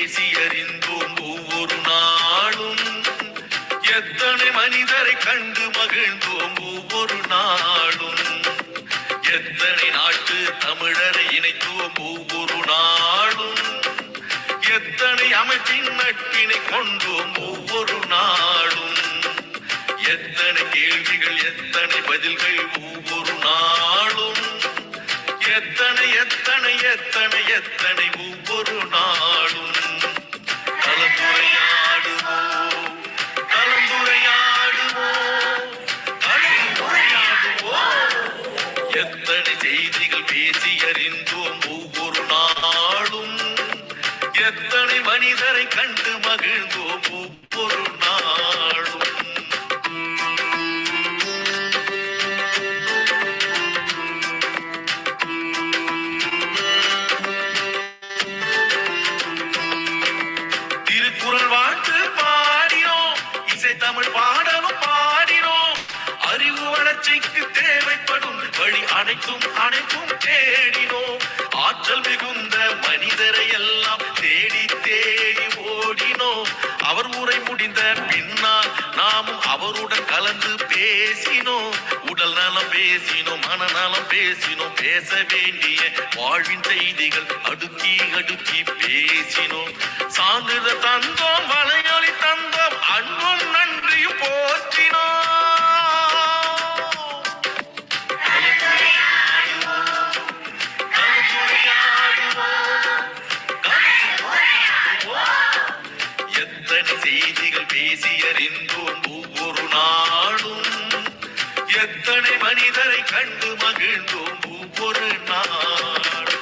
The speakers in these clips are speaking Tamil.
பேசி அறிந்தோம் ஒவ்வொரு நாளும். எத்தனை மனிதரை கண்டு மகிழ்ந்தோம் ஒவ்வொரு நாளும். எத்தனை நாட்டு தமிழரை இணைத்தோம் ஒவ்வொரு நாளும். எத்தனை அமைப்பின் நட்பினை கொண்டோம் ஒவ்வொரு நாளும். எத்தனை கேள்விகள் எத்தனை பதில்கள் ஒவ்வொரு நாளும். எத்தனை எத்தனை எத்தனை எத்தனை ஒவ்வொரு நாளும். கலந்துரையாடுவோம் கலந்துரையாடுவோம் கலந்துரையாடுவோம். எத்தனை செய்திகள் பேசி அறிந்தோம் ஒவ்வொரு நாளும். எத்தனை மனிதரை கண்டு மகிழ்ந்தோம் ஒவ்வொரு நாளும். திருக்குறள் வாழ்த்து பாடினோம், இசை தமிழ் பாடலும் பாடினோம். அறிவு வளர்ச்சிக்கு தேவைப்படும் வழி அனைத்தும் அனைத்தும் தேடினோம். ஆற்றல் மிகுந்த மனிதரை எல்லாம் தேடி தேடி ஓடினோம். அவர் உரை முடிந்த பின்னால் நாமும் அவருடன் கலந்து பேசினோம். உடல் நலம் பேசினோம், மனநலம் பேசினோம். பேச வேண்டிய வாழ்வின் செய்திகள் அடுக்கி அடுக்கி பேசினோம். சான்றிதழ் தந்தோம், வலையொலி தந்தோம், அன்பும் நன்றியும் போற்றினோம். எத்தனை செய்திகள் பேசி அறிந்தோம் ஒவ்வொரு நாளும். எத்தனை மனிதரை கண்டு மகிழ்ந்தோம் ஒவ்வொரு நாளும்.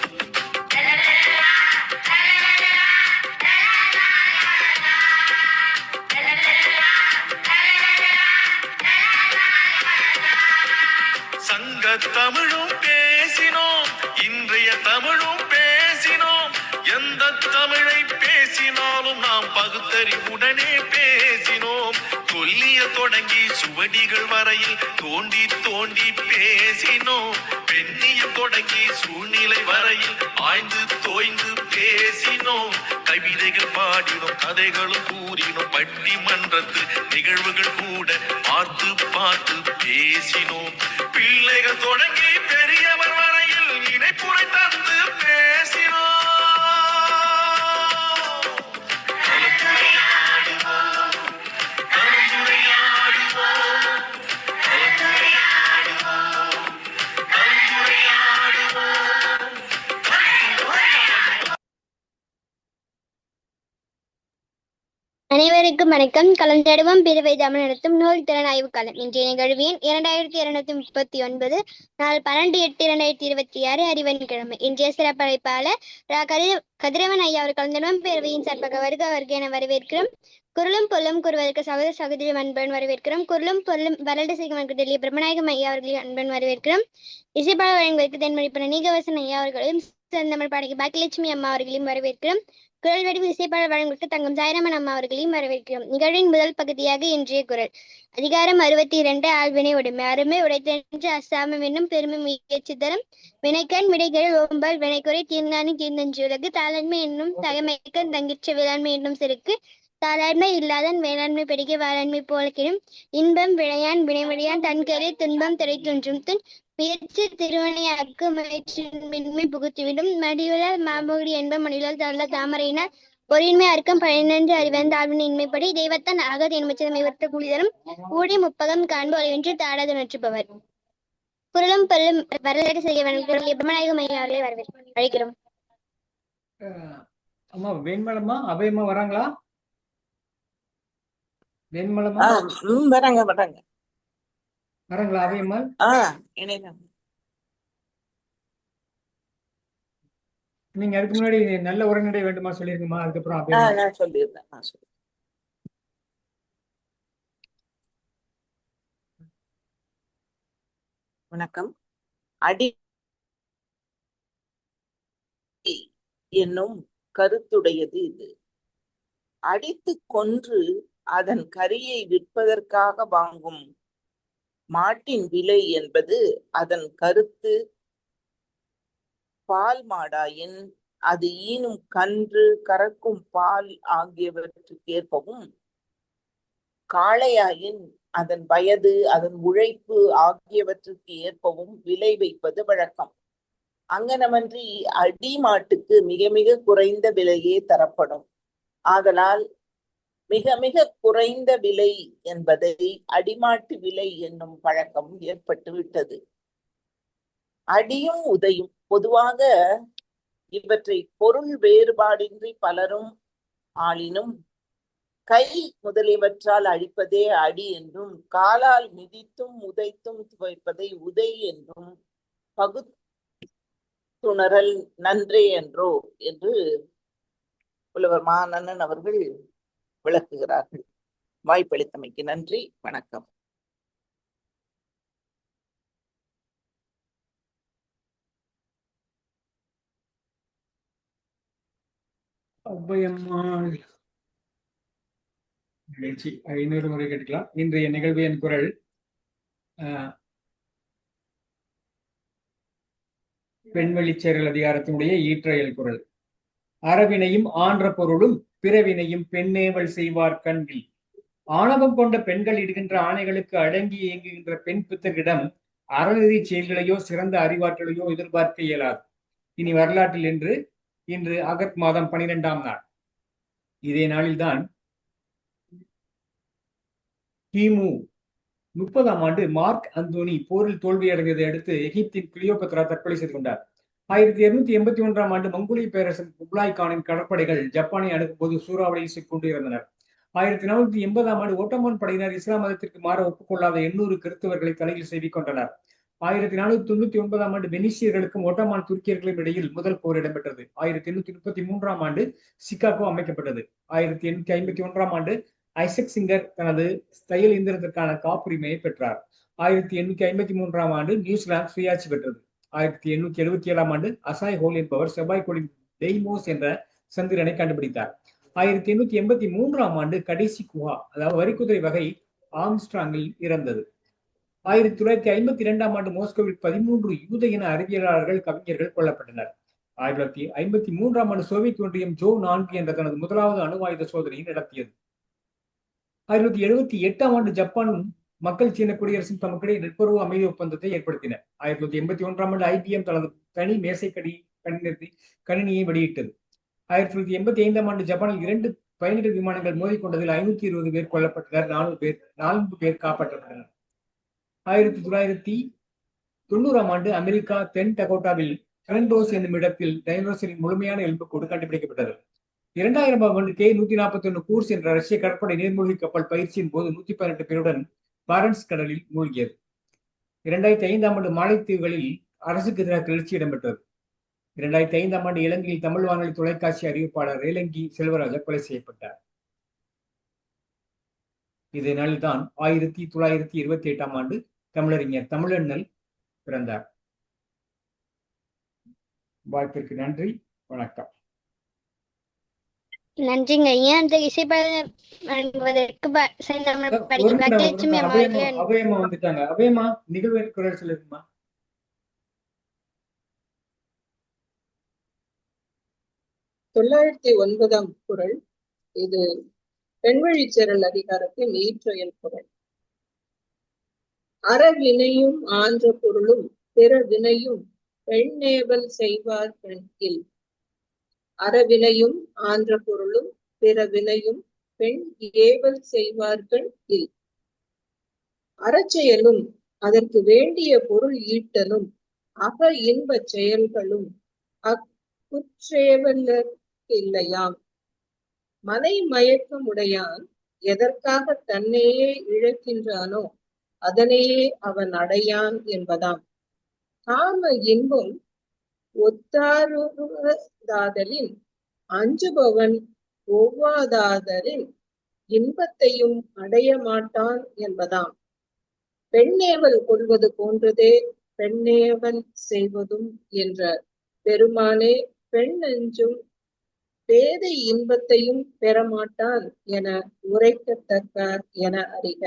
சங்க தமிழும் பேசினோம், இன்றைய தமிழும் பேசினோம். எந்த தமிழை பேசினாலும் நாம் பகுத்தறிவுடனே பேசினோம். சொல்லிய தொடங்கி சுவடிகள் வரையில் தோண்டி தோண்டி பேசினோம். பெண்ணிய தொடங்கி சூழ்நிலை வரையில் ஆய்ந்து தோய்ந்து பேசினோம். கவிதைகள் பாடினோம், கதைகளும் கூறினோம். பட்டிமன்றத்து நிகழ்வுகள் கூட பார்த்து பார்த்து பேசினோம். பிள்ளைகள் தொடங்கி பெரியவர் வரையில் இணைப்புரை தந்து பேசினோம். அனைவருக்கும் வணக்கம். கலந்தடுவம் பிரிவை தமிழ் நடத்தும் நூல் திறன் ஆய்வு காலம். இன்றைய நிகழ்வு எண் 2239, நாள் 12/8/2026, அறிவன் கிழமை. இன்றைய சிறப்பழைப்பாளர் கதிரவன் ஐயா அவர் கலந்தடுவம் பேரவையின் சார்பாக வருக வருக என வரவேற்கிறோம். குரலும் பொருளும் கூறுவதற்கு சகோதர சகோதரி அன்பன் வரவேற்கிறோம். குரலும் பொருளும் வரலாறு செய்யும் டெல்லி பிரம்மநாயகம் ஐயா அவர்களின் அன்பன் வரவேற்கிறோம். இசைப்பாளர் வழங்குவதற்கு தென்மொழிப்பன நீகவசன் ஐயா அவர்களையும் தமிழ் பாடகி பாக்கியலட்சுமி அம்மா அவர்களையும் வரவேற்கிறோம். குரல் வடிவு இசைப்பாளர் வழங்குவதற்கு தங்கம் சாய்ராமன் அம்மா அவர்களையும் வரவேற்கிறோம். நிகழ்வின் முதல் பகுதியாக இன்றைய குரல். அதிகாரம் 62, ஆழ்வினை உடைமை. அருமை உடைத்தென்று அசாமம் என்னும் பெருமை முயற்சி தரும் வினைக்கண் விடைகள் ஓம்பால் வினைக்குறை தீர்ந்தானி தீர்ந்தன்றி உலகு தாளாண்மை என்னும் தகமைக்கண் தங்கிற்ற வேளாண்மை என்னும் செருக்கு தாளாண்மை இல்லாதன் வேளாண்மை பெருகி வாளாண்மை போல கிடும் இன்பம் விளையான் வினைவழியான் தன்கரை துன்பம் திரை தோன்றும் துன் முயற்சி திருவனையாக்கு முயற்சியின்மை புகுத்திவிடும் மடியுள்ள மாபோடி என்பம் மணிலால் தள்ள தாமரையினால் ஒரின்மை அர்க்கம் பழனென்று அறிவந்த ஆழ்வின் இன்மைப்படி தெய்வத்தான் ஆகது என்பதை விட்ட கூலிதரும் ஊடி முப்பகம் காண்பு ஒளிவென்று தாடாது நற்றுப்பவர். குரலும் பொருளும் வரலாறு செய்ய பிரம்மநாயகம் ஐயா அவர்களை அழைக்கிறோம். அம்மா வெண்மலமா அபயமா வராங்களா? வெண்மலமா வராங்க வராங்க வராங்களா? அபயம்மாள் நீங்க அதுக்கு முன்னாடி நல்ல உரைநடை வேண்டுமா சொல்லிருங்கம்மா. அதுக்கப்புறம் சொல்லிருந்தேன். வணக்கம். அடி என்னும் கருத்துடையது இது. அடித்து கொன்று அதன் கரியை விற்பதற்காக வாங்கும் மாட்டின் விலை என்பது அதன் கருத்து. பால் மாடாயின் அது ஈனும் கன்று, கறக்கும் பால் ஆகியவற்றுக்கு ஏற்பவும், காளையாயின் அதன் வயது, அதன் உழைப்பு ஆகியவற்றுக்கு ஏற்பவும் விலை வைப்பது வழக்கம். அங்கனமன்றி அடி மாட்டுக்கு மிக மிக குறைந்த விலையே தரப்படும். ஆதலால் மிக மிக குறைந்த விலை என்பதை அடிமாட்டு விலை என்னும் பழக்கம் ஏற்பட்டு விட்டது. அடியும் உதையும் பொதுவாக இவற்றை பொருள் வேறுபாடின்றி பலரும் ஆளினும் கை முதலியவற்றால் அழிப்பதே அடி என்றும், காலால் மிதித்தும் உதைத்தும் துவைப்பதை உதை என்றும் பகுத்துணரல் நன்றே என்றோ என்று புலவர் மானண்ணன் அவர்கள் விளக்குகிறார்கள். வாய்ப்பளித்தமைக்கு நன்றி, வணக்கம். ஔவையம்மாள் நிகழ்ச்சி 500 முறை கேட்கலாம். இன்றைய நிகழ்வு என் குரல் பெண்வெளிச் சேரல் அதிகாரத்தினுடைய ஈற்றையல் குரல். அறவினையும் ஆன்ற பொருளும் பிறவினையும் பெண்ணேவல் செய்வார் கண்ணில். ஆணவம் கொண்ட பெண்கள் இடுகின்ற ஆணைகளுக்கு அடங்கி இயங்குகின்ற பெண் பித்தரிடம் அறநெறி செயல்களையோ சிறந்த அறிவாற்றலையோ எதிர்பார்க்க இயலாது. இனி வரலாற்றில் இன்று ஆகஸ்ட் மாதம் 12ஆம் நாள். இதே நாளில்தான் கிமு 30ஆம் ஆண்டு மார்க் அந்தோனி போரில் தோல்வியடைந்ததை அடுத்து எகிப்தின் கிளியோபத்ரா தற்கொலை செய்து கொண்டார். 1281ஆம் ஆண்டு மங்கோலிய பேரரசன் குப்லாய் கானின் கடற்படைகள் ஜப்பானை அணுகும் போது சூறாவளியில் சிக்கொண்டு இறந்தனர். 1480ஆம் ஆண்டு ஓட்டமான் படையினர் இஸ்லாம் மதத்திற்கு மாற ஒப்புக்கொள்ளாத 800 கிறிஸ்தவர்களை தலையில் செய்து கொண்டனர். 1499ஆம் ஆண்டு வெனிசியர்களுக்கும் ஓட்டமான் துருக்கியர்களுக்கும் இடையில் முதல் போர் இடம்பெற்றது. 1833ஆம் ஆண்டு சிகாகோ அமைக்கப்பட்டது. 1851ஆம் ஆண்டு ஐசக் சிங்கர் தனது தையல் இயந்திரத்திற்கான காப்புரிமையை பெற்றார். 1853ஆம் ஆண்டு நியூசிலாந்து சுயாட்சி பெற்றது. 1877ஆம் ஆண்டு அசாய் ஹோல் என்பவர் செவ்வாய்க்கோளின் டெய்மோஸ் என்ற சந்திரனை கண்டுபிடித்தார். 1883ஆம் ஆண்டு கடைசி குஹா, அதாவது வரிக்குதிரை வகை ஆம்ஸ்ட்ராங்கில் இறந்தது. 1952ஆம் ஆண்டு மோஸ்கோவில் 13 யூத இன அறிவியலாளர்கள், கவிஞர்கள் கொல்லப்பட்டனர். 1953ஆம் ஆண்டு சோவியத் ஒன்றியம் ஜோ 4 என்ற தனது முதலாவது அணு ஆயுத சோதனையை நடத்தியது. 1978ஆம் ஆண்டு ஜப்பானும் மக்கள் சீன குடியரசும் தமக்கிடையே நட்புறவு அமைதி ஒப்பந்தத்தை ஏற்படுத்தினர். 1981ஆம் ஆண்டு IBM தனது தனி மேசைக்கடி கணினியை வெளியிட்டது. 1985ஆம் ஆண்டு ஜப்பானில் 2 பயணிகள் விமானங்கள் மோதிக்கொண்டதில் 520 பேர் கொல்லப்பட்டனர், 4 பேர் காப்பாற்றப்பட்டனர். 1990ஆம் ஆண்டு அமெரிக்கா தென் டகோட்டாவில் ஃபெரண்டோஸ் என்னும் இடத்தில் டைனோசரின் முழுமையான எலும்புக்கூடு கண்டுபிடிக்கப்பட்டது. 2000ஆம் ஆண்டு K-141 கூர்ஸ் என்ற ரஷ்ய கடற்படை நீர்மூழ்கி கப்பல் பயிற்சியின் போது 118 பேருடன் பாரன்ஸ் கடலில் மூழ்கியது. 2005ஆம் ஆண்டு மாலைத்தீவுகளில் அரசுக்கு எதிராக கிளர்ச்சி இடம்பெற்றது. 2005ஆம் ஆண்டு இலங்கையில் தமிழ் வானொலி தொலைக்காட்சி அறிவிப்பாளர் ரேலங்கி செல்வராஜா கொலை செய்யப்பட்டார். இதே நாளில்தான் 1928ஆம் ஆண்டு தமிழறிஞர் தமிழண்ணல் பிறந்தார். வாய்ப்பிற்கு நன்றி, வணக்கம். நன்றிங்க ஐயா. அந்த இசைப்பாளர் அவையம்மா வந்துட்டாங்க. அவையம்மா நிகழ்வு குரல் சொல்லுங்கம்மா. தொள்ளாயிரத்தி குரல். இது பெண்வழிச்செறல் அதிகாரத்தின் ஈற்றயல் குரல். அறவினையும் ஆன்ற பொருளும் பிற வினையும் பெண்ணேவல் செய்வார் பெண்கில். அறவினையும் ஆன்ற பொருளும் பிற வினையும் பெண் ஏவல் செய்வார்கள் இல். அறச்செயலும் அதற்கு வேண்டிய பொருள் ஈட்டலும் அக இன்பச் செயல்களும் அக்குற்றேவலர் இல்லையாம். மனை மயக்கம் உடையான் எதற்காக தன்னையே இழக்கின்றானோ அதனையே அவன் அடையான் என்பதாம். காம இன்பம் ஒத்தாருவதாதலின் அஞ்சுபவன் ஒவ்வாதாதலின் இன்பத்தையும் அடைய மாட்டான் என்பதாம். பெண்ணேவல் கொள்வது போன்றதே பெண்ணேவல் செய்வதும் என்ற பெருமானே பெண் அஞ்சும் பேதை இன்பத்தையும் பெறமாட்டான் என உரைக்கத்தக்கார் என அறிக.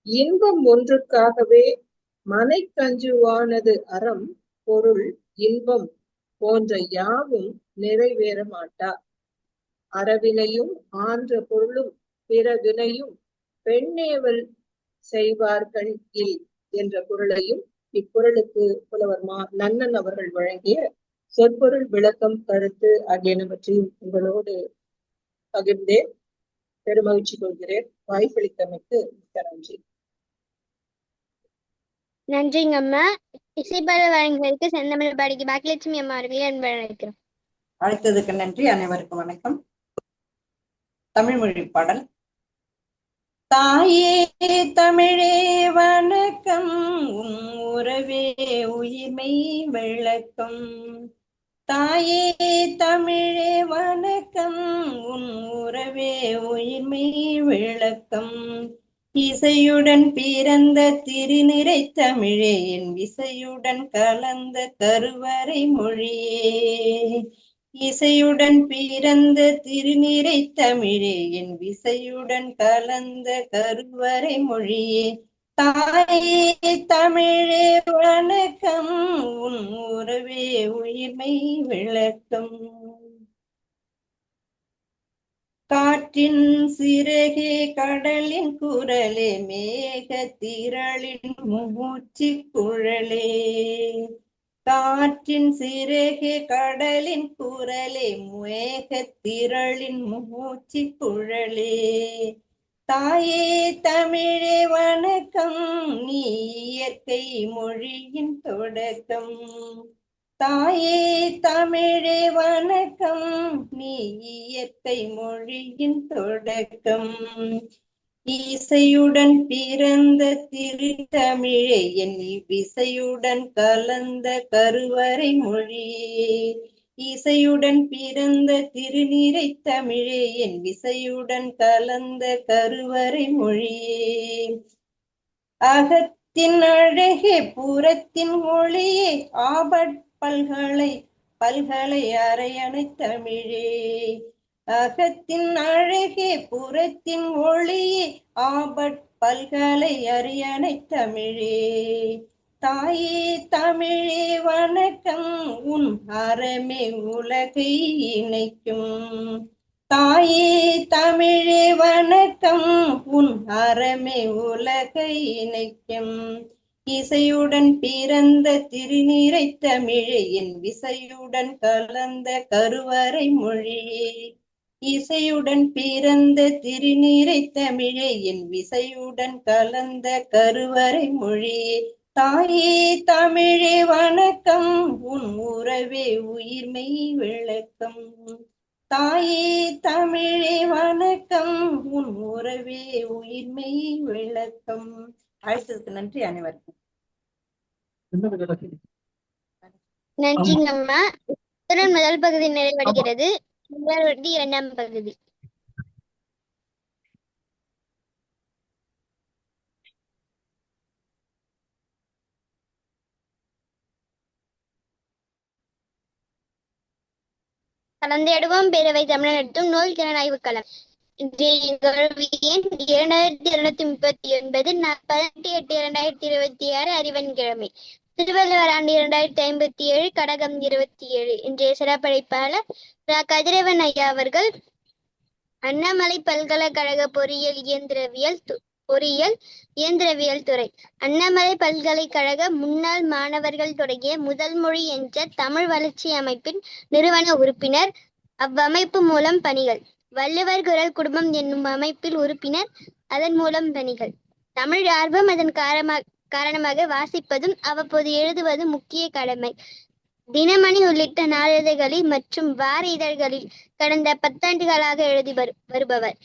இன்பம் ஒன்றுக்காகவே மனைக்கஞ்சுவானது அறம், பொருள், இன்பம் போன்ற யாவும் நிறைவேற மாட்டா. அறவினையும் ஆன்ற பொருளும் பிற வினையும் பெண்ணேவல் செய்வார்கள் இல் என்ற பொருளையும் இக்குறளுக்கு புலவர் நன்னன் அவர்கள் வழங்கிய சொற்பொருள் விளக்கம் கருத்து ஆகியனவற்றையும் உங்களோடு பகிர்ந்தேன். பெருமகிழ்ச்சி கொள்கிறேன். வாய்ப்பளித்தமைக்கு மிக்க நன்றி. நன்றிங்க அம்மா. இசைப்பாட வழங்குவதற்கு செந்தமிழ் பாடிக்கு பாக்கியலட்சுமி அம்மா அவர்களை அன்பு அழைக்கிறோம். அழைத்ததுக்கு நன்றி. அனைவருக்கும் வணக்கம். தமிழ் மொழி பாடல். தாயே தமிழே வணக்கம், உன் உறவே உயிர்மை விளக்கம். தாயே தமிழே வணக்கம், உன் உறவே உயிர்மை விளக்கம். இசையுடன் பிறந்த திருநிறை தமிழே, என் விசையுடன் கலந்த கருவறை மொழியே. இசையுடன் பிறந்த திருநிறை தமிழே, என் விசையுடன் கலந்த கருவறை மொழியே. தாயே தமிழே வணக்கம், உன் உறவே உயிர்மை விளக்கம். காற்றின் சிறகே கடலின் குரலே, மேக திரளின் மூச்சு குழலே. காற்றின் சிறகே கடலின் குரலே, மேக திரளின் மூச்சு குழலே. தாயே தமிழே வணக்கம், நீ இயற்கை மொழியின் தொடக்கம். தாயே தமிழே வணக்கம், நீ இயற்கை மொழியின் தொடக்கம். இசையுடன் பிறந்த திருத்தமிழே, என் விசையுடன் கலந்த கருவறை மொழியே. இசையுடன் பிறந்த திருநிறை தமிழே, என் விசையுடன் கலந்த கருவறை மொழியே. அகத்தின் அழகே புறத்தின் ஒளியே, ஆபட் பல்கலை அரையணை தமிழே. அகத்தின் அழகே புறத்தின் ஒளியே, ஆபட் பல்கலை அரியணை தமிழே. தாயே தமிழே வணக்கம், உன் அறமே உலகை இணைக்கும். தாயே தமிழே வணக்கம், உன் அறமே உலகை இணைக்கும். இசையுடன் பிறந்த திருநிறை தமிழே, என் விசையுடன் கலந்த கருவறை மொழியே. இசையுடன் பிறந்த திருநிறை தமிழே, என் விசையுடன் கலந்த கருவறை மொழியே. தாயே தமிழே வணக்கம், உன் உறவே உயிர்மை விளக்கம். தாயே தமிழே வணக்கம், உன் உறவே உயிர்மை விளக்கம். அழைத்ததுக்கு நன்றி. அனைவருக்கும் நன்றிங்க அம்மா. இத்துடன் முதல் பகுதி நிறைவடைகிறது. இரண்டாம் பகுதி. கலந்தேடுவோம் பேரவை தமிழர் நடத்தும் நூல் திறன் ஆய்வுக்களம். இன்றைய நிகழ்வு எண் 2239, 18/8/2026, அறிவன்கிழமை. திருவள்ளுவர் ஆண்டு 2057, கடகம் 27. இன்றைய சிறப்பழைப்பாளர் கதிரவன் ஐயா அவர்கள். அண்ணாமலை பல்கலைக்கழக பொறியியல் இயந்திரவியல் துறை. அண்ணாமலை பல்கலைக்கழக முன்னாள் மாணவர்கள் தொடங்கிய முதல் மொழி என்ற தமிழ் வளர்ச்சி அமைப்பின் நிறுவன உறுப்பினர். அவ்வமைப்பு மூலம் பணிகள். வள்ளுவர் குரல் குடும்பம் என்னும் அமைப்பில் உறுப்பினர். அதன் மூலம் பணிகள். தமிழ் ஆர்வம், அதன் காரணமாக வாசிப்பதும் அவ்வப்போது எழுதுவதும் முக்கிய கடமை. தினமணி உள்ளிட்ட நாளிதழ்களில் மற்றும் வார இதழ்களில் கடந்த 10 ஆண்டுகளாக எழுதி வருபவர்.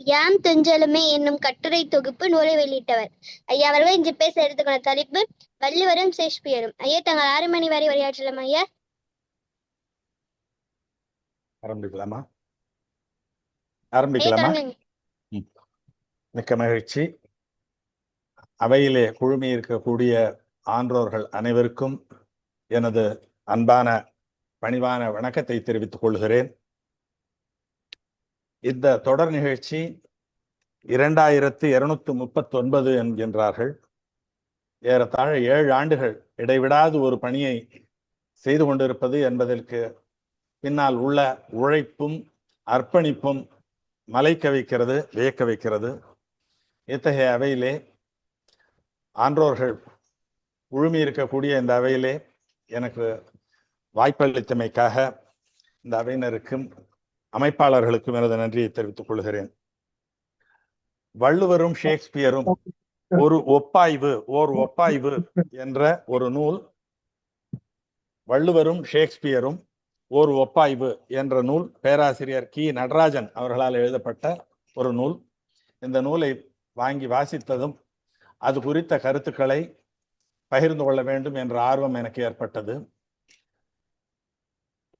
யாம் துஞ்சலுமே என்னும் கட்டுரை தொகுப்பு நூலை வெளியிட்டவர். ஐயா அவர்கள் இன்று பேச எடுத்துக்கொண்ட தலைப்பு வள்ளுவரும் ஷேக்ஸ்பியரும். ஐயா தங்கள் 6 மணி வரை உரையாற்றலாம். ஐயா ஆரம்பிக்கலாமா? மிக்க மகிழ்ச்சி. அவையிலே குழுமி இருக்கக்கூடிய ஆன்றோர்கள் அனைவருக்கும் எனது அன்பான பணிவான வணக்கத்தை தெரிவித்துக் கொள்கிறேன். இந்த தொடர் நிகழ்ச்சி 2239 என்கின்றார்கள். ஏறத்தாழ 7 ஆண்டுகள் இடைவிடாது ஒரு பணியை செய்து கொண்டிருப்பது என்பதற்கு பின்னால் உள்ள உழைப்பும் அர்ப்பணிப்பும் மலைக்க வைக்கிறது, வியக்க வைக்கிறது. இத்தகைய அவையிலே ஆன்றோர்கள் உழுமி இருக்கக்கூடிய இந்த அவையிலே எனக்கு வாய்ப்பளித்தமைக்காக இந்த அவையினருக்கும் அமைப்பாளர்களுக்கும் எனது நன்றியை தெரிவித்துக் கொள்கிறேன். வள்ளுவரும் ஷேக்ஸ்பியரும் ஓர் ஒப்பாய்வு என்ற ஒரு நூல், வள்ளுவரும் ஷேக்ஸ்பியரும் ஓர் ஒப்பாய்வு என்ற நூல் பேராசிரியர் கி நடராஜன் அவர்களால் எழுதப்பட்ட ஒரு நூல். இந்த நூலை வாங்கி வாசித்ததும் அது குறித்த கருத்துக்களை பகிர்ந்து கொள்ள வேண்டும் என்ற ஆர்வம் எனக்கு ஏற்பட்டது.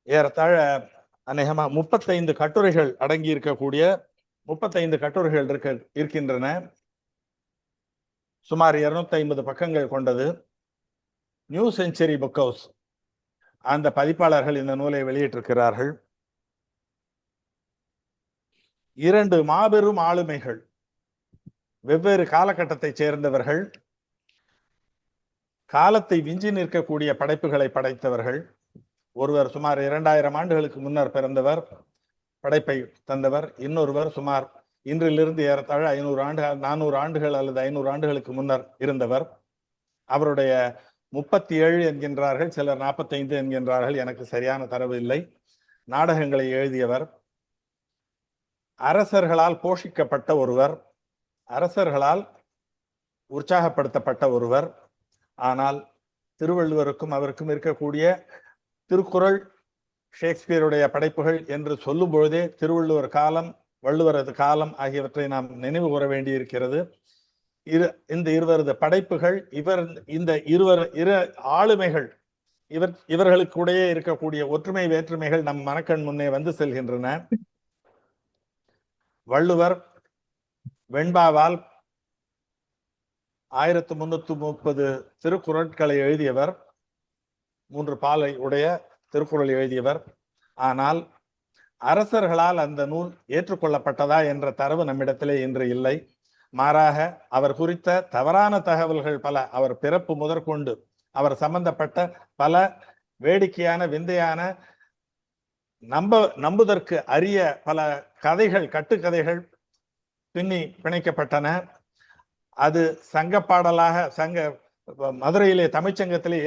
ஏறத்தாழ அநேகமா 35 கட்டுரைகள் அடங்கி இருக்கக்கூடிய 35 கட்டுரைகள் இருக்கின்றன. சுமார் 250 பக்கங்கள் கொண்டது. நியூ செஞ்சுரி புக் ஹவுஸ் அந்த பதிப்பாளர்கள் இந்த நூலை வெளியிட்டிருக்கிறார்கள். 2 மாபெரும் ஆளுமைகள், வெவ்வேறு காலகட்டத்தை சேர்ந்தவர்கள், காலத்தை விஞ்சி நிற்கக்கூடிய படைப்புகளை படைத்தவர்கள். ஒருவர் சுமார் 2000 ஆண்டுகளுக்கு முன்னர் பிறந்தவர், படைப்பை தந்தவர். இன்னொருவர் சுமார் இன்றிலிருந்து ஏறத்தாழ 400 ஆண்டுகள் அல்லது 500 ஆண்டுகளுக்கு முன்னர் இருந்தவர். அவருடைய 37 என்கின்றார்கள், சிலர் 45 என்கின்றார்கள், எனக்கு சரியான தரவு இல்லை. நாடகங்களை எழுதியவர், அரசர்களால் போஷிக்கப்பட்ட ஒருவர், அரசர்களால் உற்சாகப்படுத்தப்பட்ட ஒருவர். ஆனால் திருவள்ளுவருக்கும் அவருக்கும் இருக்கக்கூடிய திருக்குறள், ஷேக்ஸ்பியருடைய படைப்புகள் என்று சொல்லும் பொழுதே திருவள்ளுவர் காலம், வள்ளுவரது காலம் ஆகியவற்றை நாம் நினைவு கூற வேண்டியிருக்கிறது. இந்த இருவரது படைப்புகள், இந்த இரு ஆளுமைகள், இவர்களுக்குடைய இருக்கக்கூடிய ஒற்றுமை வேற்றுமைகள் நம் மனக்கண் முன்னே வந்து செல்கின்றன. வள்ளுவர் வெண்பாவால் 1330 திருக்குறட்களை எழுதியவர், 3 பாலை உடைய திருக்குறள் எழுதியவர். ஆனால் அரசர்களால் அந்த நூல் ஏற்றுக்கொள்ளப்பட்டதா என்ற தரவு நம்மிடத்திலே இன்று இல்லை. மாறாக அவர் குறித்த தவறான தகவல்கள் பல, அவர் பிறப்பு முதற்கொண்டு அவர் சம்பந்தப்பட்ட பல வேடிக்கையான, விந்தையான, நம்புதற்கு அரிய பல கதைகள், கட்டுக்கதைகள் பின்னி பிணைக்கப்பட்டன. அது சங்க பாடலாக மதுரையிலே தமிழ்ச்சங்கத்திலே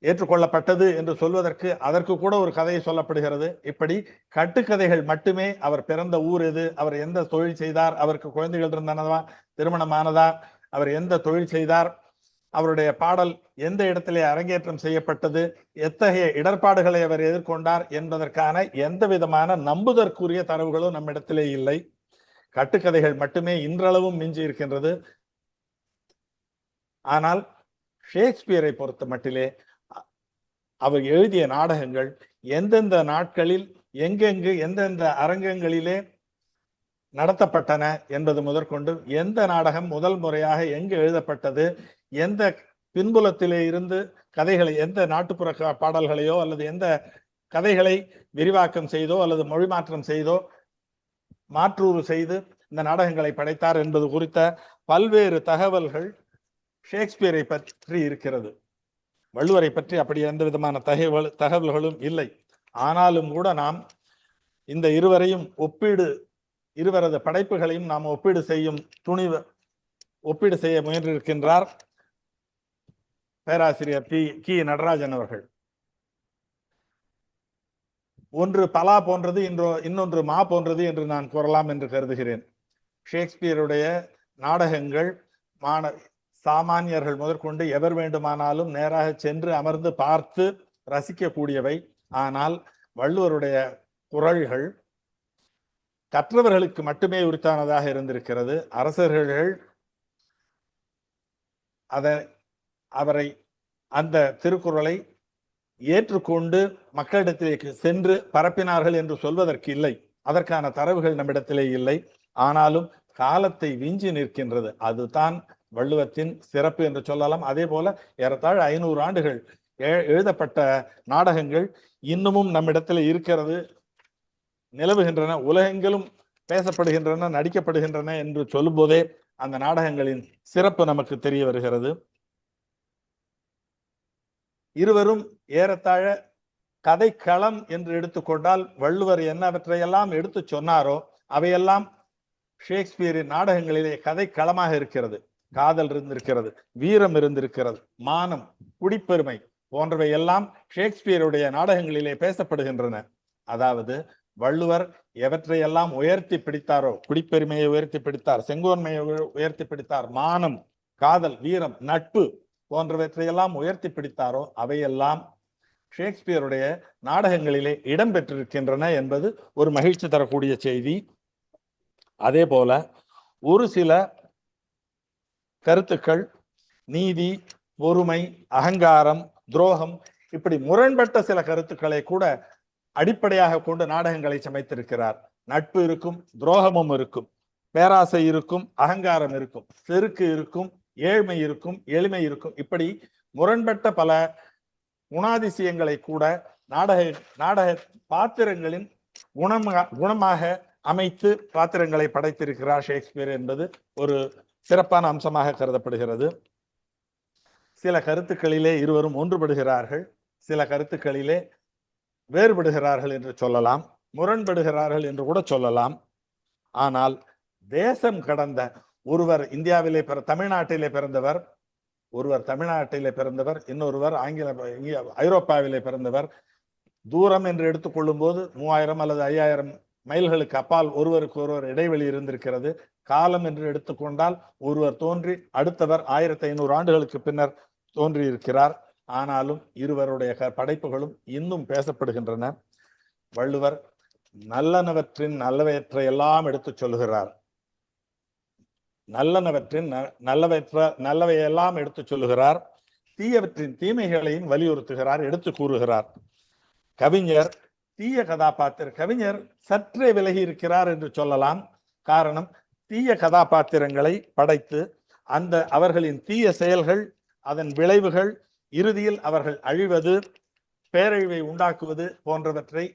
ஏற்றுக்கொள்ளப்பட்டது என்று சொல்வதற்கு அதற்கு கூட ஒரு கதையை சொல்லப்படுகிறது. இப்படி கட்டுக்கதைகள் மட்டுமே. அவர் பிறந்த ஊர் எது, அவர் எந்த தொழில் செய்தார், அவருக்கு குழந்தைகள் இருந்தனவா, திருமணமானதா, அவர் எந்த தொழில் செய்தார், அவருடைய பாடல் எந்த இடத்திலே அரங்கேற்றம் செய்யப்பட்டது, எத்தகைய இடர்பாடுகளை அவர் எதிர்கொண்டார் என்பதற்கான எந்த விதமான நம்புதற்குரிய தரவுகளும் நம்மிடத்திலே இல்லை. கட்டுக்கதைகள் மட்டுமே இன்றளவும் மிஞ்சி இருக்கின்றது. ஆனால் ஷேக்ஸ்பியரை பொறுத்த மட்டிலே அவர் எழுதிய நாடகங்கள் எந்தெந்த நாட்களில் எங்கெங்கு எந்தெந்த அரங்கங்களிலே நடத்தப்பட்டன என்பது முதற்கொண்டு, எந்த நாடகம் முதல் முறையாக எங்கு எழுதப்பட்டது, எந்த பின்புலத்திலே இருந்து கதைகளை, எந்த நாட்டுப்புற பாடல்களையோ அல்லது எந்த கதைகளை விரிவாக்கம் செய்தோ அல்லது மொழி மாற்றம் செய்தோ மாற்றூறு செய்து இந்த நாடகங்களை படைத்தார் என்பது குறித்த பல்வேறு தகவல்கள் ஷேக்ஸ்பியரை பற்றி இருக்கிறது. வள்ளுவரை பற்றி அப்படி எந்த விதமான தகவல்களும் இல்லை. ஆனாலும் கூட நாம் இந்த இருவரது படைப்புகளையும் நாம் ஒப்பீடு செய்ய முயன்றிருக்கின்றார் பேராசிரியர் கி நடராஜன் அவர்கள். ஒன்று பலா போன்றது, இன்னொன்று மா போன்றது என்று நான் கூறலாம் என்று கருதுகிறேன். ஷேக்ஸ்பியருடைய நாடகங்கள் சாமானியர்கள் முதற்கொண்டு எவர் வேண்டுமானாலும் நேராக சென்று அமர்ந்து பார்த்து ரசிக்கக்கூடியவை. ஆனால் வள்ளுவருடைய குறள்கள் கற்றவர்களுக்கு மட்டுமே உரித்தானதாக இருந்திருக்கிறது. அரசர்கள் அவரை அந்த திருக்குறளை ஏற்றுக்கொண்டு மக்களிடத்திலே சென்று பரப்பினார்கள் என்று சொல்வதற்கு இல்லை. அதற்கான தரவுகள் நம்மிடத்திலே இல்லை. ஆனாலும் காலத்தை விஞ்சி நிற்கின்றது. அதுதான் வள்ளுவத்தின் சிறப்பு என்று சொல்லலாம். அதே போல ஏறத்தாழ 500 ஆண்டுகள் எழுதப்பட்ட நாடகங்கள் இன்னமும் நம்மிடத்தில் இருக்கிறது, நிலவுகின்றன, உலகெங்கிலும் பேசப்படுகின்றன, நடிக்கப்படுகின்றன என்று சொல்லும் போதே அந்த நாடகங்களின் சிறப்பு நமக்கு தெரிய வருகிறது. இருவரும் ஏறத்தாழ கதைக்களம் என்று எடுத்துக்கொண்டால் வள்ளுவர் என்னவற்றையெல்லாம் எடுத்து சொன்னாரோ அவையெல்லாம் ஷேக்ஸ்பியரின் நாடகங்களிலே கதைக்களமாக இருக்கிறது. காதல் இருந்திருக்கிறது, வீரம் இருந்திருக்கிறது, மானம், குடிப்பெருமை போன்றவை எல்லாம் ஷேக்ஸ்பியருடைய நாடகங்களிலே பேசப்படுகின்றன. அதாவது வள்ளுவர் எவற்றையெல்லாம் உயர்த்தி பிடித்தாரோ, குடிப்பெருமையை உயர்த்தி பிடித்தார், செங்கோன்மையை உயர்த்தி பிடித்தார், மானம், காதல், வீரம், நட்பு போன்றவற்றையெல்லாம் உயர்த்தி பிடித்தாரோ அவையெல்லாம் ஷேக்ஸ்பியருடைய நாடகங்களிலே இடம்பெற்றிருக்கின்றன என்பது ஒரு மகிழ்ச்சி தரக்கூடிய செய்தி. அதே போல ஒரு சில கருத்துக்கள் நீதி, பொறுமை, அகங்காரம், துரோகம் இப்படி முரண்பட்ட சில கருத்துக்களை கூட அடிப்படையாக கொண்டு நாடகங்களை சமைத்திருக்கிறார். நட்பு இருக்கும், துரோகமும் இருக்கும், பேராசை இருக்கும், அகங்காரம் இருக்கும், செருக்கு இருக்கும், ஏழ்மை இருக்கும், எளிமை இருக்கும். இப்படி முரண்பட்ட பல குணாதிசயங்களை கூட நாடக பாத்திரங்களின் குணமாக அமைத்து பாத்திரங்களை படைத்திருக்கிறார் ஷேக்ஸ்பியர் என்பது ஒரு சிறப்பான அம்சமாக கருதப்படுகிறது. சில கருத்துக்களிலே இருவரும் ஒன்றுபடுகிறார்கள், சில கருத்துக்களிலே வேறுபடுகிறார்கள் என்று சொல்லலாம், முரண்படுகிறார்கள் என்று கூட சொல்லலாம். ஆனால் தேசம் கடந்த ஒருவர் இந்தியாவிலே தமிழ்நாட்டிலே பிறந்தவர், ஒருவர் தமிழ்நாட்டிலே பிறந்தவர், இன்னொருவர் ஐரோப்பாவிலே பிறந்தவர். தூரம் என்று எடுத்துக்கொள்ளும் போது 3000 அல்லது 5000 மைல்களுக்கு அப்பால் ஒருவருக்கு ஒருவர் இடைவெளி இருந்திருக்கிறது. காலம் என்று எடுத்துக்கொண்டால் ஒருவர் தோன்றி அடுத்தவர் 1500 ஆண்டுகளுக்கு பின்னர் தோன்றியிருக்கிறார். ஆனாலும் இருவருடைய படைப்புகளும் இன்னும் பேசப்படுகின்றன. வள்ளுவர் நல்லனவற்றின் நல்லவற்றை எல்லாம் எடுத்து சொல்லுகிறார், நல்லனவற்றின் நல்லவையெல்லாம் எடுத்து சொல்லுகிறார், தீயவற்றின் தீமைகளையும் வலியுறுத்துகிறார், எடுத்து கூறுகிறார். கவிஞர் தீய கவிஞர் சற்றே விலகி இருக்கிறார் என்று சொல்லலாம். காரணம், தீய கதாபாத்திரங்களை படைத்து அவர்களின் தீய செயல்கள், அதன் விளைவுகள், இறுதியில் அவர்கள் அழிவது, பேரழிவை உண்டாக்குவது போன்றவற்றை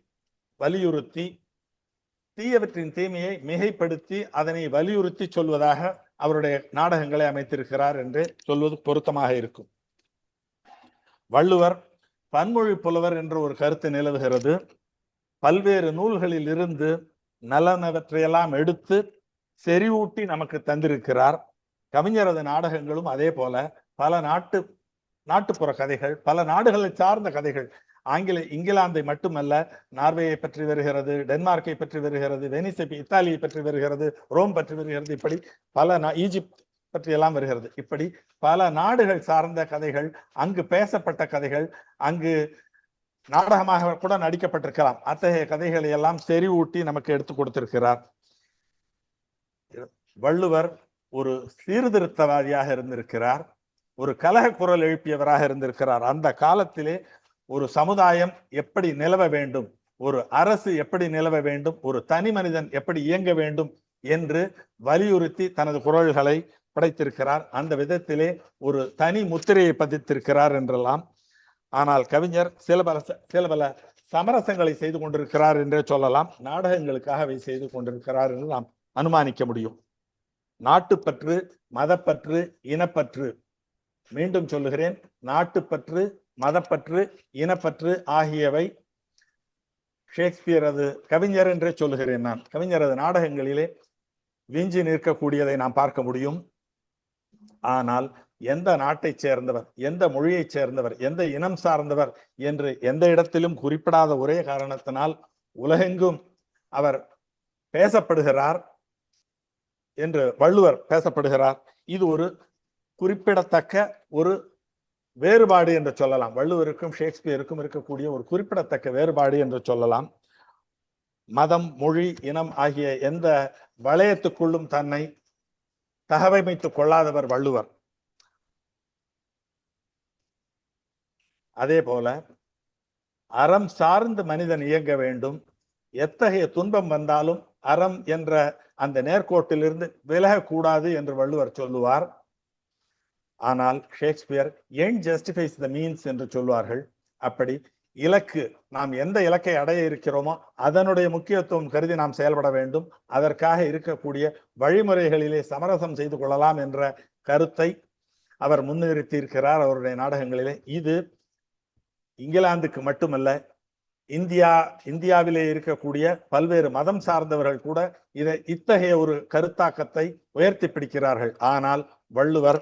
வலியுறுத்தி, தீயவற்றின் தீமையை மிகைப்படுத்தி அதனை வலியுறுத்தி சொல்வதாக அவருடைய நாடகங்களை அமைத்திருக்கிறார் என்று சொல்வது பொருத்தமாக இருக்கும். வள்ளுவர் பன்மொழி புலவர் என்ற ஒரு கருத்து நிலவுகிறது. பல்வேறு நூல்களில் இருந்து நலனவற்றையெல்லாம் எடுத்து செறிவூட்டி நமக்கு தந்திருக்கிறார். கவிஞரது நாடகங்களும் அதே போல பல நாட்டுப்புற கதைகள், பல நாடுகளை சார்ந்த கதைகள், இங்கிலாந்தை மட்டுமல்ல, நார்வேயை பற்றி வருகிறது, டென்மார்க்கை பற்றி வருகிறது, வெனிஸை, இத்தாலியை பற்றி வருகிறது, ரோம் பற்றி வருகிறது, இப்படி பல ஈஜிப்ட் பற்றி எல்லாம் வருகிறது. இப்படி பல நாடுகள் சார்ந்த கதைகள், அங்கு பேசப்பட்ட கதைகள், அங்கு நாடகமாக கூட நடிக்கப்பட்டிருக்கலாம். அத்தகைய கதைகளை எல்லாம் செறிவூட்டி நமக்கு எடுத்து கொடுத்திருக்கிறார். வள்ளுவர் ஒரு சீர்திருத்தவாதியாக இருந்திருக்கிறார், ஒரு கலக குரல் எழுப்பியவராக இருந்திருக்கிறார். அந்த காலத்திலே ஒரு சமுதாயம் எப்படி நிலவ வேண்டும், ஒரு அரசு எப்படி நிலவ வேண்டும், ஒரு தனி மனிதன் எப்படி இயங்க வேண்டும் என்று வலியுறுத்தி தனது குரல்களை படைத்திருக்கிறார். அந்த விதத்திலே ஒரு தனி முத்திரையை பதித்திருக்கிறார் என்றெல்லாம். ஆனால் கவிஞர் சில பல சமரசங்களை செய்து கொண்டிருக்கிறார் என்றே சொல்லலாம். நாடகங்களுக்காக அவை செய்து கொண்டிருக்கிறார் என்று நாம் அனுமானிக்க முடியும். நாட்டுப்பற்று, மதப்பற்று, இனப்பற்று, மீண்டும் சொல்லுகிறேன், நாட்டுப்பற்று, மதப்பற்று, இனப்பற்று ஆகியவை ஷேக்ஸ்பியரது கவிஞர் என்றே சொல்லுகிறேன் நான். கவிஞரது நாடகங்களிலே விஞ்சி நிற்கக்கூடியதை நாம் பார்க்க முடியும். ஆனால் எந்த நாட்டை சேர்ந்தவர், எந்த மொழியை சேர்ந்தவர், எந்த இனம் சார்ந்தவர் என்று எந்த இடத்திலும் குறிப்பிடாத ஒரே காரணத்தினால் உலகெங்கும் அவர் பேசப்படுகிறார் என்று வள்ளுவர் பேசப்படுகிறார். இது ஒரு குறிப்பிடத்தக்க ஒரு வேறுபாடு என்று சொல்லலாம். வள்ளுவருக்கும் ஷேக்ஸ்பியருக்கும் இருக்கக்கூடிய ஒரு குறிப்பிடத்தக்க வேறுபாடு என்று சொல்லலாம். மதம், மொழி, இனம் ஆகிய எந்த வளையத்துக்குள்ளும் தன்னை தகவமைத்துக் கொள்ளாதவர் வள்ளுவர். அதே போல அறம் சார்ந்து மனிதன் இயங்க வேண்டும். எத்தகைய துன்பம் வந்தாலும் அறம் என்ற அந்த நேர்கோட்டிலிருந்து விலகக்கூடாது என்று வள்ளுவர் சொல்லுவார். ஆனால் Shakespeare end justifies the means என்று சொல்வார்கள். அப்படி இலக்கு, நாம் எந்த இலக்கை அடைய இருக்கிறோமோ அதனுடைய முக்கியத்துவம் கருதி நாம் செயல்பட வேண்டும். அதற்காக இருக்கக்கூடிய வழிமுறைகளிலே சமரசம் செய்து கொள்ளலாம் என்ற கருத்தை அவர் முன்னிறுத்தி இருக்கிறார் அவருடைய நாடகங்களிலே. இது இங்கிலாந்துக்கு மட்டுமல்ல, இந்தியாவிலே இருக்கக்கூடிய பல்வேறு மதம் சார்ந்தவர்கள் கூட இத்தகைய ஒரு கருத்தாக்கத்தை உயர்த்தி பிடிக்கிறார்கள். ஆனால் வள்ளுவர்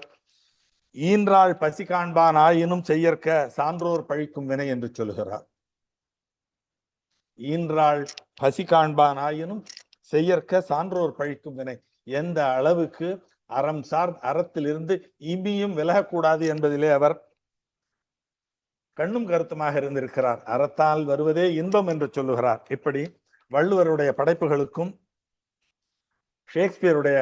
ஈன்றாள் பசி காண்பான் ஆயினும் செய்யற்க சான்றோர் பழிக்கும் வினை என்று சொல்கிறார். ஈன்றாள் பசி காண்பான் ஆயினும் செய்யற்க சான்றோர் பழிக்கும் வினை. எந்த அளவுக்கு அறத்திலிருந்து இமியும் விலகக்கூடாது என்பதிலே அவர் கண்ணும் கருத்துமாக இருந்திருக்கிறார். அறத்தால் வருவதே இன்பம் என்று சொல்லுகிறார். இப்படி வள்ளுவருடைய படைப்புகளுக்கும் ஷேக்ஸ்பியருடைய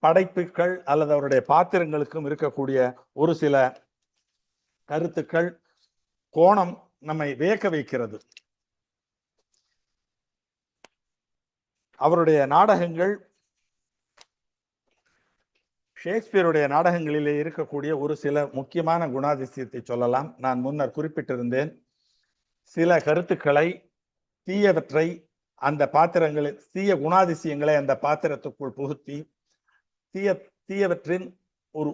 படைப்புகள் அல்லது அவருடைய பாத்திரங்களுக்கும் இருக்கக்கூடிய ஒரு சில கருத்துக்கள் கோணம் நம்மை வியக்க வைக்கிறது. அவருடைய நாடகங்கள், ஷேக்ஸ்பியருடைய நாடகங்களிலே இருக்கக்கூடிய ஒரு சில முக்கியமான குணாதிசயத்தை சொல்லலாம். நான் முன்னர் குறிப்பிட்டிருந்தேன். சில கருத்துக்களை, தீயவற்றை அந்த பாத்திரங்களில், தீய குணாதிசயங்களை அந்த பாத்திரத்துக்குள் புகுத்தி தீயவற்றின் ஒரு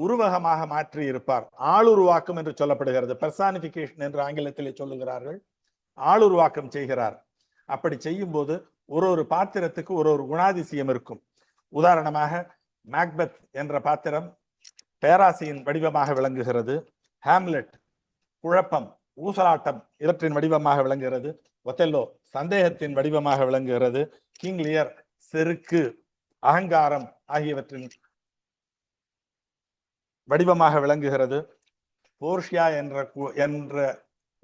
உருவகமாக மாற்றி இருப்பார். ஆளுருவாக்கம் என்று சொல்லப்படுகிறது. பெர்சானிபிகேஷன் என்று ஆங்கிலத்திலே சொல்லுகிறார்கள். ஆளுருவாக்கம் செய்கிறார். அப்படி செய்யும் போது ஒரு பாத்திரத்துக்கு ஒரு குணாதிசயம் இருக்கும். உதாரணமாக மேக்பெத் என்ற பாத்திரம் பேராசையின் வடிவமாக விளங்குகிறது. ஹாம்லெட் குழப்பம், ஊசலாட்டம் இவற்றின் வடிவமாக விளங்குகிறது. ஒத்தெல்லோ சந்தேகத்தின் வடிவமாக விளங்குகிறது. கிங் லியர் செருக்கு, அகங்காரம் ஆகியவற்றின் வடிவமாக விளங்குகிறது. போர்ஷியா என்ற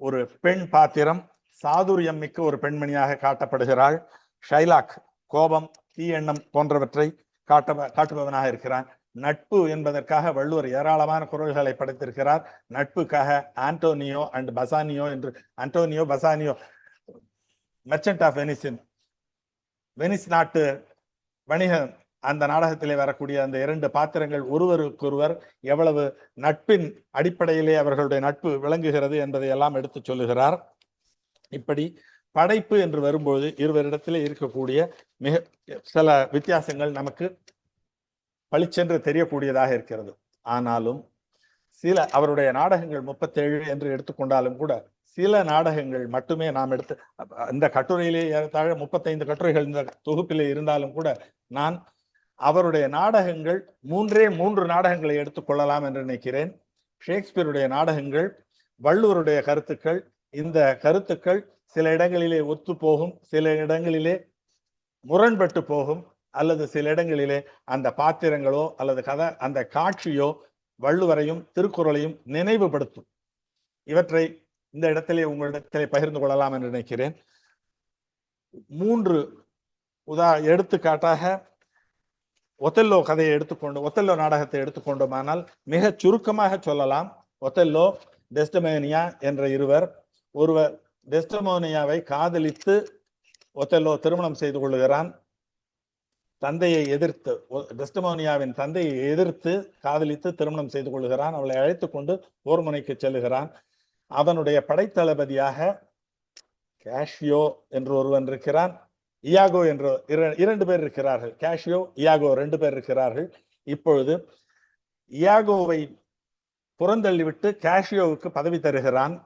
ஒரு பெண் பாத்திரம் சாதுரியம் மிக்க ஒரு பெண்மணியாக காட்டப்படுகிறாள். ஷைலாக் கோபம், தீயெண்ணம் போன்றவற்றை காட்டுபவனாக இருக்கிறான். நட்பு என்பதற்காக வள்ளுவர் ஏராளமான குறள்களை படைத்திருக்கிறார். நட்புக்காக ஆண்டோனியோ அண்ட் பசானியோ என்று, ஆண்டோனியோ பசானியோ மெர்ச்சன்ட் ஆஃப் வெனிஸ் நாட்டு வணிகம், அந்த நாடகத்திலே வரக்கூடிய அந்த இரண்டு பாத்திரங்கள் ஒருவருக்கொருவர் எவ்வளவு நட்பின் அடிப்படையிலே அவர்களுடைய நட்பு விளங்குகிறது என்பதை எல்லாம் எடுத்து சொல்லுகிறார். இப்படி படைப்பு என்று வரும்போது இருவரிடத்திலே இருக்கக்கூடிய மிக சில வித்தியாசங்கள் நமக்கு பளிச்சென்று தெரியக்கூடியதாக இருக்கிறது. ஆனாலும் சில அவருடைய நாடகங்கள் 37 என்று எடுத்துக்கொண்டாலும் கூட சில நாடகங்கள் மட்டுமே நாம் எடுத்து, இந்த கட்டுரையிலே ஏறத்தாழ 35 கட்டுரைகள் இந்த தொகுப்பிலே இருந்தாலும் கூட நான் அவருடைய நாடகங்கள் 3 நாடகங்களை எடுத்துக்கொள்ளலாம் என்று நினைக்கிறேன். ஷேக்ஸ்பியருடைய நாடகங்கள், வள்ளுவருடைய கருத்துக்கள், இந்த கருத்துக்கள் சில இடங்களிலே ஒத்து போகும், சில இடங்களிலே முரண்பட்டு போகும், அல்லது சில இடங்களிலே அந்த பாத்திரங்களோ அல்லது அந்த காட்சியோ வள்ளுவரையும் திருக்குறளையும் நினைவுபடுத்தும். இவற்றை இந்த இடத்திலே உங்களிடத்திலே பகிர்ந்து கொள்ளலாம் என்று நினைக்கிறேன். 3 எடுத்துக்காட்டாக ஒத்தெல்லோ கதையை ஒத்தெல்லோ நாடகத்தை எடுத்துக்கொண்டோமானால் மிக சுருக்கமாக சொல்லலாம். ஒத்தெல்லோ, டெஸ்டமோனியா என்ற ஒருவர் டெஸ்டமோனியாவை காதலித்து ஒத்தெல்லோ திருமணம் செய்து கொள்ளுகிறான். தந்தையை எதிர்த்து, டெஸ்டமோனியாவின் தந்தையை எதிர்த்து காதலித்து திருமணம் செய்து கொள்ளுகிறான். அவளை அழைத்து கொண்டு போர் முனைக்கு செல்லுகிறான். அவனுடைய படைத்தளபதியாக கேஷியோ என்று ஒருவன் இருக்கிறான். இயாகோ என்று 2 பேர் இருக்கிறார்கள். கேஷியோ, இயாகோ 2 பேர் இருக்கிறார்கள். இப்பொழுது இயாகோவை புறந்தள்ளிவிட்டு கேஷியோவுக்கு பதவி தருகிறான்.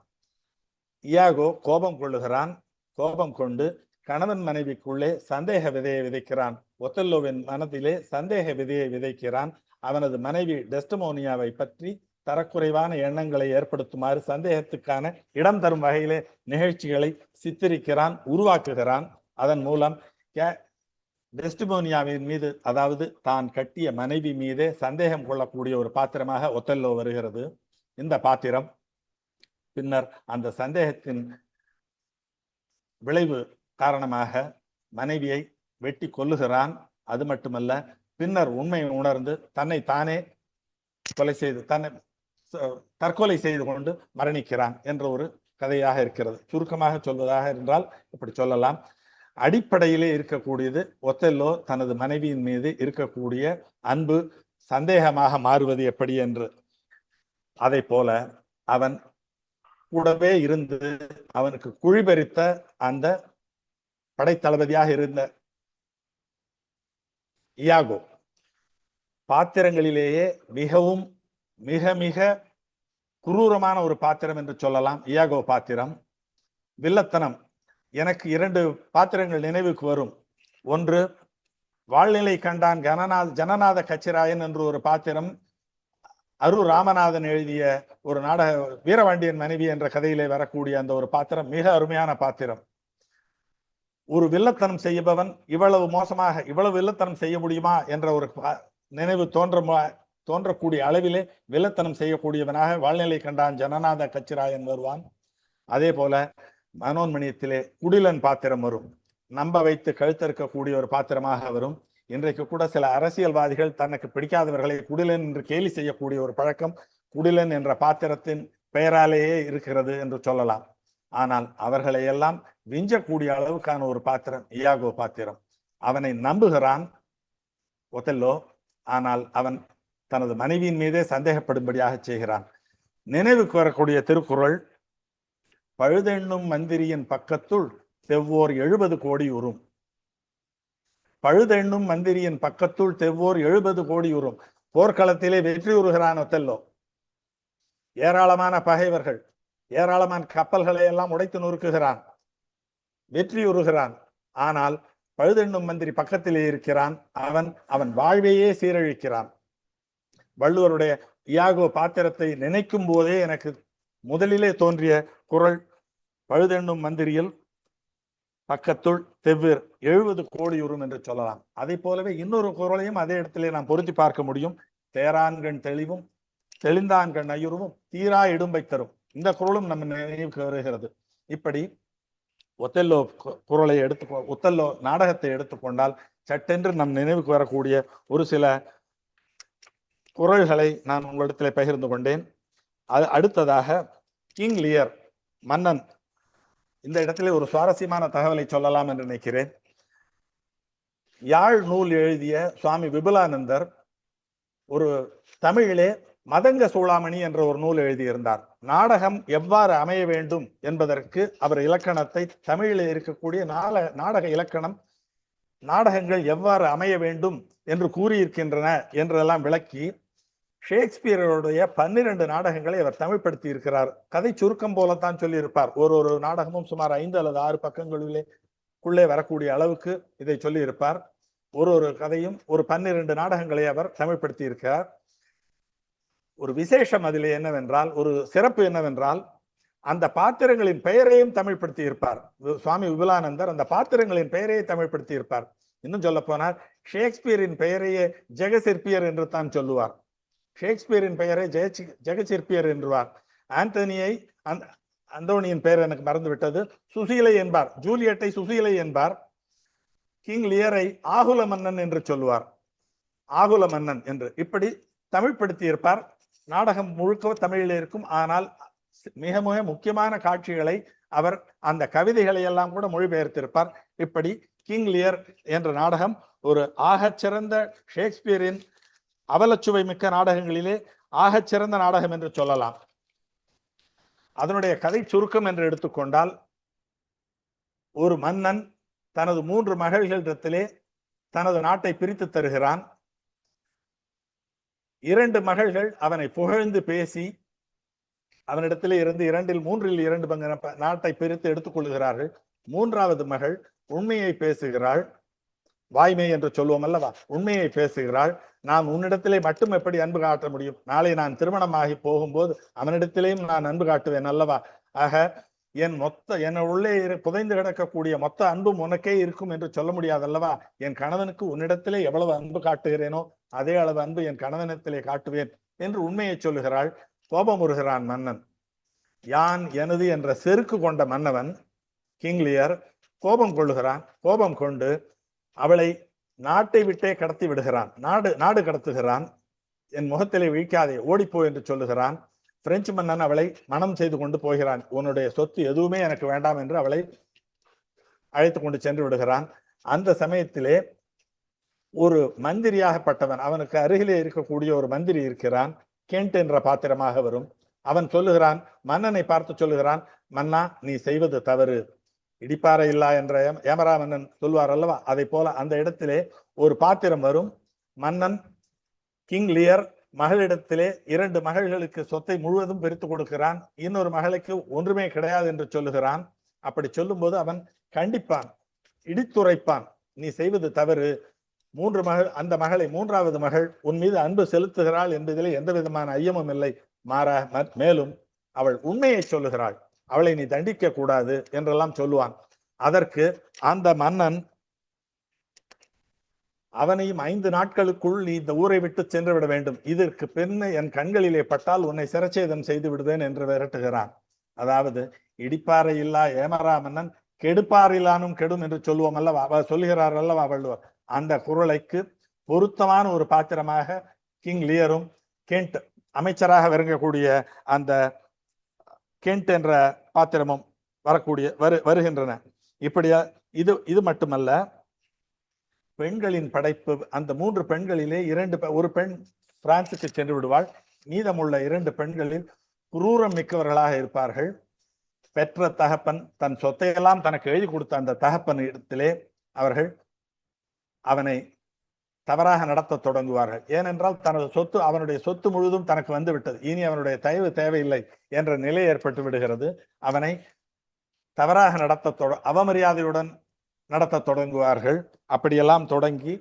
இயாகோ கோபம் கொள்ளுகிறான். கோபம் கொண்டு கணவன் மனைவிக்குள்ளே சந்தேக விதையை விதைக்கிறான். ஒத்தெல்லோவின் மனதிலே சந்தேக விதையை விதைக்கிறான். அவனது மனைவி டெஸ்டமோனியாவை பற்றி தரக்குறைவான எண்ணங்களை ஏற்படுத்துமாறு சந்தேகத்துக்கான இடம் தரும் வகையிலே நிகழ்ச்சிகளை சித்தரிக்கிறான், உருவாக்குகிறான். அதன் மூலம் டெஸ்டிமோனியாவின் மீது, அதாவது தான் கட்டிய மனைவி மீதே சந்தேகம் கொள்ளக்கூடிய ஒரு பாத்திரமாக ஒத்தெல்லோ வருகிறது. இந்த பாத்திரம் பின்னர் அந்த சந்தேகத்தின் விளைவு காரணமாக மனைவியை வெட்டி கொல்லுகிறான். அது மட்டுமல்ல, பின்னர் உண்மையை உணர்ந்து தற்கொலை செய்து கொண்டு மரணிக்கிறான் என்ற ஒரு கதையாக இருக்கிறது. சுருக்கமாக சொல்வதாக என்றால் இப்படி சொல்லலாம். அடிப்படையிலே இருக்கக்கூடியது ஒத்தெல்லோ தனது மனைவியின் மீது இருக்கக்கூடிய அன்பு சந்தேகமாக மாறுவது எப்படி என்று. அதை போல அவன் கூடவே இருந்து அவனுக்கு குழிபறித்த அந்த படைத்தளபதியாக இருந்த இயாகோ பாத்திரங்களிலேயே மிக மிக குரூரமான ஒரு பாத்திரம் என்று சொல்லலாம் இயாகோ பாத்திரம். வில்லத்தனம், எனக்கு 2 பாத்திரங்கள் நினைவுக்கு வரும். ஒன்று, வாழ்நிலை கண்டான் ஜனநாத கச்சிராயன் என்று ஒரு பாத்திரம், அரு ராமநாதன் எழுதிய ஒரு நாடக வீரபாண்டியன் மனைவி என்ற கதையிலே வரக்கூடிய அந்த ஒரு பாத்திரம் மிக அருமையான பாத்திரம். ஒரு வில்லத்தனம் செய்பவன் இவ்வளவு மோசமாக இவ்வளவு வில்லத்தனம் செய்ய முடியுமா என்ற ஒரு நினைவு தோன்றக்கூடிய அளவிலே வில்லத்தனம் செய்யக்கூடியவனாக வாழ்நிலை கண்டான் ஜனநாத கச்சிராயன் வருவான். அதே போல மனோன்மணியத்திலே குடிலன் பாத்திரம் வரும். நம்ப வைத்து கழுத்தறுக்கக்கூடிய ஒரு பாத்திரமாக வரும். இன்றைக்கு கூட சில அரசியல்வாதிகள் தனக்கு பிடிக்காதவர்களை குடிலன் என்று கேலி செய்யக்கூடிய ஒரு பழக்கம் குடிலன் என்ற பாத்திரத்தின் பெயராலேயே இருக்கிறது என்று சொல்லலாம். ஆனால் அவர்களை எல்லாம் விஞ்சக்கூடிய அளவுக்கான ஒரு பாத்திரம் இயாகோ பாத்திரம். அவனை நம்புகிறான் ஒத்தெல்லோ, ஆனால் அவன் தனது மனைவியின் மீதே சந்தேகப்படும்படியாக செய்கிறான். நினைவுக்கு வரக்கூடிய திருக்குறள், பழுதெண்ணும் மந்திரியின் பக்கத்துள் தெவ்வோர் 70 கோடி உறும். பழுதெண்ணும் மந்திரியின் பக்கத்துள் தெவ்வோர் 70 கோடி உறும். போர்க்களத்திலே வெற்றி உறுகிறான் ஒத்தெல்லோ. ஏராளமான பகைவர்கள், ஏராளமான கப்பல்களை எல்லாம் உடைத்து நொறுக்குகிறான், வெற்றியுறுகிறான். ஆனால் பழுதெண்ணும் மந்திரி பக்கத்திலே இருக்கிறான். அவன் வாழ்வையே சீரழிக்கிறான். வள்ளுவருடைய இயாகோ பாத்திரத்தை நினைக்கும் போதே எனக்கு முதலிலே தோன்றிய குறள் பழுதெண்ணும் மந்திரியில் பக்கத்துள் தெவ்வேர் 70 கோடி உறும் என்று சொல்லலாம். அதை போலவே இன்னொரு குறளையும் அதே இடத்திலே நாம் பொருத்தி பார்க்க முடியும். தேரான்கண் தெளிவும் தெளிந்தான்கண் ஐயுருவும் தீரா இடும்பை தரும். இந்த குறளும் நம்ம நினைவுக்கு வருகிறது. இப்படி ஒத்தெல்லோ குறளை ஒத்தெல்லோ நாடகத்தை எடுத்துக்கொண்டால் சட்டென்று நம் நினைவுக்கு வரக்கூடிய ஒரு சில குறள்களை நான் உங்களிடத்தில் பகிர்ந்து கொண்டேன். அடுத்ததாக கிங் லியர், மன்னன். இந்த இடத்துல ஒரு சுவாரஸ்யமான தகவலை சொல்லலாம் என்று நினைக்கிறேன். யாழ் நூல் எழுதிய சுவாமி விபுலானந்தர் ஒரு தமிழிலே மதங்க சூளாமணி என்ற ஒரு நூல் எழுதியிருந்தார். நாடகம் எவ்வாறு அமைய வேண்டும் என்பதற்கு அவர் இலக்கணத்தை, தமிழில் இருக்கக்கூடிய நாடக இலக்கணம், நாடகங்கள் எவ்வாறு அமைய வேண்டும் என்று கூறியிருக்கின்றன என்றெல்லாம் விளக்கி ஷேக்ஸ்பியருடைய 12 நாடகங்களை அவர் தமிழ்படுத்தி இருக்கிறார். கதை சுருக்கம் போலத்தான் சொல்லியிருப்பார். ஒரு நாடகமும் சுமார் 5 அல்லது 6 பக்கங்களுக்குள்ளே வரக்கூடிய அளவுக்கு இதை சொல்லி இருப்பார். ஒரு கதையும் ஒரு 12 நாடகங்களை அவர் தமிழ்படுத்தி இருக்கிறார். ஒரு விசேஷம் அதிலே என்னவென்றால், ஒரு சிறப்பு என்னவென்றால், அந்த பாத்திரங்களின் பெயரையும் தமிழ்படுத்தி இருப்பார். சுவாமி விபுலானந்தர் அந்த பாத்திரங்களின் பெயரையே தமிழ்படுத்தி இருப்பார். இன்னும் சொல்ல போனார், ஷேக்ஸ்பியரின் பெயரையே ஜெகசிற்பியர் என்று தான் சொல்லுவார். ஷேக்ஸ்பியரின் பெயரை ஜெகசிற்பியர் என்றுவார். அந்தோனியின் பெயர் எனக்கு மறந்து விட்டது, சுசீலை என்பார். ஜூலியட்டை சுசீலை என்பார். கிங் லியரை ஆகுல மன்னன் என்று சொல்லுவார். ஆகுல மன்னன் என்று இப்படி தமிழ்படுத்தி இருப்பார். நாடகம் முழுக்க தமிழில் இருக்கும். ஆனால் மிக மிக முக்கியமான காட்சிகளை அவர் அந்த கவிதைகளை எல்லாம் கூட மொழிபெயர்த்திருப்பார். இப்படி கிங் லியர் என்ற நாடகம் ஒரு ஆகச்சிறந்த ஷேக்ஸ்பியரின் அவலச்சுவை மிக்க நாடகங்களிலே ஆகச்சிறந்த நாடகம் என்று சொல்லலாம். அதனுடைய கதை சுருக்கம் என்று எடுத்துக்கொண்டால், ஒரு மன்னன் தனது 3 மகள்களிடத்திலே தனது நாட்டை பிரித்து தருகிறான். 2 மகள்கள் அவனை புகழ்ந்து பேசி அவனிடத்திலே இருந்து 2 பங்கு நாட்டை பிரித்து எடுத்துக் கொள்கிறார்கள். 3வது மகள் உண்மையை பேசுகிறாள். வாய்மை என்று சொல்லுவோம் அல்லவா, உண்மையை பேசுகிறாள். நான் உன்னிடத்திலே மட்டும் எப்படி அன்பு காட்ட முடியும்? நாளை நான் திருமணமாகி போகும்போது அவனிடத்திலேயும் நான் அன்பு காட்டுவேன் அல்லவா. ஆக என் உள்ளே புதைந்து கிடக்கக்கூடிய மொத்த அன்பும் உனக்கே இருக்கும் என்று சொல்ல முடியாதல்லவா. என் கணவனுக்கு உன்னிடத்திலே எவ்வளவு அன்பு காட்டுகிறேனோ அதே அளவு அன்பு என் கணவனிடத்திலே காட்டுவேன் என்று உண்மையை சொல்லுகிறாள். கோபமுறுகிறான் மன்னன். யான் எனது என்ற செருக்கு கொண்ட மன்னவன் கிங் லியர் கோபம் கொள்ளுகிறான். கோபம் கொண்டு அவளை நாட்டை விட்டே கடத்தி விடுகிறான். நாடு கடத்துகிறான். என் முகத்திலே வீழ்க்காதே, ஓடிப்போ என்று சொல்லுகிறான். பிரெஞ்சு மன்னன் அவளை மனம் செய்து கொண்டு போகிறான். உன்னுடைய சொத்து எதுவுமே எனக்கு வேண்டாம் என்று அவளை அழைத்து கொண்டு சென்று விடுகிறான். அந்த சமயத்திலே ஒரு மந்திரியாகப்பட்டவன், அவனுக்கு அருகிலே இருக்கக்கூடிய ஒரு மந்திரி இருக்கிறான். கெண்ட் என்ற பாத்திரமாக வரும். அவன் சொல்லுகிறான், மன்னனை பார்த்து சொல்லுகிறான், மன்னா நீ செய்வது தவறு, இடிப்பாறை இல்லா என்ற ஏமரா மன்னன் சொல்வார் அல்லவா. அதை போல அந்த இடத்திலே ஒரு பாத்திரம் வரும். மன்னன் கிங் லியர் மகளிடத்திலே 2 மகள்களுக்கு சொத்தை முழுவதும் பிரித்து கொடுக்கிறான். இன்னொரு மகளுக்கு ஒன்றுமே கிடையாது என்று சொல்லுகிறான். அப்படி சொல்லும்போது அவன் கண்டிப்பான், இடித்துரைப்பான், நீ செய்வது தவறு. அந்த மகளை 3வது மகள் உன் மீது அன்பு செலுத்துகிறாள் என்பதிலே எந்த விதமான ஐயமும் இல்லை. மேலும் அவள் உண்மையை சொல்லுகிறாள், அவளை நீ தண்டிக்க கூடாது என்றெல்லாம் சொல்லுவான். அதற்கு அந்த மன்னன் அவனையும் 5 நாட்களுக்குள் நீ இந்த ஊரை விட்டு சென்று விட வேண்டும், இதற்கு பின் என் கண்களிலே பட்டால் உன்னை சிரச்சேதம் செய்து விடுவேன் என்று விரட்டுகிறான். அதாவது இடிப்பாறை இல்லா ஏமரா மன்னன் கெடுப்பாரிலானும் கெடும் என்று சொல்லுவோம் அல்லவா, சொல்லுகிறார் அல்லவா வள்ளுவர். அந்த குறளைக்கு பொருத்தமான ஒரு பாத்திரமாக கிங் லியரும் கென்ட் அமைச்சராக விளங்கக்கூடிய அந்த கென்ட் என்ற பாத்திரமும் வருகின்றன. இப்படியா இது மட்டுமல்ல, பெண்களின் படைப்பு. அந்த 3 பெண்களிலே ஒரு பெண் பிரான்சுக்கு சென்று விடுவாள். மீதமுள்ள 2 பெண்களில் குரூரம் மிக்கவர்களாக இருப்பார்கள். பெற்ற தகப்பன் தன் சொத்தையெல்லாம் தனக்கு எழுதி கொடுத்த அந்த தகப்பன் இடத்திலே அவர்கள் அவனை தவறாக நடத்த தொடங்குவார்கள். ஏனென்றால் தனது சொத்து, அவனுடைய சொத்து முழுவதும் தனக்கு வந்து விட்டது, இனி அவனுடைய தயவு தேவையில்லை என்ற நிலை ஏற்பட்டு விடுகிறது. அவனை தவறாக அவமரியாதையுடன் நடத்த தொடங்குவார்கள். அப்படியெல்லாம் தொடங்கி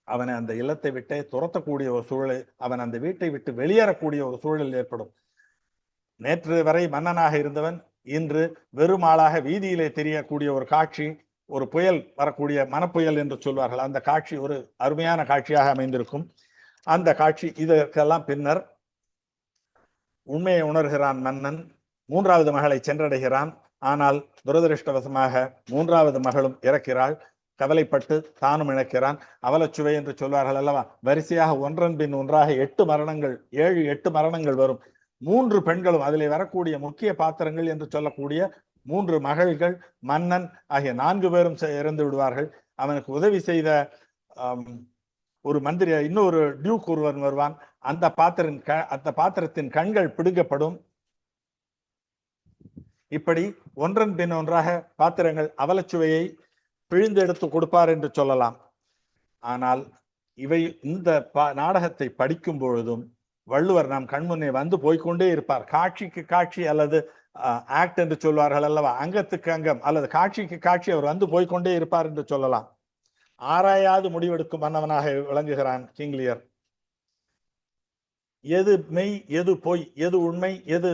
அவனை அந்த இல்லத்தை விட்டே துரத்தக்கூடிய ஒரு சூழல், அவன் அந்த வீட்டை விட்டு வெளியேறக்கூடிய ஒரு சூழல் ஏற்படும். நேற்று வரை மன்னனாக இருந்தவன் இன்று வெறும் ஆளாக வீதியிலே தெரியக்கூடிய ஒரு காட்சி, ஒரு புயல் வரக்கூடிய மனப்புயல் என்று சொல்வார்கள். அந்த காட்சி ஒரு அருமையான காட்சியாக அமைந்திருக்கும். அந்த காட்சி இதற்கெல்லாம் பின்னர் உண்மையை உணர்கிறான் மன்னன். 3வது மகளை சென்றடைகிறான். ஆனால் துரதிருஷ்டவசமாக 3வது மகளும் இறக்கிறாள். கவலைப்பட்டு தானும் இழக்கிறான். அவலச்சுவை என்று சொல்வார்கள் அல்லவா, வரிசையாக ஒன்றன் பின் ஒன்றாக 8 மரணங்கள் 7-8 மரணங்கள் வரும். 3 பெண்களும் அதிலே வரக்கூடிய முக்கிய பாத்திரங்கள் என்று சொல்லக்கூடிய 3 மகள்கள், மன்னன் ஆகிய 4 பேரும் இறந்து விடுவார்கள். அவனுக்கு உதவி செய்த ஒரு மந்திரி, இன்னொரு டியூக் ஒருவன் வருவான். அந்த பாத்திரத்தின் கண்கள் பிடுங்கப்படும். இப்படி ஒன்றன் பின் ஒன்றாக பாத்திரங்கள் அவலச்சுவையை பிழிந்தெடுத்து கொடுப்பார் என்று சொல்லலாம். ஆனால் இந்த நாடகத்தை படிக்கும் பொழுதும் வள்ளுவர் நாம் கண்முன்னே வந்து போய்கொண்டே இருப்பார். காட்சிக்கு காட்சி அல்லது ஆக்ட் என்று சொல்வார்கள் அல்லவா, அங்கத்துக்கு அங்கம் அல்லது காட்சிக்கு காட்சி அவர் வந்து போய்கொண்டே இருப்பார் என்று சொல்லலாம். ஆராயாது முடிவெடுக்கும் மன்னவனாக விளங்குகிறான் கிங் லியர். எது மெய், எது பொய், எது உண்மை, எது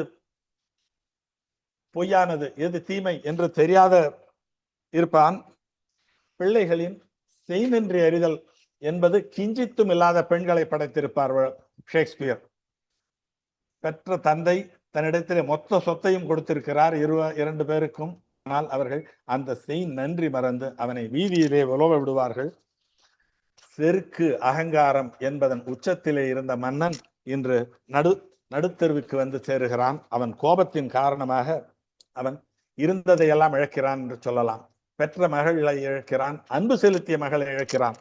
பொய்யானது, எது தீமை என்று தெரியாத இருப்பான். பிள்ளைகளின் செய்நின்றி அறிதல் என்பது கிஞ்சித்தும் இல்லாத பெண்களை படைத்திருப்பார் ஷேக்ஸ்பியர். பெற்ற தந்தை தன்னிடத்திலே மொத்த சொத்தையும் கொடுத்திருக்கிறார் 2 பேருக்கும். ஆனால் அவர்கள் அந்த நன்றி மறந்து அவனை வீதியிலே உலவ விடுவார்கள். செருக்கு அகங்காரம் என்பதன் உச்சத்திலே இருந்த மன்னன் இன்று நடுத்தெருவுக்கு வந்து சேருகிறான். அவன் கோபத்தின் காரணமாக அவன் இருந்ததையெல்லாம் இழக்கிறான் என்று சொல்லலாம். பெற்ற மகளை இழக்கிறான், அன்பு செலுத்திய மகளை இழக்கிறான்.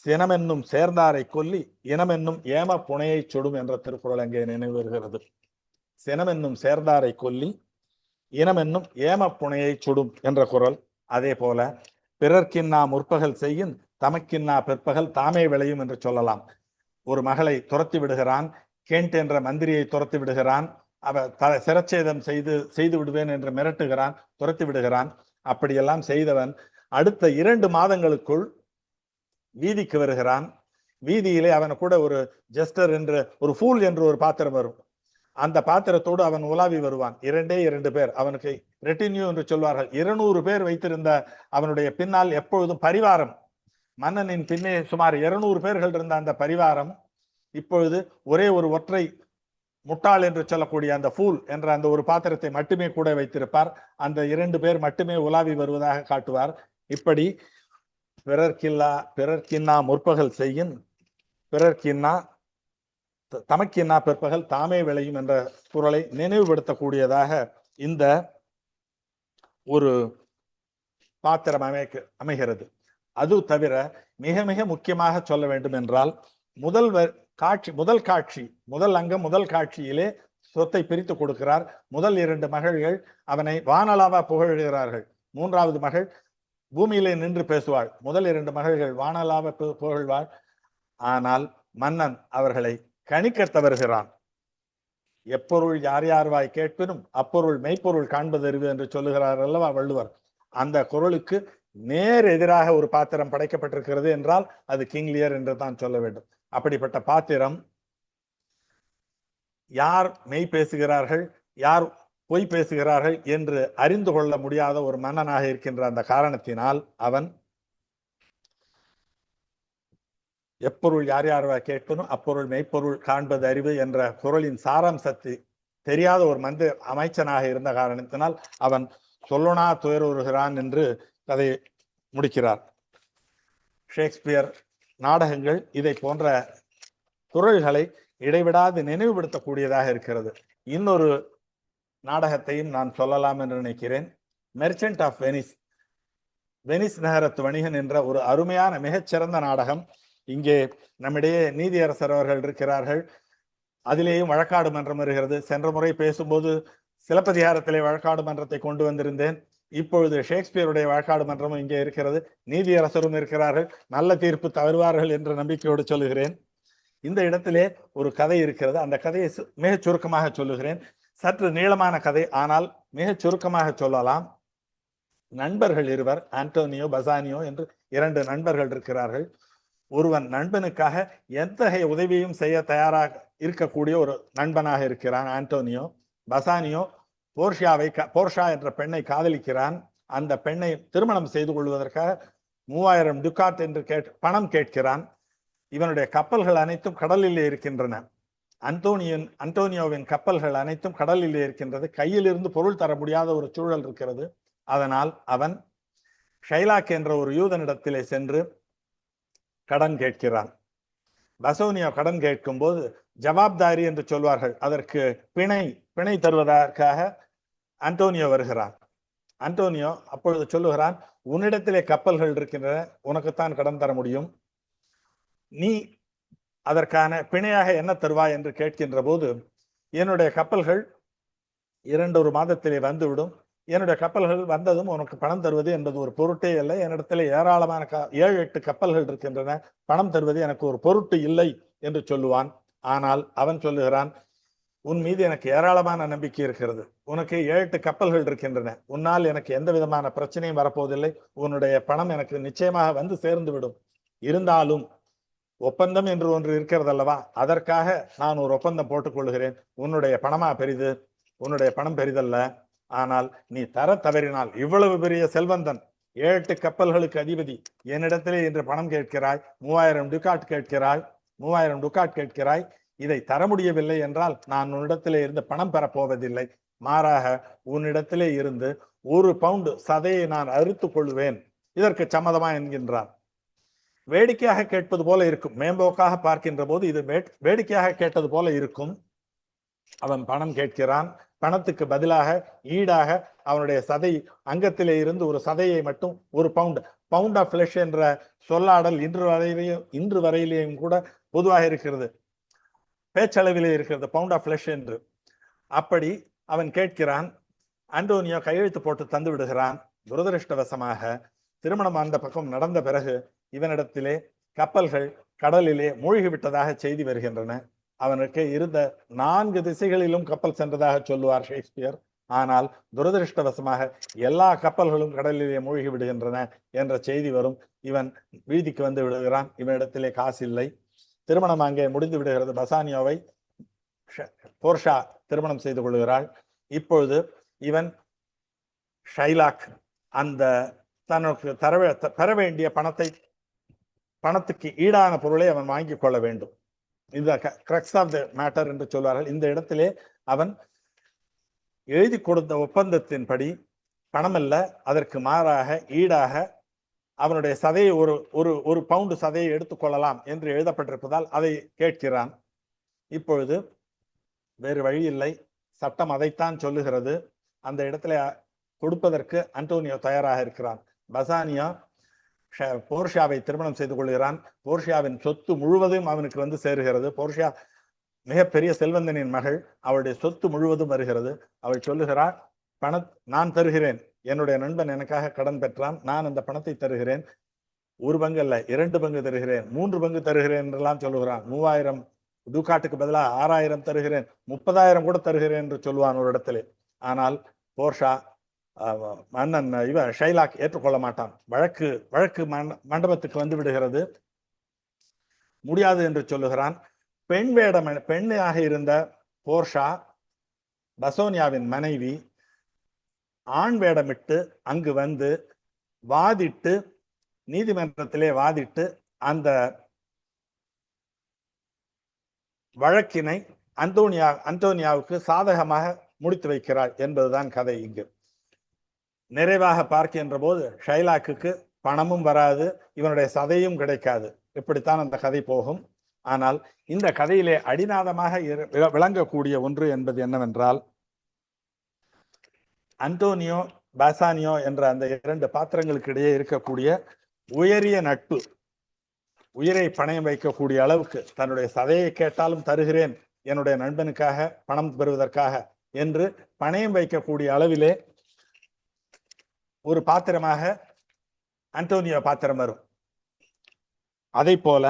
சினமென்னும் சேர்ந்தாரை கொல்லி இனமென்னும் ஏம புனையை சுடும் என்ற திருக்குறள் அங்கே நினைவு வருகிறது. சினமென்னும் சேர்ந்தாரை கொல்லி இனமென்னும் ஏம புனையை சுடும் என்ற குறள். அதே போல பிறர்க்கின்னா முற்பகல் செய்யின் தமக்கின்னா பிற்பகல் தாமே விளையும் என்று சொல்லலாம். ஒரு மகளை துரத்தி விடுகிறான், கென்ட் என்ற மந்திரியை துரத்தி விடுகிறான். சிரச்சேதம் செய்து விடுவேன் என்று மிரட்டுகிறான், துரத்தி விடுகிறான். அப்படியெல்லாம் செய்தவன் அடுத்த 2 மாதங்களுக்குள் வீதிக்கு வருகிறான். வீதியிலே அவன் கூட ஒரு ஜெஸ்டர் என்று, ஒரு ஃபூல் என்று ஒரு பாத்திரம் வரும். அந்த பாத்திரத்தோடு அவன் உலாவி வருவான். 2 பேர் அவனுக்கு ரெட்டினியூ என்று சொல்வார்கள். 200 பேர் வைத்திருந்த அவனுடைய பின்னால் எப்பொழுதும் பரிவாரம், மன்னனின் பின்னே சுமார் 200 பேர்கள் இருந்த அந்த பரிவாரம் இப்பொழுது ஒரே ஒரு ஒற்றை முட்டாள் என்று சொல்லக்கூடிய அந்த ஃபூல் என்ற அந்த ஒரு பாத்திரத்தை மட்டுமே கூட வைத்திருப்பார். அந்த 2 பேர் மட்டுமே உலாவி வருவதாக காட்டுவார். இப்படி பிறர்க்கின்னா முற்பகல் செய்யின் பிறர்க்கின்னா தமக்கின்னா பிற்பகல் தாமே விளையும் என்ற குறளை நினைவுபடுத்தக்கூடியதாக இந்த ஒரு பாத்திரம் அமைகிறது. அது தவிர மிக மிக முக்கியமாக சொல்ல வேண்டும் என்றால் முதல் அங்கம் முதல் காட்சியிலே சொத்தை பிரித்து கொடுக்கிறார். முதல் 2 மகள்கள் அவனை வானலாவா புகழ்கிறார்கள். 3வது மகள் பூமியிலே நின்று பேசுவாள். முதல் 2 மகள்கள் வானலாவ புகழ்வாள். ஆனால் மன்னன் அவர்களை கணிக்கத் தவறுகிறான். எப்பொருள் யார் யார் வாய் கேட்பினும் அப்பொருள் மெய்ப்பொருள் காண்பதறிவு என்று சொல்லுகிறார் அல்லவா வள்ளுவர். அந்த குறளுக்கு நேர் எதிராக ஒரு பாத்திரம் படைக்கப்பட்டிருக்கிறது என்றால் அது கிங் லியர் என்று தான் சொல்ல வேண்டும். அப்படிப்பட்ட பாத்திரம் யார் மெய் பேசுகிறார்கள் யார் பொய் பேசுகிறார்கள் என்று அறிந்து கொள்ள முடியாத ஒரு மன்னனாக இருக்கின்ற அந்த காரணத்தினால் அவன் எப்பொருள் யார் யார் கேட்பனும் அப்பொருள் மெய்ப்பொருள் காண்பது அறிவு என்ற குறளின் சாராம்சத்தை தெரியாத ஒரு அமைச்சனாக இருந்த காரணத்தினால் அவன் சொல்லனா துயருகிறான் என்று கதையை முடிக்கிறார். ஷேக்ஸ்பியர் நாடகங்கள் இதை போன்ற குறள்களை இடைவிடாது நினைவுபடுத்தக்கூடியதாக இருக்கிறது. இன்னொரு நாடகத்தையும் நான் சொல்லலாம் என்று நினைக்கிறேன். மெர்ச்சன்ட் ஆஃப் வெனிஸ், வெனிஸ் நகரத்து வணிகன் என்ற ஒரு அருமையான மிகச்சிறந்த நாடகம். இங்கே நம்மிடையே நீதியரசர் அவர்கள் இருக்கிறார்கள். அதிலேயும் வழக்காடு மன்றம் வருகிறது. சென்ற முறை பேசும்போது சிலப்பதிகாரத்திலே வழக்காடு மன்றத்தை கொண்டு வந்திருந்தேன். இப்பொழுது ஷேக்ஸ்பியருடைய வழக்காடு மன்றமும் இங்கே இருக்கிறது. நீதியரசரும் இருக்கிறார்கள். நல்ல தீர்ப்பு தருவார்கள் என்ற நம்பிக்கையோடு சொல்லுகிறேன். இந்த இடத்திலே ஒரு கதை இருக்கிறது. அந்த கதையை மிகச் சுருக்கமாக சொல்லுகிறேன். சற்று நீளமான கதை, ஆனால் மிகச் சுருக்கமாக சொல்லலாம். நண்பர்கள் இருவர், ஆண்டோனியோ பசானியோ என்று 2 நண்பர்கள் இருக்கிறார்கள். ஒருவன் நண்பனுக்காக எத்தகைய உதவியும் செய்ய தயாராக இருக்கக்கூடிய ஒரு நண்பனாக இருக்கிறான் ஆண்டோனியோ. பசானியோ போர்ஷா என்ற பெண்ணை காதலிக்கிறான். அந்த பெண்ணை திருமணம் செய்து கொள்வதற்காக 3000 டுகாட் என்று பணம் கேட்கிறான். இவனுடைய கப்பல்கள் அனைத்தும் கடலிலே இருக்கின்றன. அன்டோனியோவின் கப்பல்கள் அனைத்தும் கடலிலே இருக்கின்றது. கையில் இருந்து பொருள் தர முடியாத ஒரு சூழல் இருக்கிறது. அதனால் அவன் ஷைலாக் என்ற ஒரு யூதனிடத்திலே சென்று கடன் கேட்கிறான். பசோனியோ கடன் கேட்கும் போது ஜவாப்தாரி என்று சொல்வார்கள். அதற்கு பிணை தருவதற்காக அன்டோனியோ வருகிறான். அன்டோனியோ அப்பொழுது சொல்லுகிறான், உன்னிடத்திலே கப்பல்கள் இருக்கின்றன, உனக்குத்தான் கடன் தர முடியும், நீ அதற்கான பிணையாக என்ன தருவாய் என்று கேட்கின்ற போது, என்னுடைய கப்பல்கள் 2 மாதத்திலே வந்துவிடும், என்னுடைய கப்பல்கள் வந்ததும் உனக்கு பணம் தருவது என்பது ஒரு பொருட்டே இல்லை, என்னிடத்திலே ஏராளமான 7-8 கப்பல்கள் இருக்கின்றன, பணம் தருவது எனக்கு ஒரு பொருட்டு இல்லை என்று சொல்லுவான். ஆனால் அவன் சொல்லுகிறான், உன் மீது எனக்கு ஏராளமான நம்பிக்கை இருக்கிறது, உனக்கு 7-8 கப்பல்கள் இருக்கின்றன, உன்னால் எனக்கு எந்த விதமான பிரச்சனையும் வரப்போவதில்லை, உன்னுடைய பணம் எனக்கு நிச்சயமாக வந்து சேர்ந்து விடும், இருந்தாலும் ஒப்பந்தம் என்று ஒன்று இருக்கிறது அல்லவா, அதற்காக நான் ஒரு ஒப்பந்தம் போட்டுக் கொள்கிறேன், உன்னுடைய பணமா பெரிது, உன்னுடைய பணம் பெரிதல்ல, ஆனால் நீ தர தவறினால், இவ்வளவு பெரிய செல்வந்தன், 7-8 கப்பல்களுக்கு அதிபதி, என்னிடத்திலே இன்று பணம் கேட்கிறாய், 3000 டுகாட் கேட்கிறாய், இதை தர முடியவில்லை என்றால் நான் உன்னிடத்திலே இருந்து பணம் பெறப்போவதில்லை, மாறாக உன்னிடத்திலே இருந்து 1 பவுண்டு சதையை நான் அறுத்துக் கொள்வேன், இதற்கு சம்மதமா என்கின்றான். வேடிக்கையாக கேட்பது போல இருக்கும், மேம்போக்காக பார்க்கின்ற போது இது வேடிக்கையாக கேட்டது போல இருக்கும். அவன் பணம் கேட்கிறான். பணத்துக்கு பதிலாக ஈடாக அவனுடைய சதை அங்கத்திலே இருந்து ஒரு சதையை மட்டும் 1 பவுண்ட் ஆஃப் ஃபிளஷ் என்ற சொல்லாடல் இன்று வரையிலேயும் கூட பொதுவாக இருக்கிறது, பேச்சளவிலே இருக்கிறது, பவுண்ட் ஆஃப் ஃபிளஷ் என்று. அப்படி அவன் கேட்கிறான். அன்டோனியோ கையெழுத்து போட்டு தந்து விடுகிறான். துரதிருஷ்டவசமாக திருமணம் அந்த பக்கம் நடந்த பிறகு இவனிடத்திலே கப்பல்கள் கடலிலே மூழ்கிவிட்டதாக செய்தி வருகின்றன. அவனுக்கு இருந்த 4 திசைகளிலும் கப்பல் சென்றதாக சொல்லுவார் ஷேக்ஸ்பியர். ஆனால் துரதிருஷ்டவசமாக எல்லா கப்பல்களும் கடலிலே மூழ்கி விடுகின்றன என்ற செய்தி வரும். இவன் வீதிக்கு வந்து விடுகிறான். இவனிடத்திலே காசு இல்லை. திருமணம் அங்கே முடிந்து விடுகிறது. பசானியோவை போர்ஷா திருமணம் செய்து கொள்கிறாள். இப்பொழுது இவன் ஷைலாக் அந்த தனக்கு பெற வேண்டிய பணத்துக்கு ஈடான பொருளை அவன் வாங்கிக் கொள்ள வேண்டும். இந்த கிரக்ஸ் ஆஃப் த மேட்டர் என்று சொல்வார்கள். இந்த இடத்திலே அவன் எழுதி கொடுத்த ஒப்பந்தத்தின்படி பணமல்ல, அதற்கு மாறாக ஈடாக அவனுடைய சதையை ஒரு பவுண்டு சதையை எடுத்துக்கொள்ளலாம் என்று எழுதப்பட்டிருப்பதால் அதை கேட்கிறான். இப்பொழுது வேறு வழி இல்லை, சட்டம் அதைத்தான் சொல்லுகிறது. அந்த இடத்துல கொடுப்பதற்கு அன்டோனியோ தயாராக இருக்கிறான். பசானியோ போர்ஷாவை திருமணம் செய்து கொள்கிறான். போர்ஷியாவின் சொத்து முழுவதும் அவனுக்கு வந்து சேருகிறது. போர்ஷியா மிகப்பெரிய செல்வந்தனின் மகள். அவளுடைய சொத்து முழுவதும் வருகிறது. அவள் சொல்லுகிறாள், நான் தருகிறேன், என்னுடைய நண்பன் எனக்காக கடன் பெற்றான், நான் அந்த பணத்தை தருகிறேன், 1 பங்கு அல்ல 2 பங்கு தருகிறேன், 3 பங்கு தருகிறேன் என்றெல்லாம் சொல்லுகிறான். 3000 டூகாட்டுக்கு பதிலாக 6000 தருகிறேன், 30,000 கூட தருகிறேன் என்று சொல்லுவான் ஒரு இடத்துல. ஆனால் போர்ஷா மன்னன் இவன் ஷைலாக் ஏற்றுக்கொள்ள மாட்டான். வழக்கு மண்டபத்துக்கு வந்து விடுகிறது. முடியாது என்று சொல்லுகிறான். பெண்ணாக இருந்த போர்ஷா, பசோனியாவின் மனைவி, ஆண் வேடமிட்டு அங்கு வந்து வாதிட்டு, நீதிமன்றத்திலே வாதிட்டு அந்த வழக்கினை அந்தோனியாவுக்கு சாதகமாக முடித்து வைக்கிறார் என்பதுதான் கதை. இங்கு நிறைவாக பார்க்கின்ற போது ஷைலாக்குக்கு பணமும் வராது, இவனுடைய சதையும் கிடைக்காது. இப்படித்தான் அந்த கதை போகும். ஆனால் இந்த கதையிலே அடிநாதமாக விளங்கக்கூடிய ஒன்று என்பது என்னவென்றால், அந்தோனியோ பாசானியோ என்ற அந்த 2 பாத்திரங்களுக்கு இடையே இருக்கக்கூடிய உயரிய நட்பு, உயிரை பணயம் வைக்கக்கூடிய அளவுக்கு தன்னுடைய சதையை கேட்டாலும் தருகிறேன் என்னுடைய நண்பனுக்காக, பணம் பெறுவதற்காக என்று பணயம் வைக்கக்கூடிய அளவிலே ஒரு பாத்திரமாக அந்தோனியோ பாத்திரம் வரும். அதை போல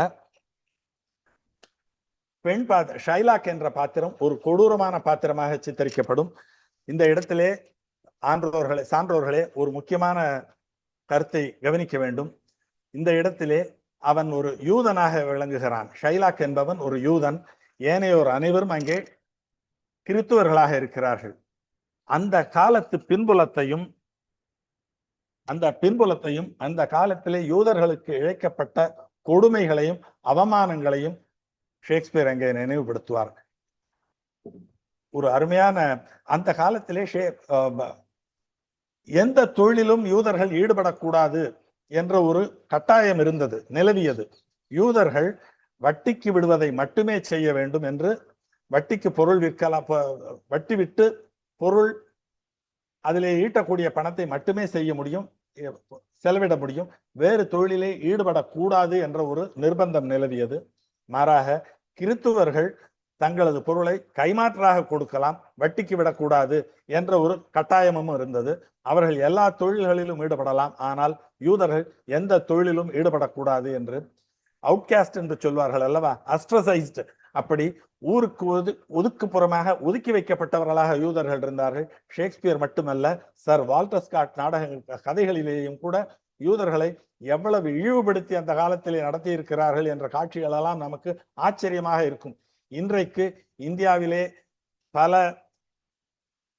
ஷைலாக் என்ற பாத்திரம் ஒரு கொடூரமான பாத்திரமாக சித்தரிக்கப்படும். இந்த இடத்திலே சான்றோர்களே ஒரு முக்கியமான கருத்தை கவனிக்க வேண்டும். இந்த இடத்திலே அவன் ஒரு யூதனாக விளங்குகிறான். ஷைலாக் என்பவன் ஒரு யூதன், ஏனையோர் அனைவரும் அங்கே கிறித்துவர்களாக இருக்கிறார்கள். அந்த காலத்து பின்புலத்தையும் அந்த காலத்திலே யூதர்களுக்கு இழைக்கப்பட்ட கொடுமைகளையும் அவமானங்களையும் ஷேக்ஸ்பியர் அங்கே நினைவுபடுத்துவார். ஒரு அருமையான, அந்த காலத்திலே எந்த தொழிலும் யூதர்கள் ஈடுபடக்கூடாது என்ற ஒரு கட்டாயம் இருந்தது, நிலவியது. யூதர்கள் வட்டிக்கு விடுவதை மட்டுமே செய்ய வேண்டும் என்று, வட்டிக்கு பொருள் விற்கலாம், வட்டி விட்டு பொருள் அதிலே ஈட்டக்கூடிய பணத்தை மட்டுமே செய்ய முடியும், செலவிட முடியும், வேறு தொழிலே ஈடுபடக்கூடாது என்ற ஒரு நிர்பந்தம் நிலவியது. மாறாக கிறித்துவர்கள் தங்களது பொருளை கைமாற்றாக கொடுக்கலாம், வட்டிக்கு விடக்கூடாது என்ற ஒரு கட்டாயமும் இருந்தது. அவர்கள் எல்லா தொழில்களிலும் ஈடுபடலாம், ஆனால் யூதர்கள் எந்த தொழிலும் ஈடுபடக்கூடாது என்று. அவுட்காஸ்ட் என்று சொல்வார்கள் அல்லவா, அஸ்ட்ரசைஸ்டு, அப்படி ஊருக்கு ஒதுக்குப்புறமாக ஒதுக்கி வைக்கப்பட்டவர்களாக யூதர்கள் இருந்தார்கள். ஷேக்ஸ்பியர் மட்டுமல்ல, சர் வால்டர் ஸ்காட் கதைகளிலேயும் கூட யூதர்களை எவ்வளவு இழிவுபடுத்தி அந்த காலத்திலே நடத்தி இருக்கிறார்கள் என்ற காட்சிகளெல்லாம் நமக்கு ஆச்சரியமாக இருக்கும். இன்றைக்கு இந்தியாவிலே பல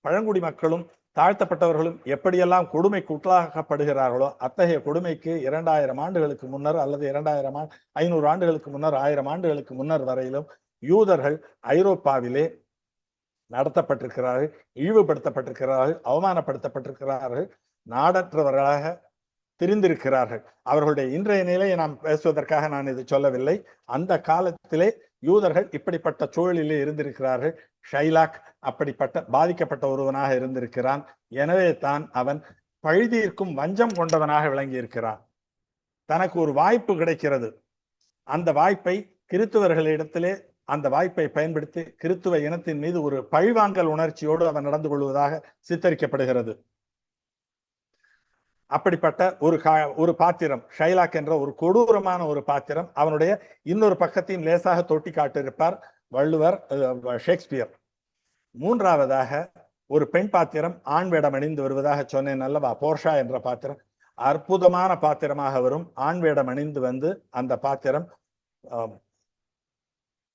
பழங்குடி மக்களும் தாழ்த்தப்பட்டவர்களும் எப்படியெல்லாம் கொடுமைக்கு உட்களாக்கப்படுகிறார்களோ, அத்தகைய கொடுமைக்கு 2000 ஆண்டுகளுக்கு முன்னர் அல்லது 500 ஆண்டுகளுக்கு முன்னர், 1000 ஆண்டுகளுக்கு முன்னர் வரையிலும் யூதர்கள் ஐரோப்பாவிலே நடத்தப்பட்டிருக்கிறார்கள், இழிவுபடுத்தப்பட்டிருக்கிறார்கள், அவமானப்படுத்தப்பட்டிருக்கிறார்கள், நாடற்றவர்களாக திரிந்திருக்கிறார்கள். அவர்களுடைய இன்றைய நிலையை நாம் பேசுவதற்காக நான் இது சொல்லவில்லை. அந்த காலத்திலே யூதர்கள் இப்படிப்பட்ட சூழலிலே இருந்திருக்கிறார்கள். ஷைலாக் அப்படிப்பட்ட பாதிக்கப்பட்ட ஒருவனாக இருந்திருக்கிறான். எனவே தான் அவன் பழிதீர்க்கும் வஞ்சம் கொண்டவனாக விளங்கி இருக்கிறான். தனக்கு ஒரு வாய்ப்பு கிடைக்கிறது, அந்த வாய்ப்பை கிறித்துவர்களிடத்திலே அந்த வாய்ப்பை பயன்படுத்தி கிறித்துவ இனத்தின் மீது ஒரு பழிவாங்கல் உணர்ச்சியோடு அவன் நடந்து கொள்வதாக சித்தரிக்கப்படுகிறது. அப்படிப்பட்ட ஒரு பாத்திரம் ஷைலாக் என்ற ஒரு கொடூரமான ஒரு பாத்திரம். அவனுடைய இன்னொரு பக்கத்தையும் லேசாக தொட்டி காட்டியிருப்பார் வள்ளுவர், ஷேக்ஸ்பியர். மூன்றாவதாக ஒரு பெண் பாத்திரம் ஆண் வேடம் அணிந்து வருவதாக சொன்னேன் அல்லவா, போர்ஷா என்ற பாத்திரம் அற்புதமான பாத்திரமாக வரும். ஆண் வேடம் அணிந்து வந்து அந்த பாத்திரம்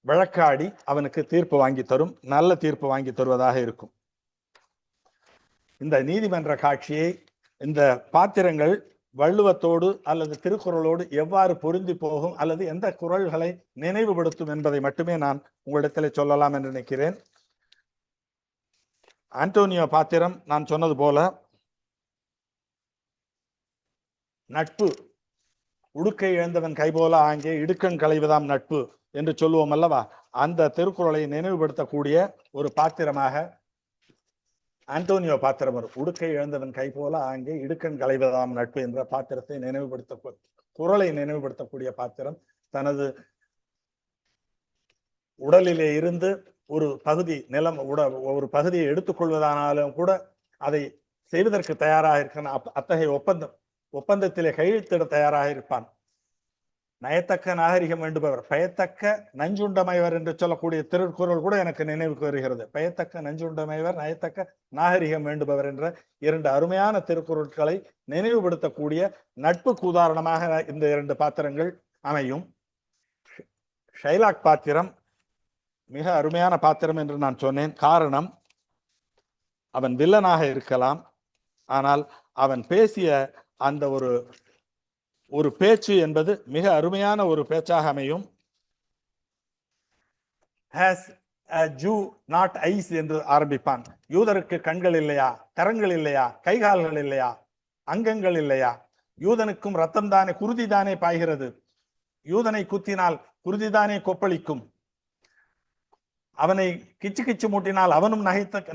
வழக்காடி அவனுக்கு தீர்ப்பு வாங்கி தரும், நல்ல தீர்ப்பு வாங்கி தருவதாக இருக்கும். இந்த நீதிமன்ற காட்சியை, இந்த பாத்திரங்கள் வள்ளுவத்தோடு அல்லது திருக்குறளோடு எவ்வாறு பொருந்தி போகும் அல்லது எந்த குறள்களை நினைவுபடுத்தும் என்பதை மட்டுமே நான் உங்களிடத்தில் சொல்லலாம் என்று நினைக்கிறேன். ஆண்டோனியோ பாத்திரம் நான் சொன்னது போல நட்பு, உடுக்கை இழந்தவன் கைபோல ஆங்கே இடுக்கண் களைவதாம் நட்பு என்று சொல்லுவோம் அல்லவா, அந்த திருக்குறளை நினைவுபடுத்தக்கூடிய ஒரு பாத்திரமாக ஆண்டோனியோ பாத்திரம் வரும். உடுக்கை இழந்தவன் கை போல ஆங்கே இடுக்கண் களைவதாம் நட்பு என்ற பாத்திரத்தை குறளை நினைவுபடுத்தக்கூடிய பாத்திரம். தனது உடலிலே இருந்து ஒரு பகுதி நிலம், ஒரு பகுதியை எடுத்துக்கொள்வதானாலும் கூட அதை செய்வதற்கு தயாராக இருக்கிறான். அத்தகைய ஒப்பந்தத்திலே கையெழுத்திட தயாராக இருப்பான். நயத்தக்க நாகரிகம் வேண்டுபவர், பயத்தக்க நஞ்சுண்டமைவர் என்று சொல்லக்கூடிய திருக்குறள் கூட எனக்கு நினைவுக்கு வருகிறது. பயத்தக்க நஞ்சுண்டமைவர், நயத்தக்க நாகரிகம் வேண்டுபவர் என்ற 2 அருமையான திருக்குறள்களை நினைவுபடுத்தக்கூடிய நட்புக்கு உதாரணமாக இந்த 2 பாத்திரங்கள் அமையும். ஷைலாக் பாத்திரம் மிக அருமையான பாத்திரம் என்று நான் சொன்னேன். காரணம், அவன் வில்லனாக இருக்கலாம், ஆனால் அவன் பேசிய அந்த ஒரு பேச்சு என்பது மிக அருமையான ஒரு பேச்சாக அமையும். Has a Jew not eyes என்று ஆரம்பிப்பான். யூதருக்கு கண்கள் இல்லையா, கரங்கள் இல்லையா, கைகால்கள் இல்லையா, அங்கங்கள் இல்லையா? யூதனுக்கும் ரத்தம் தானே, குருதி தானே பாய்கிறது. யூதனை குத்தினால் குருதிதானே கொப்பளிக்கும். அவனை கிச்சு கிச்சு மூட்டினால் அவனும்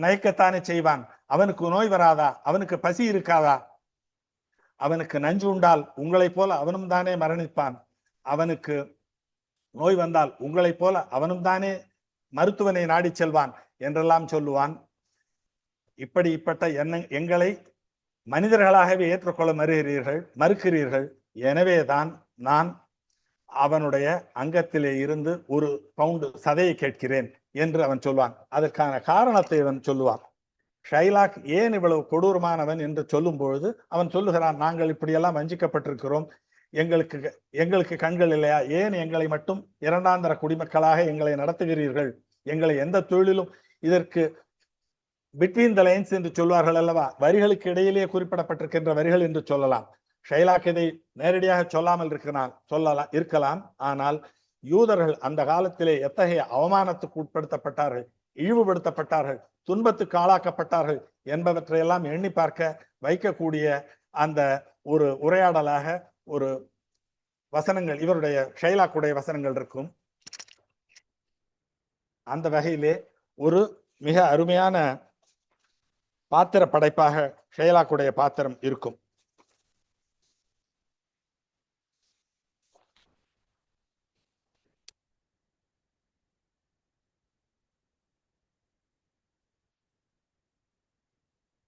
நகைக்கத்தானே செய்வான். அவனுக்கு நோய் வராதா? அவனுக்கு பசி இருக்காதா? அவனுக்கு நஞ்சு உண்டால் உங்களைப் போல அவனும் தானே மரணிப்பான். அவனுக்கு நோய் வந்தால் உங்களைப் போல அவனும் தானே மருத்துவனை நாடி செல்வான் என்றெல்லாம் சொல்லுவான். இப்படிப்பட்ட எங்களை மனிதர்களாகவே ஏற்றுக்கொள்ள மறுக்கிறீர்கள். எனவேதான் நான் அவனுடைய அங்கத்திலே இருந்து 1 பவுண்டு சதையை கேட்கிறேன் என்று அவன் சொல்வான். அதற்கான காரணத்தை அவன் சொல்லுவான். ஷைலாக் ஏன் இவ்வளவு கொடூரமானவன் என்று சொல்லும் பொழுது அவன் சொல்லுகிறான், நாங்கள் இப்படியெல்லாம் வஞ்சிக்கப்பட்டிருக்கிறோம், எங்களுக்கு கண்கள் இல்லையா? ஏன் எங்களை மட்டும் 2ஆந்தர குடிமக்களாக எங்களை நடத்துகிறீர்கள்? எங்களை எந்த தொழிலும் இதற்கு பிட்வீன் த லைன்ஸ் என்று சொல்வார்கள் அல்லவா, வரிகளுக்கு இடையிலேயே குறிப்பிடப்பட்டிருக்கின்ற வரிகள் என்று சொல்லலாம். ஷைலாக் இதை நேரடியாக சொல்லாமல் இருக்கலாம். ஆனால் யூதர்கள் அந்த காலத்திலே எத்தகைய அவமானத்துக்கு உட்படுத்தப்பட்டார்கள், இழிவுபடுத்தப்பட்டார்கள், துன்பத்துக்கு ஆளாக்கப்பட்டார்கள் என்பவற்றையெல்லாம் எண்ணி பார்க்க வைக்கக்கூடிய அந்த ஒரு உரையாடலாக ஒரு வசனங்கள், இவருடைய ஷைலாக்குடைய வசனங்கள் இருக்கும். அந்த வகையிலே ஒரு மிக அருமையான பாத்திர படைப்பாக ஷைலாக்குடைய பாத்திரம் இருக்கும்.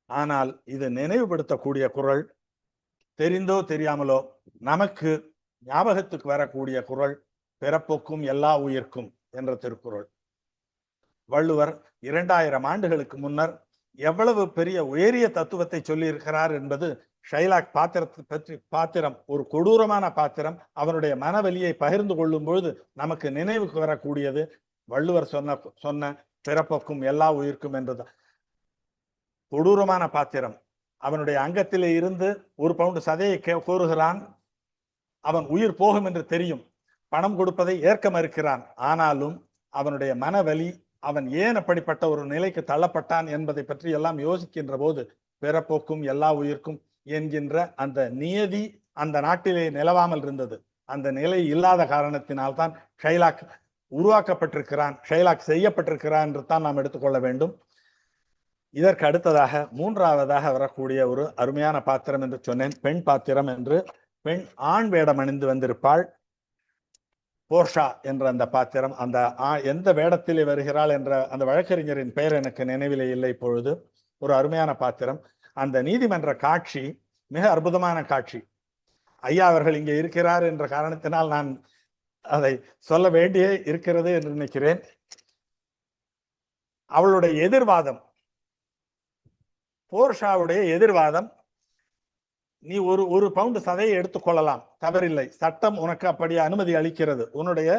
ஆனால் இது நினைவுபடுத்தக்கூடிய குறள், தெரிந்தோ தெரியாமலோ நமக்கு ஞாபகத்துக்கு வரக்கூடிய குறள் பிறப்புக்கும் எல்லா உயிர்க்கும் என்ற திருக்குறள். வள்ளுவர் 2000 ஆண்டுகளுக்கு முன்னர் எவ்வளவு பெரிய உயரிய தத்துவத்தை சொல்லி இருக்கிறார் என்பது ஷைலாக் பாத்திரம் ஒரு கொடூரமான பாத்திரம். அவனுடைய மனவலியை பகிர்ந்து கொள்ளும் பொழுது நமக்கு நினைவுக்கு வரக்கூடியது வள்ளுவர் சொன்ன பிறப்புக்கும் எல்லா உயிர்க்கும் என்றது. கொடூரமான பாத்திரம். அவனுடைய அங்கத்திலே இருந்து 1 பவுண்டு சதையை கோருகிறான். அவன் உயிர் போகும் என்று தெரியும், பணம் கொடுப்பதை ஏற்க மறுக்கிறான். ஆனாலும் அவனுடைய மனவலி, அவன் ஏன் அப்படிப்பட்ட ஒரு நிலைக்கு தள்ளப்பட்டான் என்பதை பற்றி எல்லாம் யோசிக்கின்ற போது பிறப்போக்கும் எல்லா உயிர்க்கும் என்கின்ற அந்த நியதி அந்த நாட்டிலே நிலவாமல் இருந்தது. அந்த நிலை இல்லாத காரணத்தினால்தான் ஷைலாக் உருவாக்கப்பட்டிருக்கிறான், ஷைலாக் செய்யப்பட்டிருக்கிறான் என்று தான் நாம் எடுத்துக்கொள்ள வேண்டும். இதற்கு அடுத்ததாக 3ஆவதாக வரக்கூடிய ஒரு அருமையான பாத்திரம் என்று சொன்னேன், பெண் பாத்திரம் என்று. பெண் ஆண் வேடம் அணிந்து வந்திருப்பாள். போர்ஷா என்ற அந்த பாத்திரம், அந்த எந்த வேடத்திலே வருகிறாள் என்ற அந்த வழக்கறிஞரின் பெயர் எனக்கு நினைவிலே இல்லை இப்பொழுது. ஒரு அருமையான பாத்திரம். அந்த நீதிமன்ற காட்சி மிக அற்புதமான காட்சி. ஐயா அவர்கள் இங்கே இருக்கிறார் என்ற காரணத்தினால் நான் அதை சொல்ல வேண்டியே இருக்கிறது என்று நினைக்கிறேன். அவளுடைய எதிர்வாதம், போர்ஷாவுடைய எதிர்வாதம், நீ ஒரு பவுண்டு சதையை எடுத்துக்கொள்ளலாம், தவறில்லை, சட்டம் உனக்கு அப்படி அனுமதி அளிக்கிறது, உன்னுடைய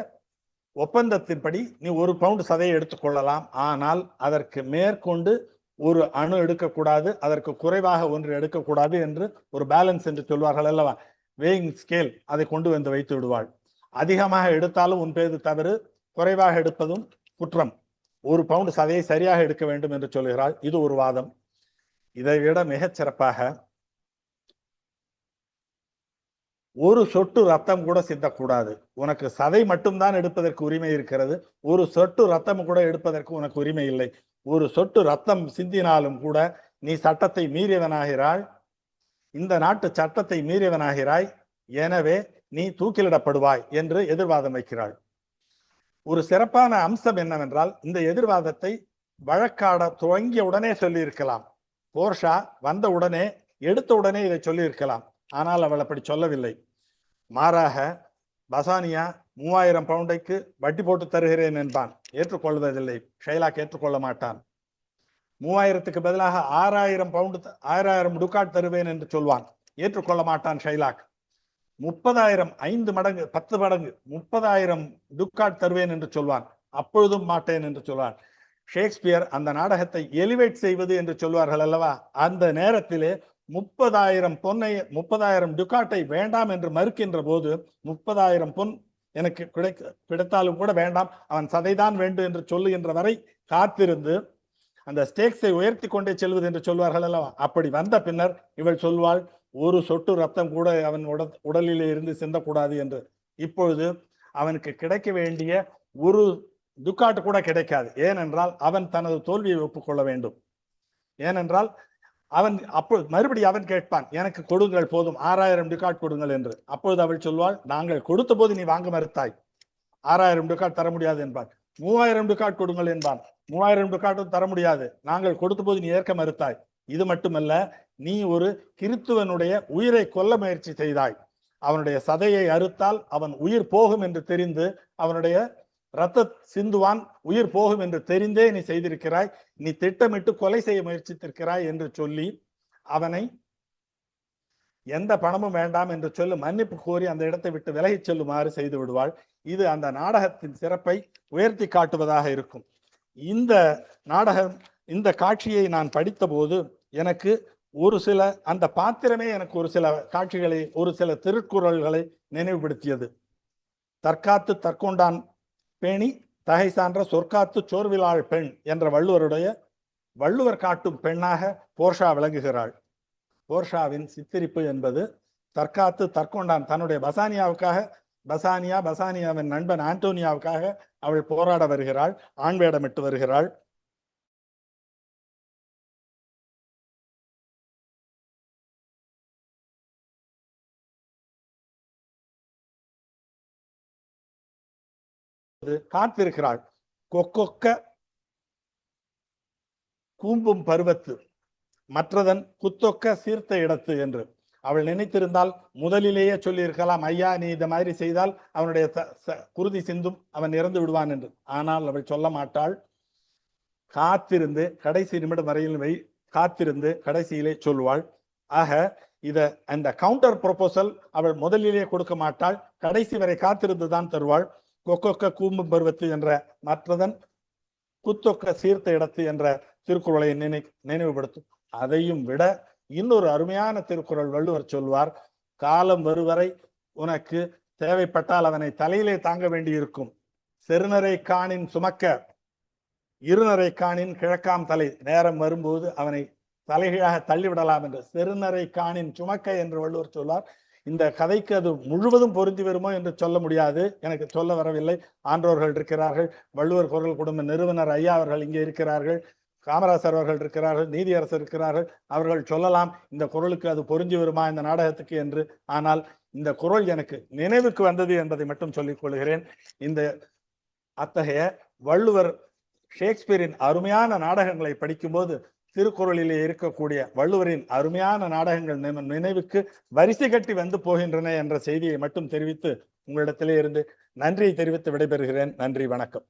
ஒப்பந்தத்தின்படி நீ 1 பவுண்டு சதையை எடுத்துக்கொள்ளலாம். ஆனால் அதற்கு மேற்கொண்டு 1 அணு எடுக்கக்கூடாது, அதற்கு குறைவாக 1 எடுக்கக்கூடாது என்று ஒரு பேலன்ஸ் என்று சொல்வார்கள் அல்லவா, வேயிங் ஸ்கேல், அதை கொண்டு வந்து வைத்து விடுவாள். அதிகமாக எடுத்தாலும் உன் பேரு தவறு, குறைவாக எடுப்பதும் குற்றம். 1 பவுண்டு சதையை சரியாக எடுக்க வேண்டும் என்று சொல்கிறாள். இது ஒரு வாதம். இதை விட மிகச் சிறப்பாக, 1 சொட்டு ரத்தம் கூட சிந்தக்கூடாது, உனக்கு சதை மட்டும்தான் எடுப்பதற்கு உரிமை இருக்கிறது, 1 சொட்டு ரத்தம் கூட எடுப்பதற்கு உனக்கு உரிமை இல்லை. 1 சொட்டு ரத்தம் சிந்தினாலும் கூட நீ சட்டத்தை மீறியவனாகிறாய், இந்த நாட்டு சட்டத்தை மீறியவனாகிறாய், எனவே நீ தூக்கிலிடப்படுவாய் என்று எதிர்வாதம் வைக்கிறாள். ஒரு சிறப்பான அம்சம் என்னவென்றால், இந்த எதிர்வாதத்தை வழக்காட துவங்கிய உடனே சொல்லி இருக்கலாம். போர்ஷா வந்த உடனே, எடுத்த உடனே இதை சொல்லி இருக்கலாம். ஆனால் அவள் அப்படி சொல்லவில்லை. மாறாக பசானியா 3000 பவுண்டைக்கு வட்டி போட்டு தருகிறேன் என்பான். ஏற்றுக்கொள்வதில்லை. ஷைலாக் ஏற்றுக்கொள்ள மாட்டான். 3000க்கு பதிலாக 6000 டுகாட் தருவேன் என்று சொல்வான். ஏற்றுக்கொள்ள மாட்டான் ஷைலாக். 30,000 5 மடங்கு 10 மடங்கு 30,000 டுகாட் தருவேன் என்று சொல்வான். அப்பொழுதும் மாட்டேன் என்று சொல்வான். ஷேக்ஸ்பியர் அந்த நாடகத்தை எலிவேட் செய்வது என்று சொல்வார்கள் அல்லவா, அந்த நேரத்திலே 30,000 டுகாட்டை வேண்டாம் என்று மறுக்கின்ற போது 30,000 பொன் எனக்கு கிடைத்தாலும் கூட வேண்டாம், அவன் சதைதான் வேண்டும் என்று சொல்லுகின்ற வரை காத்திருந்து அந்த ஸ்டேக்ஸை உயர்த்தி கொண்டே செல்வது என்று சொல்வார்கள் அல்லவா. அப்படி வந்த பின்னர் இவள் சொல்வாள், ஒரு சொட்டு ரத்தம் கூட அவன் உடலிலே இருந்து சிந்தக்கூடாது என்று. இப்பொழுது அவனுக்கு கிடைக்க வேண்டிய ஒரு டுகாட் கூட கிடைக்காது. ஏனென்றால் அவன் தனது தோல்வியை ஒப்புக்கொள்ள வேண்டும். ஏனென்றால் அவன் அப்பொழுது மறுபடியும் அவன் கேட்பான், எனக்கு கொடுங்கள் போதும், 6000 டுகாட் கொடுங்கள் என்று. அப்பொழுது அவள் சொல்வாள், நாங்கள் கொடுத்த போது நீ வாங்க மறுத்தாய், 6000 டுகாட் தர முடியாது என்பான். 3000 டுகாட் கொடுங்கள் என்பான். 3000 டுகாட்டும் தர முடியாது, நாங்கள் கொடுத்த போது நீ ஏற்க மறுத்தாய். இது மட்டுமல்ல, நீ ஒரு கிறித்துவனுடைய உயிரை கொல்ல முயற்சி செய்தாய். அவனுடைய சதையை அறுத்தால் அவன் உயிர் போகும் என்று தெரிந்து, அவனுடைய ரத்த சிந்துவான், உயிர் போகும் என்று தெரிந்தே நீ செய்திருக்கிறாய், நீ திட்டமிட்டு கொலை செய்ய முயற்சித்திருக்கிறாய் என்று சொல்லி அவனை எந்த பணமும் வேண்டாம் என்று சொல்லி மன்னிப்பு கோரி அந்த இடத்தை விட்டு விலகிச் செல்லுமாறு செய்து விடுவாள். இது அந்த நாடகத்தின் சிறப்பை உயர்த்தி காட்டுவதாக இருக்கும். இந்த நாடகம், இந்த காட்சியை நான் படித்த போது எனக்கு ஒரு சில, அந்த பாத்திரமே எனக்கு ஒரு சில காட்சிகளை, ஒரு சில திருக்குறள்களை நினைவுபடுத்தியது. தற்காத்து தற்கொண்டான் பேணி தகை சான்ற சொற்காத்து சோர்விலாள் பெண் என்ற வள்ளுவர் காட்டும் பெண்ணாக போர்ஷா விளங்குகிறாள். போர்ஷாவின் சித்தரிப்பு என்பது தற்காத்து தற்கொண்டான், தன்னுடைய பசானியாவின் நண்பன் ஆண்டோனியாவுக்காக அவள் போராட வருகிறாள், ஆண் வேடமிட்டு வருகிறாள். காத்திருக்கிறாள். கொக்கொக்க கூம்பும் பருவத்து மற்றதன் குத்தொக்க சீர்த்த இடத்து என்று அவள் நினைத்திருந்தால் முதலிலேயே சொல்லியிருக்கலாம், ஐயா நீ இந்த மாதிரி செய்தால் அவனுடைய குருதி சிந்தும், அவன் இறந்து விடுவான் என்று. ஆனால் அவள் சொல்ல மாட்டாள். காத்திருந்து கடைசி நிமிடம் வரையில் காத்திருந்து கடைசியிலே சொல்வாள். ஆக அந்த கவுண்டர் ப்ரொபோசல் அவள் முதலிலே கொடுக்க மாட்டாள், கடைசி வரை காத்திருந்து தான் தருவாள். கொக்கொக்க கூம்பும் பருவத்து என்ற மற்றதன் குத்தொக்க சீர்த்த இடத்து என்ற திருக்குறளை நினைவுபடுத்தும். அதையும் விட இன்னொரு அருமையான திருக்குறள் வள்ளுவர் சொல்வார், காலம் வருவரை உனக்கு தேவைப்பட்டால் அவனை தலையிலே தாங்க வேண்டியிருக்கும், செருநரை காணின் சுமக்க இருநரை காணின் கிழக்காம் தலை, நேரம் வரும்போது அவனை தலைகீழாக தள்ளிவிடலாம் என்று. செருநரை காணின் சுமக்க என்று வள்ளுவர் சொல்வார். இந்த கதைக்கு அது முழுவதும் பொருந்தி வருமோ என்று சொல்ல முடியாது, எனக்கு சொல்ல வரவில்லை. ஆன்றோர்கள் இருக்கிறார்கள், வள்ளுவர் குரல் குடும்ப நிறுவனர் ஐயா அவர்கள் இங்கே இருக்கிறார்கள், காமராசர் அவர்கள் இருக்கிறார்கள், நீதியரசர் இருக்கிறார்கள், அவர்கள் சொல்லலாம் இந்த குரலுக்கு அது பொருந்தி வருமா இந்த நாடகத்துக்கு என்று. ஆனால் இந்த குரல் எனக்கு நினைவுக்கு வந்தது என்பதை மட்டும் சொல்லிக் கொள்கிறேன். இந்த அத்தகைய வள்ளுவர் ஷேக்ஸ்பியரின் அருமையான நாடகங்களை படிக்கும்போது திருக்குறளிலே இருக்கக்கூடிய வள்ளுவரின் அருமையான நாடகங்கள் நினைவுக்கு வரிசை கட்டி வந்து போகின்றன என்ற செய்தியை மட்டும் தெரிவித்து உங்களிடத்திலே இருந்து நன்றியை தெரிவித்து விடைபெறுகிறேன். நன்றி, வணக்கம்.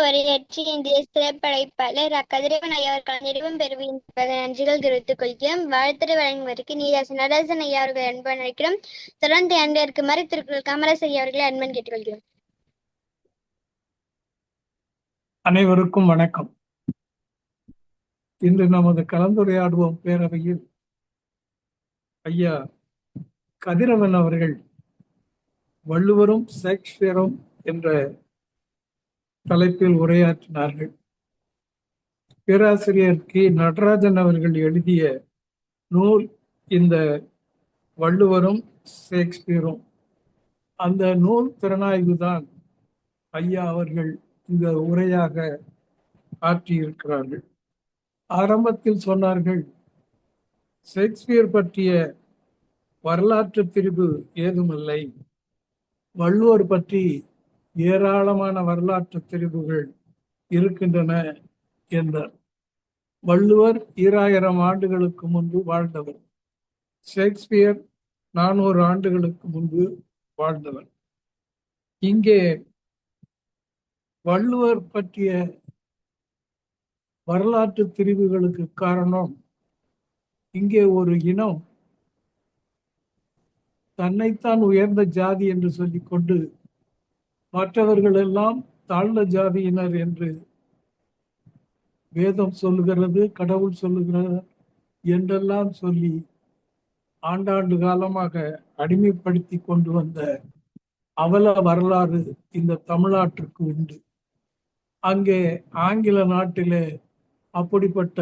வரையற்றி இன்றைய சிறப்படைப்பாளர் கதிரவன் ஐயா அவர்கள் நிறைவும் பெறுவின் நன்றிகள் தெரிவித்துக் கொள்கிறோம். வாழ்த்துறை வழங்குவதற்கு நீராசன் நடராசன் ஐயா அவர்கள் அன்பன் அழைக்கிறோம். தொடர்ந்து அன்றைக்கு மறை திருக்குறள் காமராசர் ஐயா அவர்களை அன்பன் கேட்டுக்கொள்கிறோம். அனைவருக்கும் வணக்கம். இன்று நமது கலந்துரையாடுவோம் பேரவையில் ஐயா கதிரவன் அவர்கள் வள்ளுவரும் ஷேக்ஸ்பியரும் என்ற தலைப்பில் உரையாற்றினார்கள். பேராசிரியர் கி நடராஜன் அவர்கள் எழுதிய நூல் இந்த வள்ளுவரும் ஷேக்ஸ்பியரும். அந்த நூல் திறனாய்வுதான் ஐயா அவர்கள் இந்த உரையாக ஆற்றியிருக்கிறார்கள். ஆரம்பத்தில் சொன்னார்கள், ஷேக்ஸ்பியர் பற்றிய வரலாற்று பிரிவு ஏதுமில்லை, வள்ளுவர் பற்றி ஏராளமான வரலாற்று பிரிவுகள் இருக்கின்றன என்றார். வள்ளுவர் 2000 ஆண்டுகளுக்கு முன்பு வாழ்ந்தவர். ஷேக்ஸ்பியர் 400 ஆண்டுகளுக்கு முன்பு வாழ்ந்தவர். இங்கே வள்ளுவர் பற்றிய வரலாற்று திரிவுகளுக்கு காரணம், இங்கே ஒரு இனம் தன்னைத்தான் உயர்ந்த ஜாதி என்று சொல்லிக்கொண்டு மற்றவர்கள் எல்லாம் தாழ்ந்த ஜாதியினர் என்று வேதம் சொல்லுகிறது, கடவுள் சொல்லுகிறது என்றெல்லாம் சொல்லி ஆண்டாண்டு காலமாக அடிமைப்படுத்தி கொண்டு வந்த அவல வரலாறு இந்த தமிழ்நாட்டிற்கு உண்டு. அங்கே ஆங்கில நாட்டிலே அப்படிப்பட்ட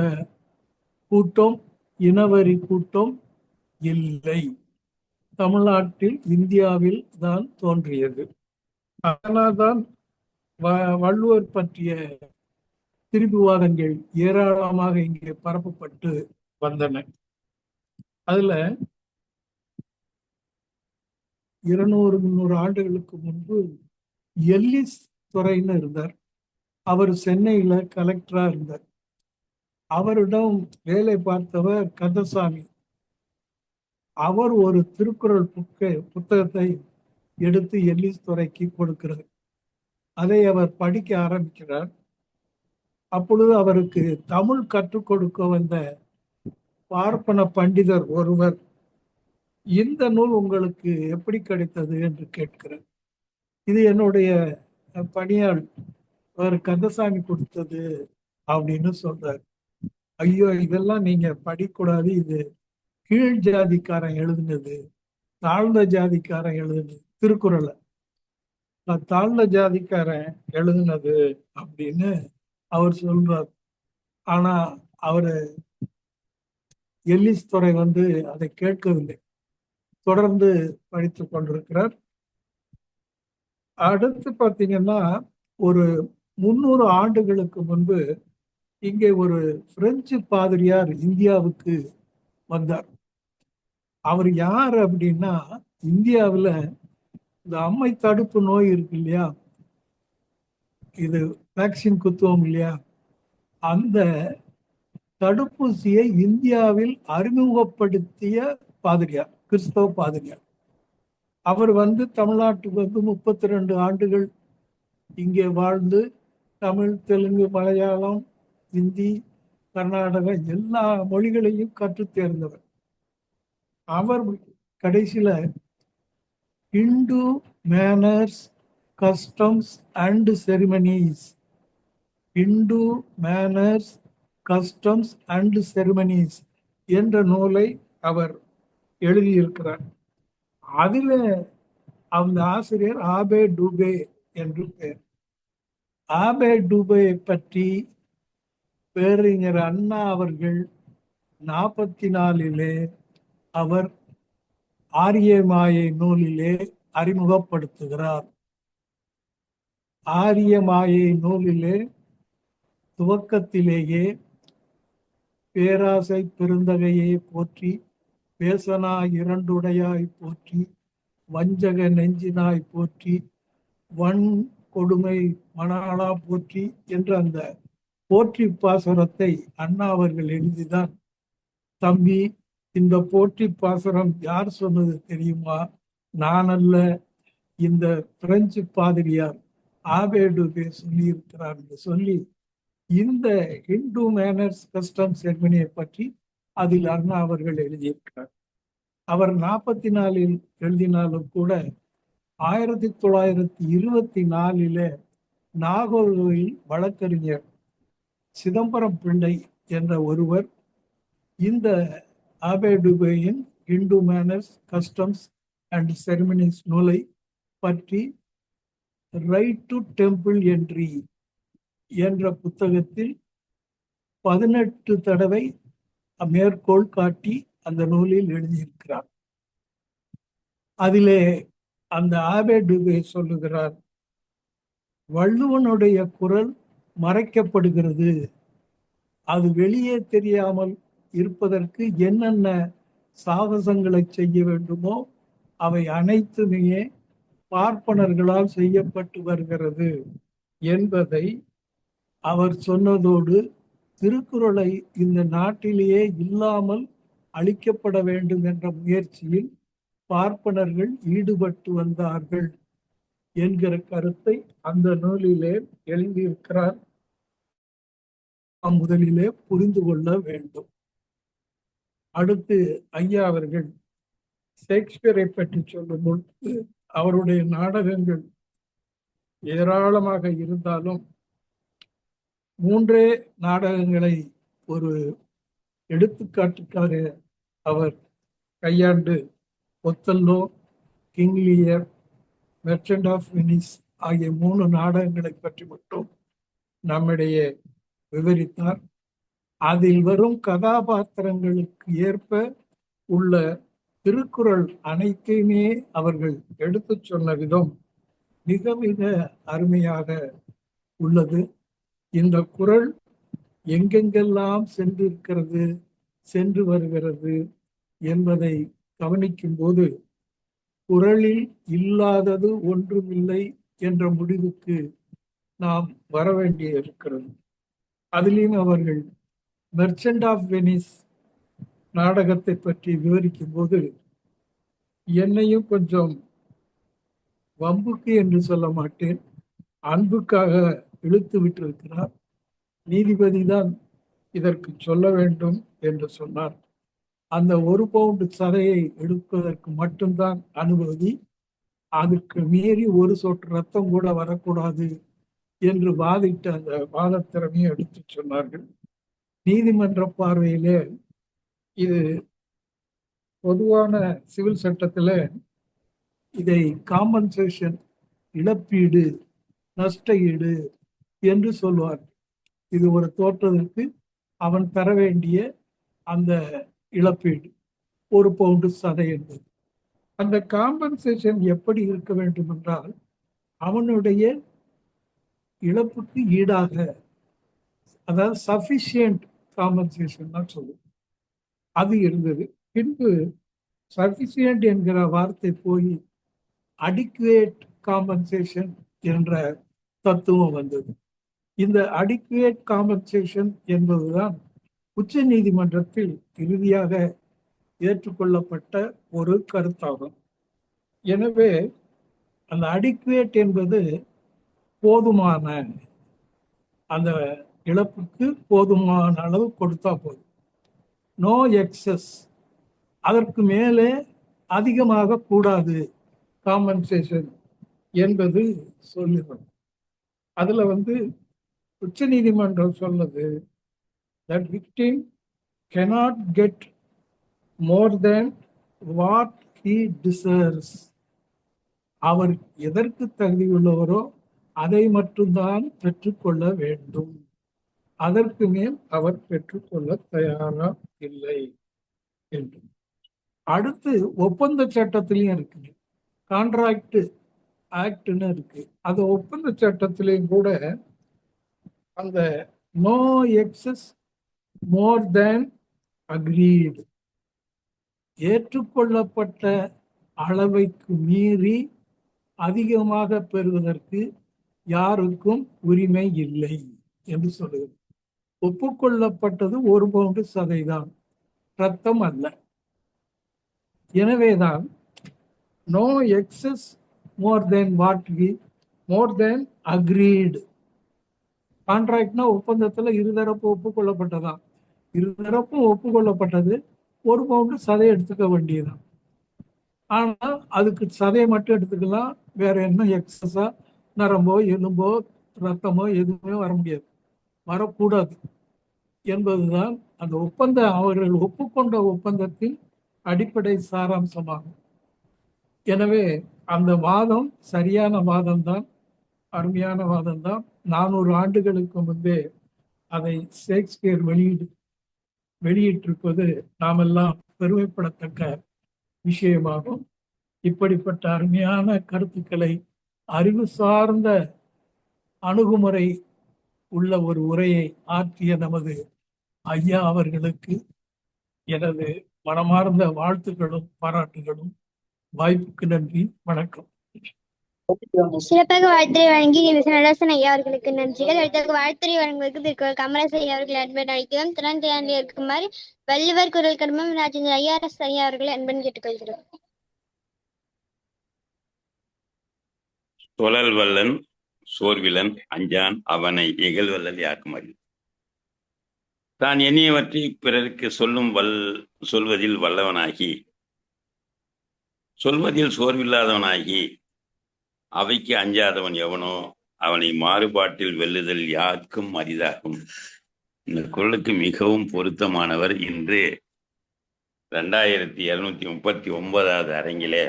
கூட்டம், இனவரி கூட்டம் இல்லை. தமிழ்நாட்டில், இந்தியாவில் தான் தோன்றியது. அதனால்தான் வள்ளுவர் பற்றிய திரிபுவாதங்கள் ஏராளமாக இங்கே பரப்பப்பட்டு வந்தன. அதுல 200-300 ஆண்டுகளுக்கு முன்பு எல்லிஸ் துரைன்னு இருந்தார். அவர் சென்னையில கலெக்டரா இருந்தார். அவரிடம் வேலை பார்த்தவர் கந்தசாமி. அவர் ஒரு திருக்குறள் புத்தகத்தை எடுத்து எல்லிஸ் துரைக்கு கொடுக்கிறார். அதை அவர் படிக்க ஆரம்பிக்கிறார். அப்பொழுது அவருக்கு தமிழ் கற்றுக் கொடுக்க வந்த பார்ப்பன பண்டிதர் ஒருவர், இந்த நூல் உங்களுக்கு எப்படி கிடைத்தது என்று கேட்கிறார். இது என்னுடைய பணியாள் அவர் கந்தசாமி கொடுத்தது அப்படின்னு சொல்றார். ஐயோ, இதெல்லாம் நீங்க படிக்கூடாது, இது கீழ் ஜாதிக்காரன் எழுதுனது, தாழ்ந்த ஜாதிக்காரன் எழுதுனது, திருக்குறளை தாழ்ந்த ஜாதிக்காரன் எழுதுனது அப்படின்னு அவர் சொல்றார். ஆனா அவரு எல்லிஸ் துரை அதை கேட்கவில்லை, தொடர்ந்து படித்துக் கொண்டிருக்கிறார். அடுத்து பார்த்தீங்கன்னா, ஒரு 300 ஆண்டுகளுக்கு முன்பு இங்கே ஒரு பிரெஞ்சு பாதிரியார் இந்தியாவுக்கு வந்தார். அவர் யார் அப்படின்னா, இந்தியாவில் இந்த அம்மை தடுப்பு நோய் இருக்கு இல்லையா, இது வேக்சின் குத்துவோம் இல்லையா, அந்த தடுப்பூசியை இந்தியாவில் அறிமுகப்படுத்திய பாதிரியார், கிறிஸ்தவ பாதிரியார். அவர் தமிழ்நாட்டுக்கு 32 ஆண்டுகள் இங்கே வாழ்ந்து தமிழ், தெலுங்கு, மலையாளம், இந்தி, கர்நாடகா எல்லா மொழிகளையும் கற்றுத் தேர்ந்தவர். அவர் கடைசியில Hindu manners, customs and ceremonies, Hindu manners, customs and ceremonies என்ற நூலை அவர் எழுதியிருக்கிறார். அதில் அந்த ஆசிரியர் ஆபே டூபே என்று பெயர். ஆபே டூபேயை பற்றி பேரறிஞர் அண்ணா அவர்கள் 44 அவர் ஆரிய மாயை நூலிலே அறிமுகப்படுத்துகிறார். ஆரிய மாயை நூலிலே துவக்கத்திலேயே பேராசை பெருந்தகையை போற்றி, பேசனாய் இரண்டுடையாய் போற்றி, வஞ்சக நெஞ்சினாய் போற்றி, வன் கொடுமை மணாளா போற்றி என்ற அந்த போற்றி பாசுரத்தை அண்ணா அவர்கள் எழுதிதான், தம்பி இந்த போற்றி பாசுரம் யார் சொன்னது தெரியுமா? நான் அல்ல, இந்த பிரெஞ்சு பாதிரியார் ஆபே டூபே சொல்லி இருக்கிறார் என்று சொல்லி இந்த இந்து மேனர்ஸ், கஸ்டம்ஸ், செரிமனியை பற்றி அதில் அண்ணா அவர்கள் எழுதியிருக்கிறார். அவர் 44 எழுதினாலும் கூட 1924 நாகர்கோவில் வழக்கறிஞர் சிதம்பரம் பிள்ளை என்ற ஒருவர் இந்த ஆபே டூபேயின் Hindu manners, customs and ceremonies நூலை பற்றி ரைட் டு டெம்பிள் என்ட்ரி என்ற புத்தகத்தில் 18 தடவை மேற்கோள் காட்டி அந்த நூலில் எழுதியிருக்கிறார். அதிலே அந்த ஆபே டூபே சொல்லுகிறார், வள்ளுவனுடைய குரல் மறைக்கப்படுகிறது, அது வெளியே தெரியாமல் இருப்பதற்கு என்னென்ன சாகசங்களை செய்ய வேண்டுமோ அவை அனைத்துமே பார்ப்பனர்களால் செய்யப்பட்டு வருகிறது என்பதை அவர் சொன்னதோடு, திருக்குறளை இந்த நாட்டிலேயே இல்லாமல் அழிக்கப்பட வேண்டும் என்ற முயற்சியில் பார்ப்பனர்கள் ஈடுபட்டு வந்தார்கள் என்கிற கருத்தை அந்த நூலிலே எழுதியிருக்கிறார். முதலிலே புரிந்து கொள்ள வேண்டும். அடுத்து ஐயா அவர்கள் ஷேக்ஸ்பியரை பற்றி சொல்லும் பொழுது அவருடைய நாடகங்கள் ஏராளமாக இருந்தாலும் 3 நாடகங்களை ஒரு எடுத்துக்காட்டுக்காக அவர் கையாண்டு Othello, King Lear, Merchant of Venice ஆகிய 3 நாடகங்களை பற்றி மட்டும் நம்மிடையே விவரித்தார். அதில் வரும் கதாபாத்திரங்களுக்கு ஏற்ப உள்ள திருக்குறள் அனைத்தையுமே அவர்கள் எடுத்துச் சொன்ன விதம் மிக மிக அருமையாக உள்ளது. இந்த குறள் எங்கெங்கெல்லாம் சென்றிருக்கிறது, சென்று வருகிறது என்பதை கவனிக்கும் போது குறளில் இல்லாதது ஒன்றுமில்லை என்ற முடிவுக்கு நாம் வர வேண்டிய இருக்கிறது. அதிலும் அவர்கள் மெர்ச்சன்ட் ஆஃப் வெனிஸ் நாடகத்தை பற்றி விவரிக்கும் போது என்னையும் கொஞ்சம் வம்புக்கு என்று சொல்ல மாட்டேன், அன்புக்காக இழுத்து விட்டிருக்கிறார். நீதிபதி தான் இதற்கு சொல்ல வேண்டும் என்று சொன்னார். அந்த 1 பவுண்டு சதையை எடுப்பதற்கு மட்டும்தான் அனுமதி, அதுக்கு மீறி 1 சொட்டு ரத்தம் கூட வரக்கூடாது என்று வாதிட்டு அந்த வாதத்திறமையை எடுத்து சொன்னார்கள். நீதிமன்ற பார்வையிலே இது பொதுவான சிவில் சட்டத்துல இதை காம்பன்சேஷன், இழப்பீடு, நஷ்ட ஈடு என்று சொல்வார். இது ஒரு தோற்றத்திற்கு அவன் தர வேண்டிய அந்த இழப்பீடு 1 பவுண்டு சதை என்பது. அந்த காம்பன்சேஷன் எப்படி இருக்க வேண்டும் என்றால் அவனுடைய இழப்புக்கு ஈடாக, அதாவது சஃபிஷியன்ட் காம்பன்சேஷன் தான் சொல்லுவோம், அது இருந்தது. பின்பு சஃபிஷியன்ட் என்கிற வார்த்தை போய் அடிக்குவேட் காம்பன்சேஷன் என்ற தத்துவம் வந்தது. இந்த அடிக்குவேட் காம்பன்சேஷன் என்பதுதான் உச்ச நீதிமன்றத்தில் இறுதியாக ஏற்றுக்கொள்ளப்பட்ட ஒரு கருத்தாகும். எனவே அந்த அடிக்குவேட் என்பது போதுமான, அந்த இழப்புக்கு போதுமான அளவு கொடுத்தா போதும், நோ எக்ஸஸ், அதற்கு மேலே அதிகமாக கூடாது காம்பன்சேஷன் என்பது சொல்லுகிறது. அதுல உச்ச நீதிமன்றம் சொன்னது that victim cannot get more than what he deserves. அவர் எதற்கு தகுதியுள்ளவரோ அதை மட்டும்தான் பெற்றுக்கொள்ள வேண்டும், அதற்கு மேல் அவர் பெற்றுக்கொள்ள தயாரா இல்லை என்று. அடுத்து ஒப்பந்த சட்டத்திலையும் இருக்கு, கான்ட்ராக்ட் ஆக்ட்னு இருக்கு. அந்த ஒப்பந்த சட்டத்திலையும் கூட அந்த no excess more than agreed, ஏற்றுக்கொள்ளப்பட்ட அளவைக்கு மீறி அதிகமாக பெறுவதற்கு யாருக்கும் உரிமை இல்லை என்று சொல்லுகிறது. ஒப்புக்கொள்ளப்பட்டது 1 பவுண்டு சதைதான், ரத்தம் அல்ல. எனவேதான் no excess more than what we more than agreed. கான்ட்ராக்ட்னா ஒப்பந்தத்துல இருதரப்பு ஒப்புக்கொள்ளப்பட்டதான், இருதரப்பும் ஒப்புக்கொள்ளப்பட்டது 1 பவுண்டு சதையை எடுத்துக்க வேண்டியதுதான். ஆனா அதுக்கு சதையை மட்டும் எடுத்துக்கலாம், வேற என்ன எக்ஸஸா நரம்போ எலும்போ ரத்தமோ எதுவுமே வர முடியாது, வரக்கூடாது என்பதுதான் அந்த ஒப்பந்தம், அவர்கள் ஒப்புக்கொண்ட ஒப்பந்தத்தின் அடிப்படை சாராம்சமாகும். எனவே அந்த வாதம் சரியான வாதம்தான், அருமையான வாதம்தான். 400 ஆண்டுகளுக்கு முன்பே அதை ஷேக்ஸ்பியர் வெளியிட்டிருப்பது நாமெல்லாம் பெருமைப்படத்தக்க விஷயமாகும். இப்படிப்பட்ட அருமையான கருத்துக்களை, அறிவு சார்ந்த அணுகுமுறை உள்ள ஒரு உரையை ஆற்றிய நமது ஐயா அவர்களுக்கு எனது மனமார்ந்த வாழ்த்துக்களும் பாராட்டுகளும். வாய்ப்புக்கு நன்றி, வணக்கம். சிறப்பாக வாழ்த்துறை வழங்கி நடராசன் ஐயா அவர்களுக்கு நன்றிகள். அடுத்த வாழ்த்துறை வழங்குவதற்கு திரு கமலஸ் ஐயா அவர்கள் அன்பன் அழைக்கிறோம். திறன் இருக்குமாறு வள்ளுவர் குரல் கடமம் ராஜேந்திர ஐஆர்எஸ் ஐயா அவர்களை அன்பன் கேட்டுக்கொள்கிறோம். தொழல் வல்லன் சோர்விலன் அஞ்சான் அவனை இகழ்வல்லல் யாருக்கும் அறிவு. தான் எண்ணியவற்றை பிறருக்கு சொல்வதில் வல்லவனாகி, சொல்வதில் சோர்வில்லாதவனாகி, அவைக்கு அஞ்சாதவன் எவனோ அவனை மாறுபாட்டில் வெல்லுதல் யாருக்கும் அரிதாகும். இந்த குறளுக்கு மிகவும் பொருத்தமானவர் இன்று 2239வது அரங்கிலே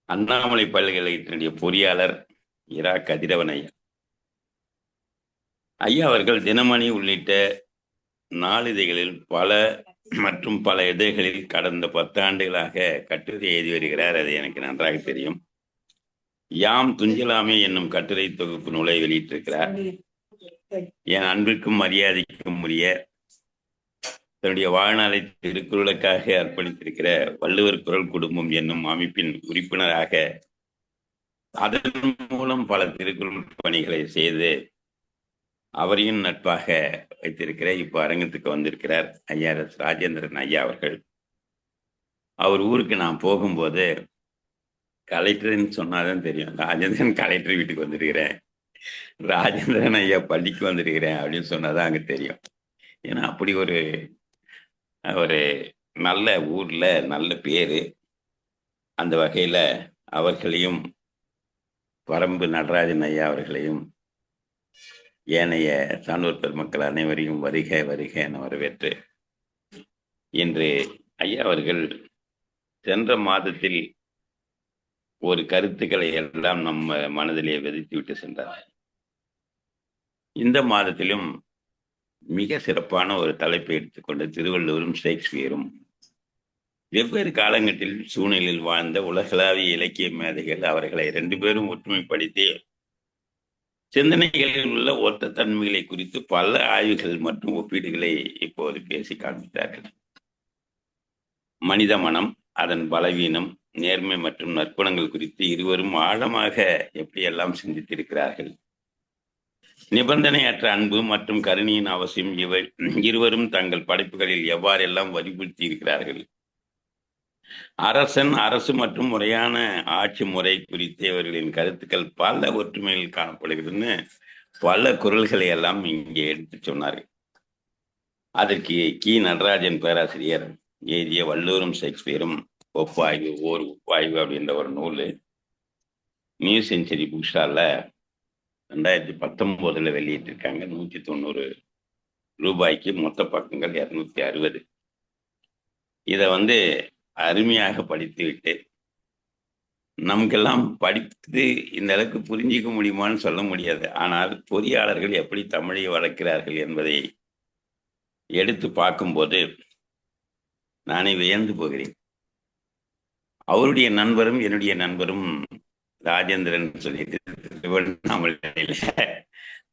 அண்ணாமலை பல்கலைக்கழகத்தினுடைய பொறியாளர் இரா கதிரவன் ஐயா. ஐயா அவர்கள் தினமணி உள்ளிட்ட நாளிதழ்களில் பல இதழ்களில் கடந்த 10 ஆண்டுகளாக கட்டுரை எழுதி வருகிறார். அது எனக்கு நன்றாக தெரியும். யாம் துஞ்சலாமே என்னும் கட்டுரை தொகுப்பு நூலை வெளியிட்டிருக்கிறார். என் அன்பிற்கும் மரியாதைக்கும் உரிய தன்னுடைய வாழ்நாளை திருக்குறளுக்காக அர்ப்பணித்திருக்கிற வள்ளுவர் குரல் குடும்பம் என்னும் அமைப்பின் உறுப்பினராக அதன் மூலம் பல திருக்குறள் பணிகளை செய்து அவரையும் நட்பாக வைத்திருக்கிற இப்ப அரங்கத்துக்கு வந்திருக்கிறார் ஐயா ராஜேந்திரன் ஐயா அவர்கள். அவர் ஊருக்கு நான் போகும்போது கலெக்டர்ன்னு சொன்னாதான் தெரியும், ராஜேந்திரன் கலெக்டர் வீட்டுக்கு வந்திருக்கிறேன், ராஜேந்திரன் ஐயா பள்ளிக்கு வந்திருக்கிறேன் அப்படின்னு சொன்னாதான் அங்க தெரியும். ஏன்னா அப்படி ஒரு நல்ல ஊர்ல நல்ல பேரு. அந்த வகையில அவர்களையும் வரம்பு நடராஜன் ஐயா அவர்களையும் ஏனைய சான்றோர் பெருமக்கள் அனைவரையும் வருக வருக என வரவேற்று, இன்று ஐயா அவர்கள் சென்ற மாதத்தில் ஒரு கருத்துக்களை எல்லாம் நம்ம மனதிலே விதைத்து விட்டு சென்றார். இந்த மாதத்திலும் மிக சிறப்பான ஒரு தலைப்பை எடுத்துக்கொண்டு திருவள்ளுவரும் ஷேக்ஸ்பியரும் வெவ்வேறு காலகட்டத்தில் சூழ்நிலையில் வாழ்ந்த உலகளாவிய இலக்கிய மேதைகள் அவர்களை 2 பேரும் ஒற்றுமைப்படுத்தி சிந்தனைகளில் உள்ள ஒத்த தன்மைகளை குறித்து பல ஆய்வுகள் மற்றும் ஒப்பீடுகளை இப்போது பேசி காண்பித்தார்கள். மனித மனம், அதன் பலவீனம், நேர்மை மற்றும் நற்குணங்கள் குறித்து இருவரும் ஆழமாக எப்படியெல்லாம் சிந்தித்திருக்கிறார்கள். நிபந்தனையற்ற அன்பு மற்றும் கருணையின் அவசியம் இருவரும் தங்கள் படைப்புகளில் எவ்வாறெல்லாம் வலியுறுத்தி இருக்கிறார்கள். அரசு மற்றும் முறையான ஆட்சி முறை குறித்து இவர்களின் கருத்துக்கள் பல ஒற்றுமையில் காணப்படுகிறதுன்னு பல குறள்களை எல்லாம் இங்கே எடுத்து சொன்னார்கள். அதற்கு கி நடராஜன் பேராசிரியர் எழுதிய வள்ளுவரும் ஷேக்ஸ்பியரும் ஒப்பாய்வு அப்படின்ற ஒரு நூல் நியூ செஞ்சுரி புக் ஸ்டால்ல 2019 வெளியிட்டிருக்காங்க. 190 ரூபாய்க்கு மொத்த பக்கங்கள் 260. இதை அருமையாக படித்து விட்டு நமக்கெல்லாம் படித்து இந்த அளவுக்கு புரிஞ்சிக்க முடியுமான்னு சொல்ல முடியாது. ஆனால் பொறியாளர்கள் எப்படி தமிழை வளர்க்கிறார்கள் என்பதை எடுத்து பார்க்கும்போது நானே வியந்து போகிறேன். அவருடைய நண்பரும் என்னுடைய நண்பரும் ராஜேந்திரன் சொல்லிட்டு திருவண்ணாமலையில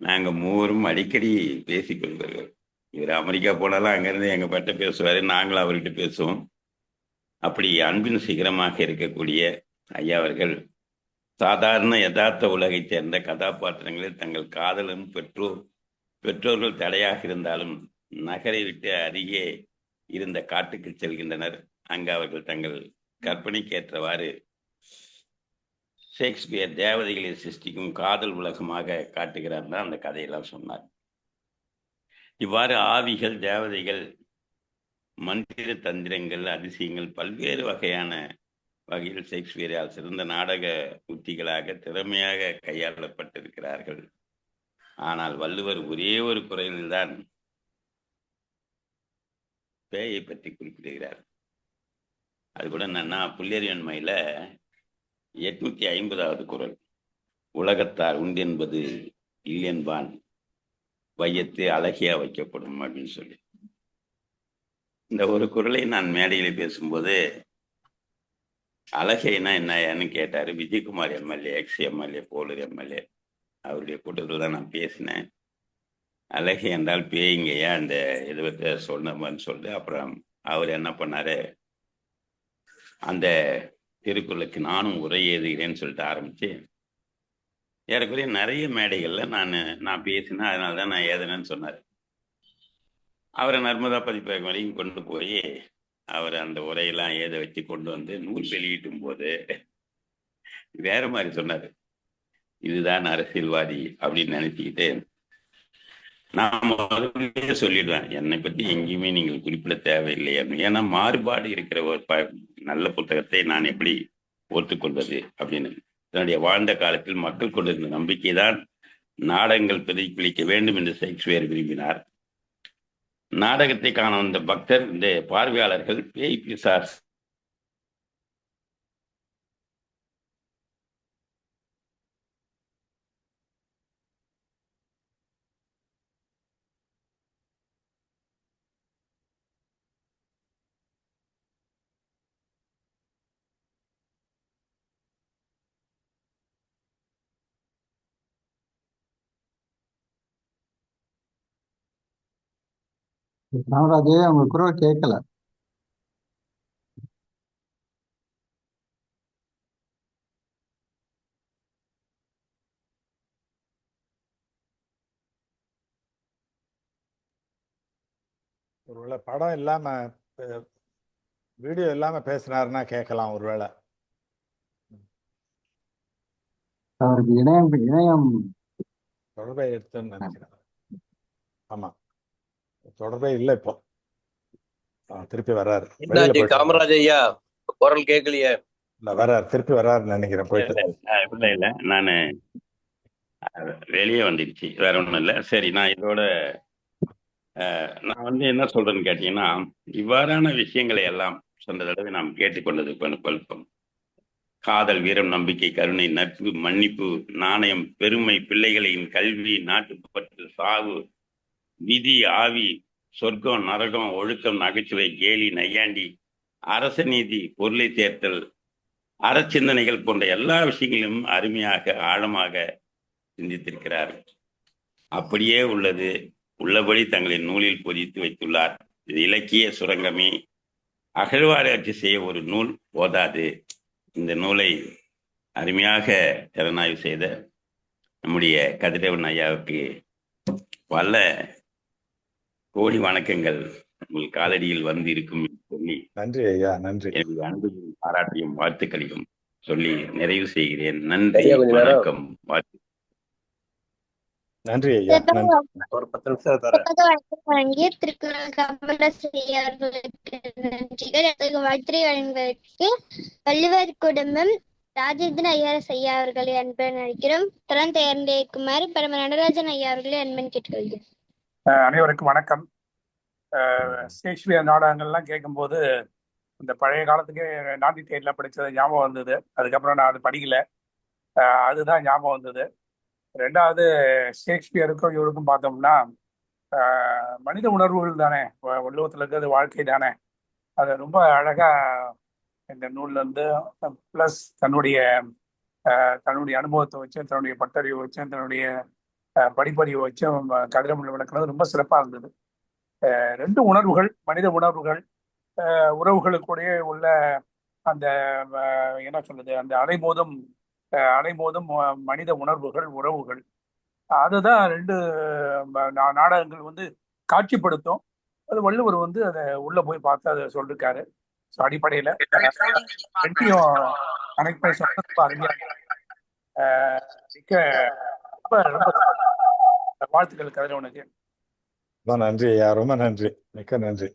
நாங்க மூவரும் அடிக்கடி பேசிக்கொள்வார்கள். இவர் அமெரிக்கா போனாலும் அங்கிருந்து எங்க பட்ட பேசுவாரு, நாங்களும் அவர்கிட்ட பேசுவோம். அப்படி அன்பின் சிகரமாக இருக்கக்கூடிய ஐயா அவர்கள் சாதாரண யதார்த்த உலகை சேர்ந்த கதாபாத்திரங்களில் தங்கள் காதலும் பெற்றோர்கள் தடையாக இருந்தாலும் நகரை விட்டு அருகே இருந்த காட்டுக்கு செல்கின்றனர். அங்கு அவர்கள் தங்கள் கற்பனைக்கேற்றவாறு ஷேக்ஸ்பியர் தேவதைகளை சிருஷ்டிக்கும் காதல் உலகமாக காட்டுகிறார் தான் அந்த கதையெல்லாம் சொன்னார். இவ்வாறு ஆவிகள், தேவதைகள், மந்திர தந்திரங்கள், அதிசயங்கள் பல்வேறு வகையான வகையில் ஷேக்ஸ்பியரால் சிறந்த நாடக உத்திகளாக திறமையாக கையாளப்பட்டிருக்கிறார்கள். ஆனால் வள்ளுவர் ஒரே ஒரு குறையில்தான் பேயை பற்றி குறிப்பிடுகிறார். அது கூட என்னன்னா, புல்லேரியன்மையில 850வது குறள், உலகத்தார் உண்டென்பது இல்லென்பான் வையத்து அழகியா வைக்கப்படும் அப்படின்னு சொல்லி இந்த ஒரு குறளை நான் மேடையில் பேசும்போது அழகைனா என்னன்னு கேட்டாரு Vijayakumar MLA, ex MLA, Polur MLA. அவருடைய கூட்டத்தில் தான் நான் பேசினேன். அழகை என்றால் பேய்ங்கய்யா அந்த இதை சொன்னமான்னு சொல்லிட்டு அப்புறம் அவர் என்ன பண்ணாரு, அந்த திருக்குறளுக்கு நானும் உரை எழுதுகிறேன்னு சொல்லிட்டு ஆரம்பிச்சு ஏறக்குறைய நிறைய மேடைகள்ல நான் பேசினேன். அதனால தான் நான் எழுதுனேன்னு சொன்னார். அவரை நர்மதா பதிப்பகம் வரைக்கும் கொண்டு போய் அவர் அந்த உரையெல்லாம் எழுத வச்சு கொண்டு நூல் வெளியிட்டும் போது வேற மாதிரி சொன்னாரு. இதுதான் அரசியல்வாதி அப்படின்னு நினைச்சுக்கிட்டு நான் முதல்ல சொல்லிடுவேன், என்னை பத்தி எங்கேயுமே நீங்கள் குறிப்பிட தேவையில்லை அப்படின்னு. ஏன்னா மாறுபாடு இருக்கிற ஒரு நல்ல புத்தகத்தை நான் எப்படி ஒத்துக்கொள்வது அப்படின்னு. தன்னுடைய வாழ்ந்த காலத்தில் மக்கள் கொண்டிருந்த நம்பிக்கை தான் நாடகங்கள் பிரதிபலிக்க வேண்டும் என்று ஷேக்ஸ்பியர் விரும்பினார். நாடகத்தை காண வந்த பக்தர் இந்த பார்வையாளர்கள் பேய் பிசார் ராமராஜே, உங்க குரல் கேட்கல. ஒருவேளை படம் இல்லாம வீடியோ இல்லாம பேசினாருன்னா கேட்கலாம் ஒருவேளை. அவருக்கு இணையம் தொடர்பை எடுத்துன்னு நினைக்கிறேன். ஆமா, தொடர்பே இல்லை இப்போ. திருப்பி வர்றாரு. காமராஜ் ஐயா குரல் கேட்கலையே. இல்ல வர்றாரு, திருப்பி வர்றாருன்னு நினைக்கிறேன். போயிட்டு இல்ல நானு வெளியே வந்துடுச்சு, வேற ஒண்ணும் இல்லை. சரி, நான் இதோட நான் என்ன சொல்றேன்னு கேட்டீங்கன்னா, இவ்வாறான விஷயங்களை எல்லாம் சொன்ன தடவை நாம் கேட்டுக்கொண்டது பல்பம். காதல், வீரம், நம்பிக்கை, கருணை, நட்பு, மன்னிப்பு, நாணயம், பெருமை, பிள்ளைகளின் கல்வி, நாட்டுப்பற்று, சாவு, விதி, ஆவி, சொர்க்கம், நரகம், ஒழுக்கம், நகைச்சுவை, கேலி, நையாண்டி, அரச நீதி, பொருளை தேர்த்தல், அறச்சிந்தனைகள் போன்ற எல்லா விஷயங்களிலும் அருமையாக ஆழமாக சிந்தித்திருக்கிறார். அப்படியே உள்ளபடி தங்களின் நூலில் பொதித்து வைத்துள்ளார். இது இலக்கிய சுரங்கமே. அகழ்வாராய்ச்சி செய்ய ஒரு நூல் போதாது. இந்த நூலை அருமையாக திறனாய்வு செய்த நம்முடைய கதிரவன் ஐயாவுக்கு பல கோடி வணக்கங்கள் உங்கள் காலடியில் வந்து இருக்கும் சொல்லி நன்றி ஐயா. நன்றி. எனது அன்பையும் பாராட்டியும் வாழ்த்துக்களையும் சொல்லி நிறைவு செய்கிறேன். நன்றி, வணக்கம், வாழ்த்து. நன்றி ஐயா. ஒரு 10 நிமிஷம் வழங்கிய திருக்குறள் காமராஜ் ஐயா அவர்களுக்கு நன்றிகள். வாழ்த்துறை வழங்குவதற்கு வள்ளுவர் குடும்பம் ராஜேந்திரன் ஐஆர்எஸ் ஐயா அவர்களை அன்புடன் அழைக்கிறோம். தொடர்ந்து இருக்குமாறு பரம நடராஜன் ஐயா அவர்களை அன்பன் கேட்டுக்கொள்கிறேன். அனைவருக்கும் வணக்கம். ஷேக்ஸ்பியர் நாடகங்கள்லாம் கேட்கும்போது இந்த பழைய காலத்துக்கு 98 படித்தது ஞாபகம் வந்தது. அதுக்கப்புறம் நான் அது படிக்கல, அதுதான் ஞாபகம் வந்தது. ரெண்டாவது, ஷேக்ஸ்பியருக்கும் இவருக்கும் பார்த்தோம்னா மனித உணர்வுகள் தானே, உலகத்தில் இருக்கிறது வாழ்க்கை தானே. அதை ரொம்ப அழகா இந்த நூல்ல இருந்து ப்ளஸ் தன்னுடைய அனுபவத்தை வச்சு, தன்னுடைய பட்டறிவை வச்சு, தன்னுடைய படிப்பறிவை வச்சு கதிரமொழி விளக்குறது ரொம்ப சிறப்பாக இருந்தது. 2 உணர்வுகள், மனித உணர்வுகள், உறவுகளுக்குடைய உள்ள அந்த என்ன சொல்லுது, அந்த அலைமோதும் மனித உணர்வுகள், உறவுகள், அதுதான் 2 நாடகங்கள் காட்சிப்படுத்தும். அது வள்ளுவர் அதை உள்ள போய் பார்த்து அதை சொல்லிருக்காரு. ஸோ அடிப்படையில் ரெண்டையும் கனெக்ட் பண்ணி சொல்றது ரொம்ப அருமையாக. ரொம்ப வாழ்த்துக்கள் கதிரவனுக்கு. நன்றி ஐயா, ரொம்ப நன்றி, மிக்க நன்றி.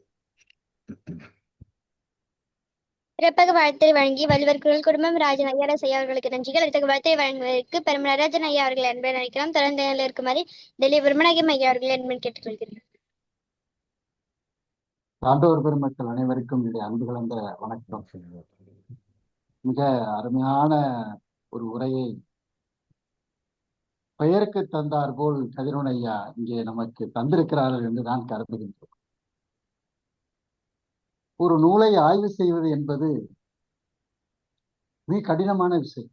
சிறப்பாக வாழ்த்துறை வழங்கி வள்ளுவர் குரல் குடும்பம் ராஜன் ஐஆர்எஸ் ஐயா அவர்களுக்கு நன்றிகள். அடுத்த வாழ்த்துறை வழங்குவதற்கு பெரும் நடராஜன் ஐயா அவர்களை அன்புடன் அழைக்கிறோம். தொடர்ந்து இருக்குமாறு டெல்லி பிரம்மநாயகம் ஐயா அவர்களை அன்புடன் கேட்டுக்கொள்கிறேன். சான்றோர் பெருமக்கள் அனைவருக்கும் என்னுடைய அன்பு கலந்த வணக்கம். மிக அருமையான ஒரு உரையை பெயருக்கு தந்தார் போல் கதிரவன் ஐயா இங்கே நமக்கு தந்திருக்கிறார்கள் என்று நான் கருதுகின்றேன். ஒரு நூலை ஆய்வு செய்வது என்பது மிக கடினமான விஷயம்.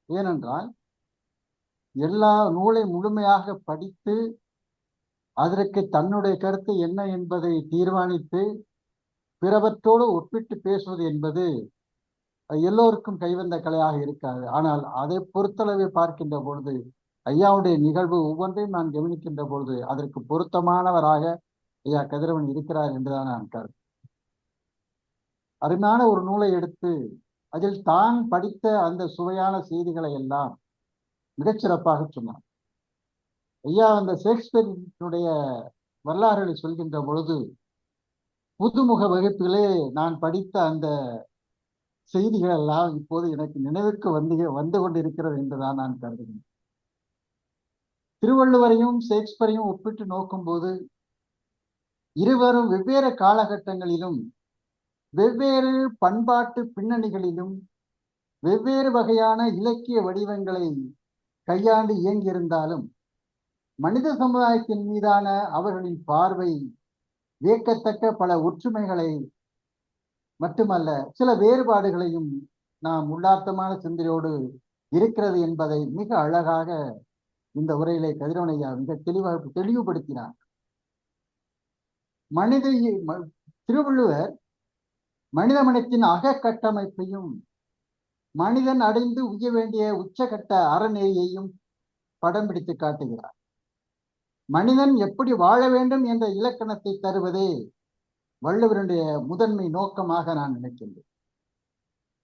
ஏனென்றால் எல்லா நூலை முழுமையாக படித்து அதற்கு தன்னுடைய கருத்து என்ன என்பதை தீர்மானித்து பிறவற்றோடு ஒப்பிட்டு பேசுவது என்பது எல்லோருக்கும் கைவந்த கலையாக இருக்காது. ஆனால் அதை பொறுத்தளவை பார்க்கின்ற பொழுது, ஐயாவுடைய நிகழ்வு ஒவ்வொன்றையும் நான் கவனிக்கின்ற பொழுது அதற்கு பொருத்தமானவராக ஐயா கதிரவன் இருக்கிறார் என்றுதான் நான் கருத்து. அருமையான ஒரு நூலை எடுத்து அதில் தான் படித்த அந்த சுவையான செய்திகளை எல்லாம் மிகச்சிறப்பாக சொன்னார். ஐயா அந்த ஷேக்ஸ்பியருடைய வரலாறுகளை சொல்கின்ற பொழுது புதுமுக வகுப்பிலே நான் படித்த அந்த செய்திகள் எல்லாம் இப்போது எனக்கு நினைவுக்கு வந்து கொண்டிருக்கிறது என்றுதான் நான் கருதுகிறேன். திருவள்ளுவரையும் ஷேக்ஸ்பியரையும் ஒப்பிட்டு நோக்கும்போது இருவரும் வெவ்வேறு காலகட்டங்களிலும் வெவ்வேறு பண்பாட்டு பின்னணிகளிலும் வெவ்வேறு வகையான இலக்கிய வடிவங்களை கையாண்டு இயங்கியிருந்தாலும் மனித சமுதாயத்தின் மீதான அவர்களின் பார்வை வியக்கத்தக்க பல ஒற்றுமைகளை மட்டுமல்ல சில வேறுபாடுகளையும் நாம் உள்ளார்த்தமான சிந்தனையோடு இருக்கிறது என்பதை மிக அழகாக இந்த உரையிலே கதிரவனையா மிக தெளிவுபடுத்தினார். திருவள்ளுவர் மனித மனத்தின் அகக்கட்டமைப்பையும் மனிதன் அடைந்து உய்ய வேண்டிய உச்சகட்ட அறநெறியையும் படம் பிடித்து காட்டுகிறார். மனிதன் எப்படி வாழ வேண்டும் என்ற இலக்கணத்தை தருவதே வள்ளுவருடைய முதன்மை நோக்கமாக நான் நினைக்கின்றேன்.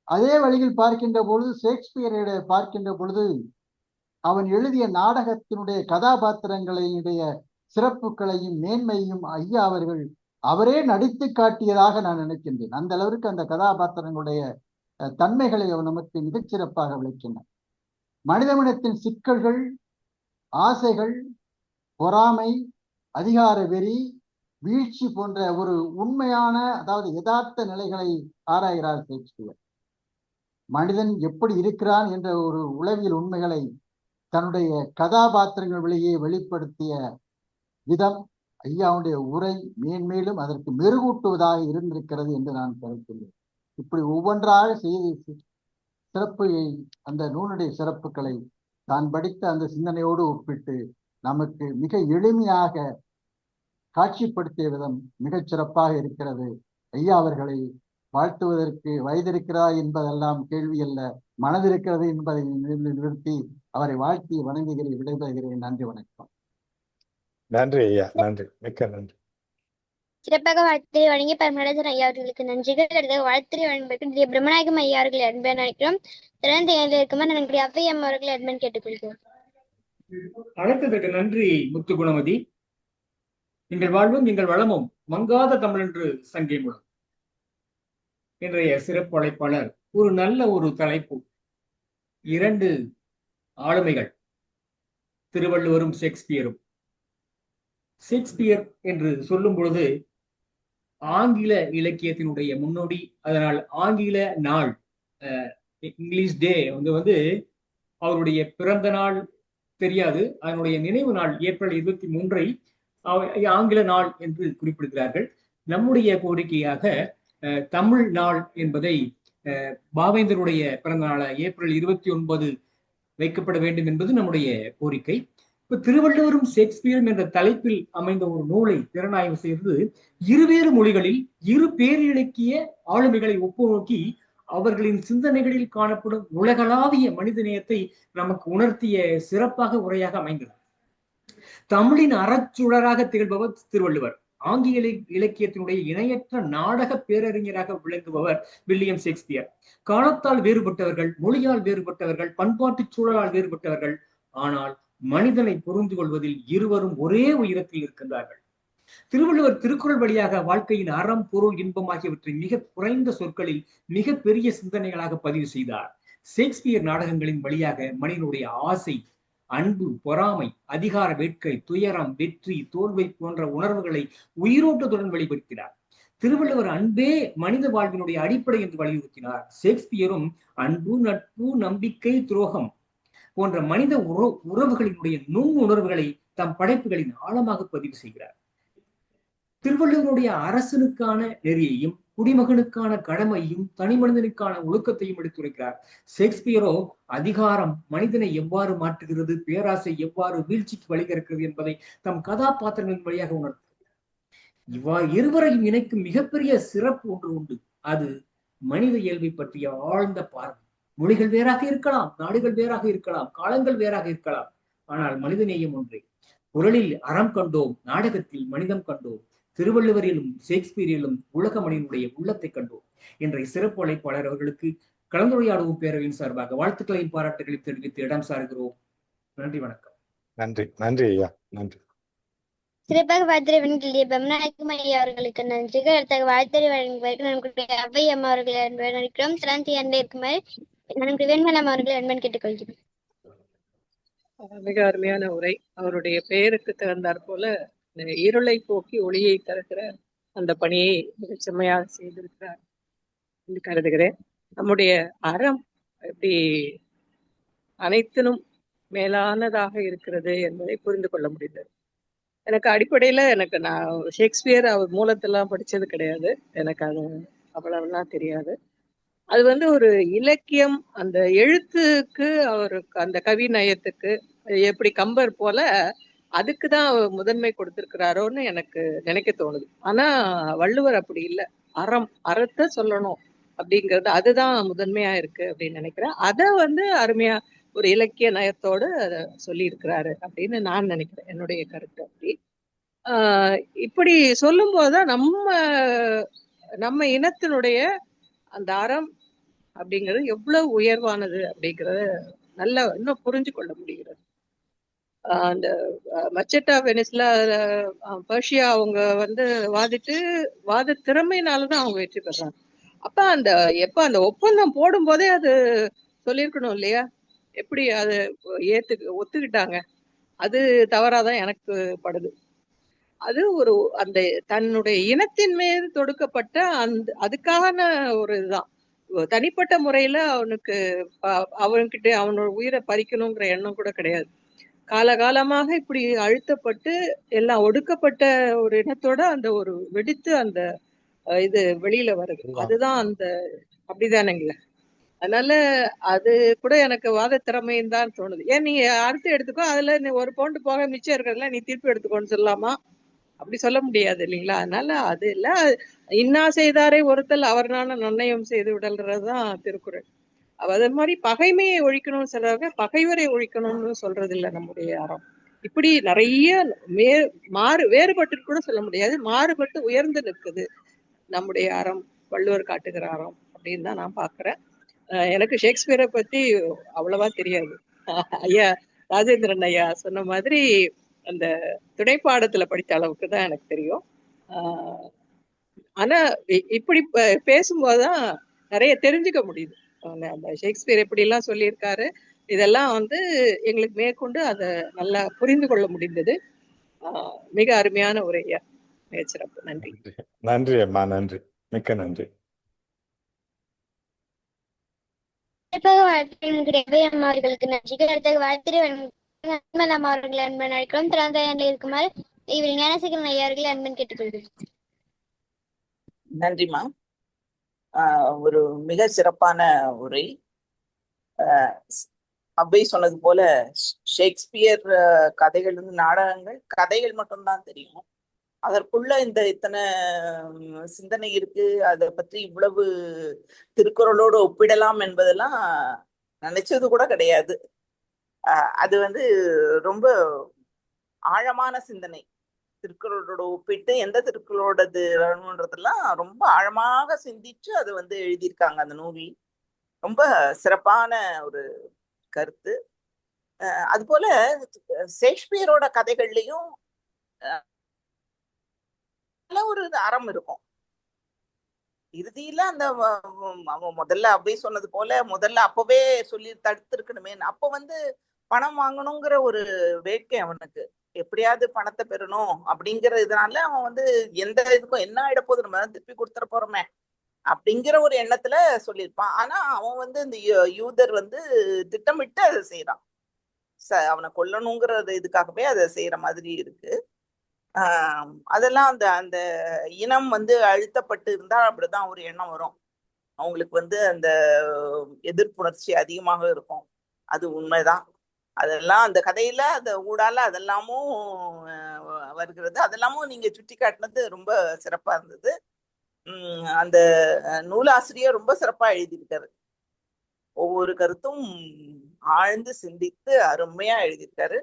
அதே வழியில் பார்க்கின்ற பொழுது ஷேக்ஸ்பியரை பார்க்கின்ற பொழுது அவன் எழுதிய நாடகத்தினுடைய கதாபாத்திரங்களுடைய சிறப்புகளையும் மேன்மையும் ஐயா அவரே நடித்து காட்டியதாக நான் நினைக்கின்றேன். அந்த அளவிற்கு அந்த கதாபாத்திரங்களுடைய தன்மைகளை அவன் நமக்கு மிகச்சிறப்பாக விளக்கினார். மனிதமனத்தின் சிக்கல்கள், ஆசைகள், பொறாமை, அதிகார வெறி, வீழ்ச்சி போன்ற ஒரு உண்மையான அதாவது யதார்த்த நிலைகளை ஆராய்கிறார் ஷேக்ஸ்பியர். மனிதன் எப்படி இருக்கிறான் என்ற ஒரு உளவியல் உண்மைகளை தன்னுடைய கதாபாத்திரங்கள் வழியே வெளிப்படுத்திய விதம் ஐயாவுடைய உரை மேன்மேலும் அதற்கு மெருகூட்டுவதாக இருந்திருக்கிறது என்று நான் கருத்துள்ளேன். இப்படி ஒவ்வொன்றாக செய்து சிறப்பு அந்த நூலுடைய சிறப்புகளை தான் படித்த அந்த சிந்தனையோடு ஒப்பிட்டு நமக்கு மிக எளிமையாக காட்சிப்படுத்திய விதம் மிகச் சிறப்பாக இருக்கிறது. ஐயா அவர்களை வாழ்த்துவதற்கு வயதிருக்கிறதா என்பதெல்லாம் கேள்வி அல்ல, மனதிருக்கிறது என்பதை நிறுத்தி அவரை வாழ்த்தி வணங்குகிறேன், விடைபெறுகிறேன். நன்றி, வணக்கம். நன்றி ஐயா, நன்றி, மிக்க நன்றி. சிறப்பாக வாழ்த்துறை வழங்கிய பரமராஜன் ஐயா அவர்களுக்கு நன்றிகள். அடுத்த வாழ்த்துறை வழங்குவதற்கு பிரம்மநாயகம் ஐயா அவர்களை அன்பன் நினைக்கிறோம். திறந்த இருக்குமாறு நன்றிய அவ்வையம் அவர்களை அன்பன் கேட்டுக்கொள்கிறோம். அழைத்ததற்கு நன்றி முத்துகுணமதி. எங்கள் வாழ்வும் எங்கள் வளமும் மங்காத தமிழ் என்று சங்கை மூலம் இன்றைய சிறப்பு அழைப்பாளர் ஒரு நல்ல ஒரு தலைப்பு, 2 ஆளுமைகள், திருவள்ளுவரும் ஷேக்ஸ்பியரும். ஷேக்ஸ்பியர் என்று சொல்லும் பொழுது ஆங்கில இலக்கியத்தினுடைய முன்னோடி. அதனால் ஆங்கில நாள், இங்கிலீஷ் டே வந்து அவருடைய பிறந்த நாள் தெரியாது, அதனுடைய நினைவு நாள் ஏப்ரல் 23 ஆங்கில நாள் என்று குறிப்பிடுகிறார்கள். நம்முடைய கோரிக்கையாக தமிழ் நாள் என்பதை பாவேந்தருடைய பிறந்த நாள் ஏப்ரல் 29 வைக்கப்பட வேண்டும் என்பது நம்முடைய கோரிக்கை. இப்ப திருவள்ளுவரும் ஷேக்ஸ்பியரும் என்ற தலைப்பில் அமைந்த ஒரு நூலை திறனாய்வு செய்து இருவேறு மொழிகளில் 2 பேரிலக்கிய ஆளுமைகளை ஒப்புநோக்கி அவர்களின் சிந்தனைகளில் காணப்படும் உலகளாவிய மனிதநேயத்தை நமக்கு உணர்த்திய சிறப்பாக உரையாக அமைந்தது. தமிழின் அறச்சுடராக திகழ்பவர் திருவள்ளுவர். ஆங்கில இலக்கியத்தினுடைய இணையற்ற நாடக பேரறிஞராக விளங்குபவர் வில்லியம் ஷேக்ஸ்பியர். காலத்தால் வேறுபட்டவர்கள், மொழியால் வேறுபட்டவர்கள், பண்பாட்டு சூழலால் வேறுபட்டவர்கள், ஆனால் மனிதனை புரிந்து கொள்வதில் இருவரும் ஒரே உயரத்தில் இருக்கின்றார்கள். திருவள்ளுவர் திருக்குறள் வழியாக வாழ்க்கையின் அறம், பொருள், இன்பம் ஆகியவற்றை மிக குறைந்த சொற்களில் மிக பெரிய சிந்தனைகளாக பதிவு செய்தார். ஷேக்ஸ்பியர் நாடகங்களின் வழியாக மனிதனுடைய ஆசை, அன்பு, பொறாமை, அதிகார வேட்கை, துயரம், வெற்றி, தோல்வை போன்ற உணர்வுகளை உயிரோட்டத்துடன் வெளிப்படுத்தினார். திருவள்ளுவர் அன்பே மனித வாழ்வினுடைய அடிப்படை என்று வலியுறுத்தினார். ஷேக்ஸ்பியரும் அன்பு, நட்பு, நம்பிக்கை, துரோகம் போன்ற மனித உறவுகளினுடைய நுண் உணர்வுகளை தம் படைப்புகளின் ஆழமாக பதிவு செய்கிறார். திருவள்ளுவருடைய அரசனுக்கான நெறியையும் குடிமகனுக்கான கடமையும் தனி மனிதனுக்கான ஒழுக்கத்தையும் எடுத்துரைக்கிறார். ஷேக்ஸ்பியரோ அதிகாரம் மனிதனை எவ்வாறு மாற்றுகிறது, பேராசை எவ்வாறு வீழ்ச்சிக்கு வழிகெடுக்கிறது என்பதை தம் கதாபாத்திரங்களின் வழியாக உணர்த்துகிறார். இவ்வாறு இருவரையும் இணைக்கும் மிகப்பெரிய சிறப்பு ஒன்று உண்டு. அது மனித இயல்பை பற்றிய ஆழ்ந்த பார்வை. மொழிகள் வேறாக இருக்கலாம், நாடுகள் வேறாக இருக்கலாம், காலங்கள் வேறாக இருக்கலாம், ஆனால் மனிதநேயம் ஒன்றே. குறளில் அறம் கண்டோம், நாடகத்தில் மனிதம் கண்டோம், திருவள்ளுவரிலும் ஷேக்ஸ்பியரிலும் உலக மனிதனுடைய உள்ளத்தை கண்டோம். இன்றைய சிறப்பு அழைப்பாளர் அவர்களுக்கு கலந்துரையாடுவோம் பேரவையின் சார்பாக வாழ்த்துக்களையும் பாராட்டுகளை தெரிவித்து இடம் சார்கிறோம். நன்றி, வணக்கம். நன்றி. நன்றி ஐயா. நன்றி. சிறப்பாக வாழ்த்துறை வழங்கிய பம்நாயகம் ஐயா அவர்களுக்கு நன்றிகள். அடுத்த வாழ்த்துறை வழங்குவதற்கு நம்முடைய அவ்வை அம்மா அவர்களை அன்பளிக்கிறோம். சிறந்த அண்டை இருக்குமாறு நம்முடைய வேண்மலம் அவர்களை அன்பன் கேட்டுக்கொள்கிறோம். மிக அருமையான உரை. அவருடைய பெயருக்கு தகுந்தாற் போல இருளை போக்கி ஒளியை தருகிற அந்த பணியை மிகச் செம்மையாக செய்திருக்கிறார் என்று கருதுகிறேன். நம்முடைய அறம் எப்படி அனைத்தினும் மேலானதாக இருக்கிறது என்பதை புரிந்து கொள்ள முடிந்தது. எனக்கு அடிப்படையில நான் ஷேக்ஸ்பியர் அவர் மூலத்தெல்லாம் படிச்சது கிடையாது. எனக்கு அது அவ்வளவுலாம் தெரியாது. அது ஒரு இலக்கியம், அந்த எழுத்துக்கு அவருக்கு அந்த கவி நயத்துக்கு எப்படி கம்பர் போல அதுக்குதான் அவர் முதன்மை கொடுத்திருக்கிறாரோன்னு எனக்கு நினைக்க தோணுது. ஆனா வள்ளுவர் அப்படி இல்லை. அறத்தை சொல்லணும் அப்படிங்கிறது அதுதான் முதன்மையா இருக்கு அப்படின்னு நினைக்கிறேன். அதை அருமையா ஒரு இலக்கிய நயத்தோடு சொல்லி இருக்கிறாரு அப்படின்னு நான் நினைக்கிறேன். என்னுடைய கருத்து அப்படி. இப்படி சொல்லும் போதுதான் நம்ம இனத்தினுடைய அந்த அறம் அப்படிங்கிறது எவ்வளவு உயர்வானது அப்படிங்கறத நல்லா இன்னும் புரிஞ்சு கொள்ள முடிகிறது. அந்த மர்ச்சன்ட் ஆஃப் வெனிஸ்ல பர்ஷியா அவங்க வாத திறமையினாலதான் அவங்க வெற்றி பெறாங்க. அப்ப அந்த ஒப்பந்தம் போடும் போதே அது சொல்லியிருக்கணும் இல்லையா? எப்படி அது ஒத்துக்கிட்டாங்க? அது தவறாதான் எனக்கு படுது. அது அந்த தன்னுடைய இனத்தின் மீது தொடுக்கப்பட்ட அதுக்கான ஒரு இதுதான். தனிப்பட்ட முறையில அவன்கிட்ட அவனோட உயிரை பறிக்கணுங்கிற எண்ணம் கூட கிடையாது. காலகாலமாக இப்படி அழுத்தப்பட்டு எல்லாம் ஒடுக்கப்பட்ட ஒரு இனத்தோட அந்த ஒரு வெடித்து அந்த இது வெளியில வருது. அதுதான் அப்படிதானுங்களே. அதனால அது கூட எனக்கு வாத திறமைன்னு தான் தோணுது. ஏன் நீ அடுத்து எடுத்துக்கோ, அதுல நீ ஒரு பவுண்டு போக மிச்சம் இருக்கிறதுல நீ திருப்பி எடுத்துக்கோன்னு சொல்லலாமா? அப்படி சொல்ல முடியாது இல்லைங்களா? அதனால அது இல்ல, இன்னா செய்தாரை ஒருத்தல் அவர்னான நன்னயம் செய்து விடல்றதுதான் திருக்குறள். அதே மாதிரி பகைமையை ஒழிக்கணும்னு சொல்றாங்க, பகைவரை ஒழிக்கணும்னு சொல்றது இல்லை நம்முடைய அறம். இப்படி நிறைய வேறுபட்டு கூட சொல்ல முடியாது, மாறுபட்டு உயர்ந்து நிற்குது நம்முடைய அறம், வள்ளுவர் காட்டுகிற அறம் அப்படின்னு தான் நான் பாக்குறேன். எனக்கு ஷேக்ஸ்பியரை பத்தி அவ்வளவா தெரியாது. ஐயா ராஜேந்திரன் ஐயா சொன்ன மாதிரி அந்த துணைப்பாடத்துல படித்த அளவுக்கு தான் எனக்கு தெரியும். ஆனா இப்படி பேசும்போதுதான் நிறைய தெரிஞ்சுக்க முடியுது. அந்த ஷேக்ஸ்பியர் எப்படி எல்லாம் சொல்லியிருக்காரு, இதெல்லாம் எங்களுக்கு மேற்கொண்டு அதை நல்லா புரிந்து கொள்ள முடிந்தது. மிக அருமையான உரையா, மிக சிறப்பு. நன்றி. நன்றி அம்மா. நன்றி, மிக்க நன்றி. அவர்களுக்கு நன்றிகள். அடுத்த வாழ்த்துறை அவர்களை அன்பன் அழைக்கிறோம். திறந்த இருக்குமாறு இவர் ஞானசேகரன் ஐயா அவர்களை அன்பன் கேட்டுக்கொள்கிறேன். நன்றிமா. ஒரு மிக சிறப்பான உரை. அவ்வை சொன்னது போல ஷேக்ஸ்பியர் கதைகள் கதைகள் மட்டும்தான் தெரியும். அதற்குள்ள இத்தனை சிந்தனை இருக்கு, அதை பற்றி இவ்வளவு திருக்குறளோடு ஒப்பிடலாம் என்பதெல்லாம் நினைச்சது கூட கிடையாது. அது ரொம்ப ஆழமான சிந்தனை. திருக்குறளோட ஒப்பிட்டு எந்த திருக்குறளோடது வேணும்ன்றதெல்லாம் ரொம்ப ஆழமாக சிந்திச்சு அது எழுதியிருக்காங்க அந்த நூலில். ரொம்ப சிறப்பான ஒரு கருத்து. அது போல ஷேக்ஸ்பியரோட கதைகள்லயும் ஒரு அறம் இருக்கும். இறுதியில முதல்ல அவ்வை சொன்னது போல முதல்ல அப்பவே சொல்லி தடுத்திருக்கணுமே. அப்ப பணம் வாங்கணுங்கிற ஒரு வேட்கை அவனுக்கு, எப்படியாவது பணத்தை பெறணும் அப்படிங்கிற இதனால அவன் எந்த இதுக்கும் என்ன ஆயிட போகுது, நம்ம திருப்பி கொடுத்துட போறோமே அப்படிங்கிற ஒரு எண்ணத்துல சொல்லியிருப்பான். ஆனா அவன் இந்த யூதர் திட்டமிட்டு அதை செய்யறான். அவனை கொல்லணுங்கிற இதுக்காகவே அதை செய்யற மாதிரி இருக்கு. அதெல்லாம் அந்த இனம் அழுத்தப்பட்டு இருந்தா அப்படிதான் ஒரு எண்ணம் வரும். அவங்களுக்கு அந்த எதிர்ப்புணர்ச்சி அதிகமாக இருக்கும். அது உண்மைதான். அதெல்லாம் அந்த கதையில அந்த ஊடால அதெல்லாமும் வருகிறது. அதெல்லாமும் நீங்க சுட்டி காட்டினது ரொம்ப சிறப்பா இருந்தது. அந்த நூலாசிரியர் ரொம்ப சிறப்பா எழுதியிருக்காரு. ஒவ்வொரு கருத்தும் ஆழ்ந்து சிந்தித்து அருமையா எழுதியிருக்காரு.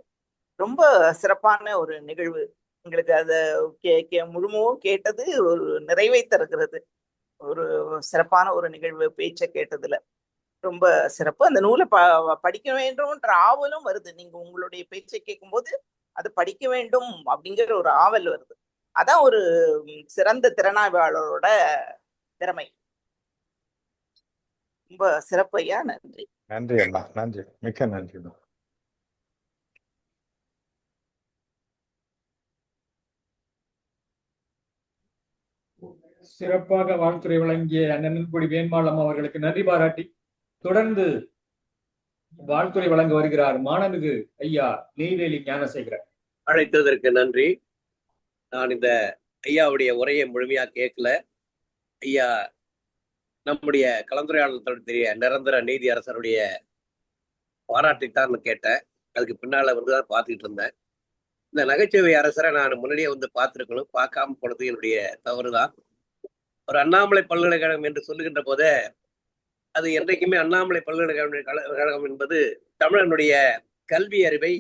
ரொம்ப சிறப்பான ஒரு நிகழ்வு. எங்களுக்கு அதை முழுமையும் கேட்டது ஒரு நிறைவை தருகிறது. ஒரு சிறப்பான ஒரு நிகழ்வு பேச்சை கேட்டதுல. ரொம்ப சிறப்பு. அந்த நூலை படிக்க வேண்டும்ன்ற ஆவலும் வருது. நீங்க உங்களுடைய பேச்சை கேட்கும்போது அது படிக்க வேண்டும் அப்படிங்கிற ஒரு ஆவல் வருது. அதான் ஒரு சிறந்த திறனாய்வாளரோட திறமை. ரொம்ப சிறப்பு ஐயா. நன்றி. நன்றி அம்மா, நன்றி, மிக்க நன்றி. சிறப்பாக வாழ்த்துறை வழங்கிய அண்ணன்குடி வேண்மாளம் அவர்களுக்கு நன்றி பாராட்டி தொடர்ந்து வாழ்த்துறை வழங்க வருகிறார் மாணமிகு ஐயா நெய்வேலி ஞானசேகரன். அழைத்ததற்கு நன்றி. நான் இந்த ஐயாவுடைய உரையை முழுமையா கேட்கல. ஐயா நம்முடைய கலந்துரையாடல் தெரிய நிரந்தர நீதி அரசருடைய பாராட்டித்தான் கேட்டேன். அதுக்கு பின்னால வந்துதான் பார்த்துக்கிட்டு இருந்தேன். இந்த நகைச்சுவை அரசரை நான் முன்னாடியே வந்து பார்த்துருக்கணும், பார்க்காம போனது என்னுடைய தவறுதான். ஒரு அண்ணாமலை பல்கலைக்கழகம் என்று சொல்லுகின்ற போதே அது என்றைக்குமே அண்ணாமலை பல்கலைக்கழகம் என்பது தமிழனுடைய கல்வி அறிவை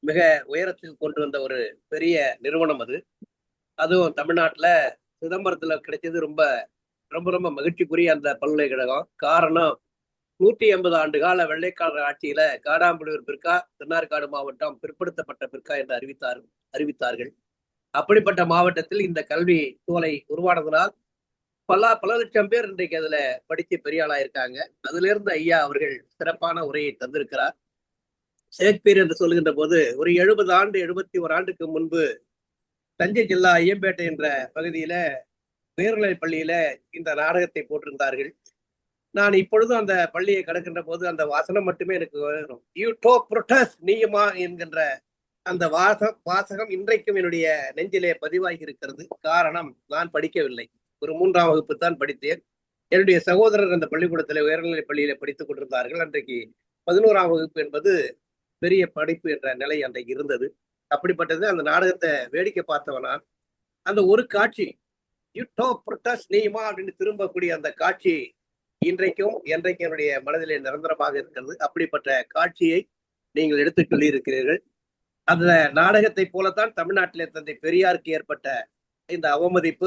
மிக உயரத்தில் கொண்டு வந்த ஒரு பெரிய நிறுவனம். அதுவும் தமிழ்நாட்டுல சிதம்பரத்துல கிடைச்சது ரொம்ப ரொம்ப ரொம்ப மகிழ்ச்சிக்குரிய அந்த பல்கலைக்கழகம். காரணம் 180 ஆண்டு கால வெள்ளைக்காரர் ஆட்சியில காடாம்புலியூர் பிற்கா திருநாற்காடு மாவட்டம் பிற்படுத்தப்பட்ட பிற்கா என்று அறிவித்தார்கள். அப்படிப்பட்ட மாவட்டத்தில் இந்த கல்வி சூழலை உருவானதனால் பல லட்சம் பேர் இன்றைக்கு அதுல படிச்சு பெரிய ஆளாயிருக்காங்க. அதுல இருந்து ஐயா அவர்கள் சிறப்பான உரையை தந்திருக்கிறார். ஷேக்ஸ்பியர் என்று சொல்லுகின்ற போது ஒரு 71 ஆண்டுக்கு முன்பு தஞ்சை ஜில்லா ஐயம்பேட்டை என்ற பகுதியில உயர்நிலை பள்ளியில இந்த நாடகத்தை போட்டிருந்தார்கள். நான் இப்பொழுதும் அந்த பள்ளியை கடக்கின்ற போது அந்த வாசனம் மட்டுமே எனக்கு வரும். யூ புரோட்டஸ் நீயுமா என்கின்ற அந்த வாசகம் இன்றைக்கும் என்னுடைய நெஞ்சிலே பதிவாகி இருக்கிறது. காரணம், நான் படிக்கவில்லை, ஒரு 3ஆம் வகுப்பு தான் படித்தேன். என்னுடைய சகோதரர் அந்த பள்ளிக்கூடத்தில் உயர்நிலை பள்ளியில படித்துக் கொண்டிருந்தார்கள். அன்றைக்கு 11ஆம் வகுப்பு என்பது பெரிய படிப்பு என்ற நிலை அன்றைக்கு இருந்தது. அப்படிப்பட்டது அந்த நாடகத்தை வேடிக்கை பார்த்தவனா அந்த ஒரு காட்சி யூட்டோ புரோட்டஸ் நீயுமா அப்படின்னு திரும்பக்கூடிய அந்த காட்சி இன்றைக்கும் என்றைக்கும் என்னுடைய மனதிலே நிரந்தரமாக இருக்கிறது. அப்படிப்பட்ட காட்சியை நீங்கள் எடுத்து சொல்லி இருக்கிறீர்கள். அந்த நாடகத்தை போலத்தான் தமிழ்நாட்டிலே தந்தை பெரியாருக்கு ஏற்பட்ட இந்த அவமதிப்பு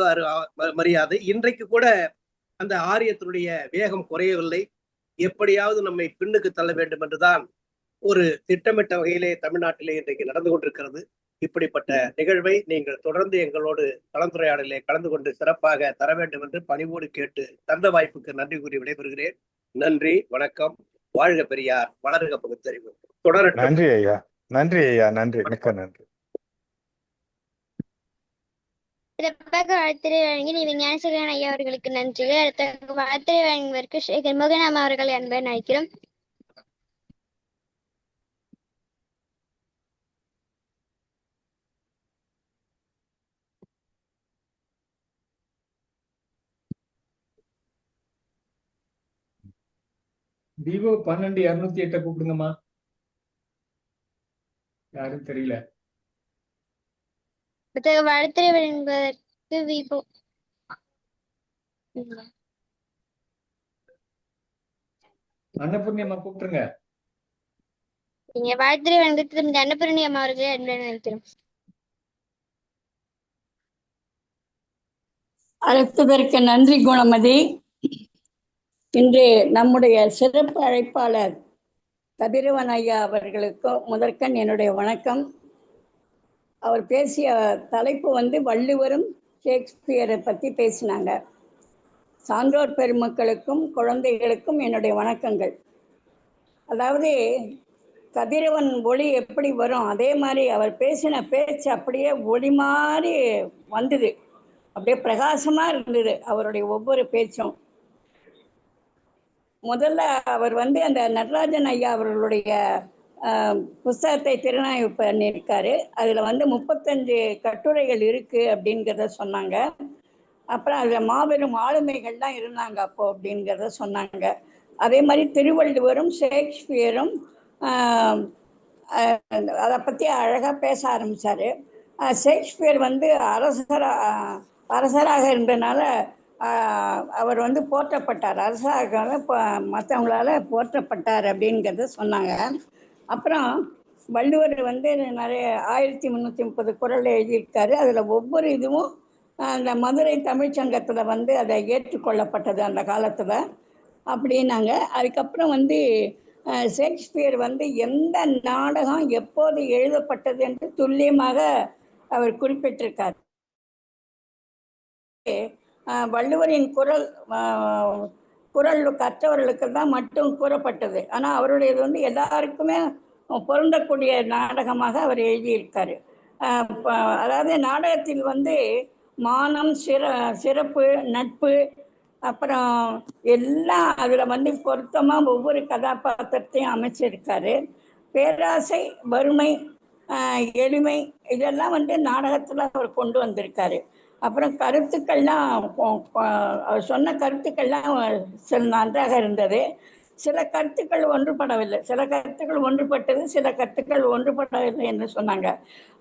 மரியாதை இன்றைக்கு கூட அந்த ஆரியத்தினுடைய வேகம் குறையவில்லை. எப்படியாவது நம்மை பின்னுக்கு தள்ள வேண்டும் என்றுதான் ஒரு திட்டமிட்ட வகையிலே தமிழ்நாட்டிலே இன்றைக்கு நடந்து கொண்டிருக்கிறது. இப்படிப்பட்ட நிகழ்வை நீங்கள் தொடர்ந்து எங்களோடு கலந்துரையாடலே கலந்து கொண்டு சிறப்பாக தர வேண்டும் என்று பணிவோடு கேட்டு தந்த வாய்ப்புக்கு நன்றி கூறி விடைபெறுகிறேன். நன்றி, வணக்கம். வாழ்க பெரியார், வளர்க பகுத்தறிவு. தொடரட்டும். நன்றி ஐயா, நன்றி ஐயா, நன்றி, மிக்க நன்றி. சிறப்பாக வாழ்த்துறை வழங்கி நீ ஞானசேகரன் ஐயா அவர்களுக்கு நன்றிகள். அடுத்த வாழ்த்துறை வழங்குவதற்கு சேகர் மோகனாம் அவர்கள் அன்புடன் அழைக்கிறோம். விவோ 12208 கூப்பிடுங்கம்மா. யாரும் தெரியல. வாழ்த்துறை வழங்குவதற்கு விவோ அன்னபூர்ணி அம்மா கூப்பிட்டுருங்க. நீங்க வாழ்த்துறை வழங்குவதற்கு அன்னபூர்ணி அம்மா அவர்களே அன்புடன் அழைக்கிறோம். அழைத்ததற்கு நன்றி குணமதி. இன்று நம்முடைய சிறப்பு அழைப்பாளர் கதிரவன் ஐயா அவர்களுக்கு முதற்கண் என்னுடைய வணக்கம். அவர் பேசிய தலைப்பு வள்ளுவரும் ஷேக்ஸ்பியரை பற்றி பேசினாங்க. சான்றோர் பெருமக்களுக்கும் குழந்தைகளுக்கும் என்னுடைய வணக்கங்கள். அதாவது கதிரவன் ஒளி எப்படி வரும் அதே மாதிரி அவர் பேசின பேச்சு அப்படியே ஒளி மாதிரி வந்தது. அப்படியே பிரகாசமாக இருந்தது அவருடைய ஒவ்வொரு பேச்சும். முதல்ல அவர் அந்த நடராஜன் ஐயா அவர்களுடைய புஸ்தகத்தை திறனாய்வு பண்ணியிருக்காரு. அதில் 35 கட்டுரைகள் இருக்குது அப்படிங்கிறத சொன்னாங்க. அப்புறம் அதில் மாபெரும் ஆளுமைகள்லாம் இருந்தாங்க அப்போ அப்படிங்கிறத சொன்னாங்க. அதே மாதிரி திருவள்ளுவரும் ஷேக்ஸ்பியரும் அதை பற்றி அழகாக பேச ஆரம்பித்தார். ஷேக்ஸ்பியர் அரசராக இருந்தனால அவர் போற்றப்பட்டார், அரசாக மற்றவங்களால போற்றப்பட்டார் அப்படிங்கிறத சொன்னாங்க. அப்புறம் வள்ளுவர் நிறைய 1330 குறள் எழுதியிருக்காரு. அதில் ஒவ்வொரு இதுவும் அந்த மதுரை தமிழ்ச்சங்கத்தில் அதை ஏற்றுக்கொள்ளப்பட்டது அந்த காலத்தில். அப்படின்னாங்க. அதுக்கப்புறம் வந்து ஷேக்ஸ்பியர் வந்து எந்த நாடகம் எப்போது எழுதப்பட்டது என்று துல்லியமாக அவர் குறிப்பிட்டிருக்கார். வள்ளுவரின் குரல் கற்றவர்களுக்கு தான் மட்டும் கூறப்பட்டது. ஆனால் அவருடையது வந்து எல்லாருக்குமே பொருந்தக்கூடிய நாடகமாக அவர் எழுதியிருக்காரு. அதாவது நாடகத்தில் வந்து மானம், சிறப்பு, நட்பு, அப்புறம் எல்லாம் அதில் வந்து பொருத்தமாக ஒவ்வொரு கதாபாத்திரத்தையும் அமைச்சிருக்காரு. பேராசை, வறுமை, எளிமை இதெல்லாம் வந்து நாடகத்தில் அவர் கொண்டு வந்திருக்காரு. அப்புறம் கருத்துக்கள்லாம் அவர் சொன்ன கருத்துக்கள்லாம் சில நன்றாக இருந்தது. சில கருத்துக்கள் ஒன்றுபடவில்லை, சில கருத்துக்கள் ஒன்றுபட்டது, சில கருத்துக்கள் ஒன்றுபடவில்லை என்று சொன்னாங்க.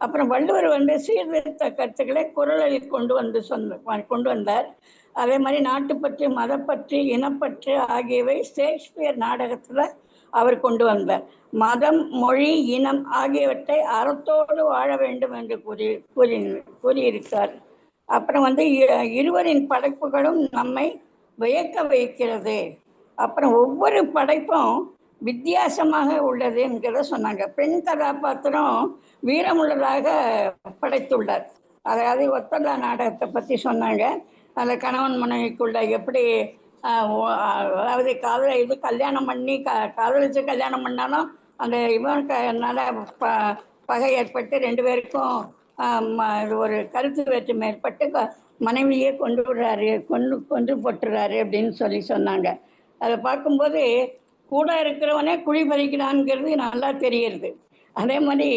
அப்புறம் வள்ளுவர் வந்து சீர்திருத்த கருத்துக்களை குரலில் கொண்டு வந்தார். அதே மாதிரி நாட்டுப்பற்று, மதப்பற்று, இனப்பற்று ஆகியவை ஷேக்ஸ்பியர் நாடகத்தில் அவர் கொண்டு வந்தார். மதம், மொழி, இனம் ஆகியவற்றை அறத்தோடு வாழ வேண்டும் என்று கூறியிருக்கார். அப்புறம் வந்து இருவரின் படைப்புகளும் நம்மை வியக்க வைக்கிறது. அப்புறம் ஒவ்வொரு படைப்பும் வித்தியாசமாக உள்ளது என்கிறத சொன்னாங்க. பெண் கதாபாத்திரம் வீரமுள்ளதாக படைத்துள்ளார். அதாவது ஒத்தல்லா நாடகத்தை பற்றி சொன்னாங்க. அதில் கணவன் மனைவிக்குள்ள எப்படி அதாவது கல்யாணம் பண்ணி காதலிச்சு கல்யாணம் பண்ணாலும் அந்த இவனால பகை ஏற்பட்டு 2 பேருக்கும் ஒரு கருத்து வேற்றுமை ஏற்பட்டு மனைவியே கொண்டு போட்டுறாரு அப்படின்னு சொன்னாங்க. அதை பார்க்கும்போது கூட இருக்கிறவனே குழி பறிக்கிறான்ங்கிறது நல்லா தெரியுது. அதே மாதிரி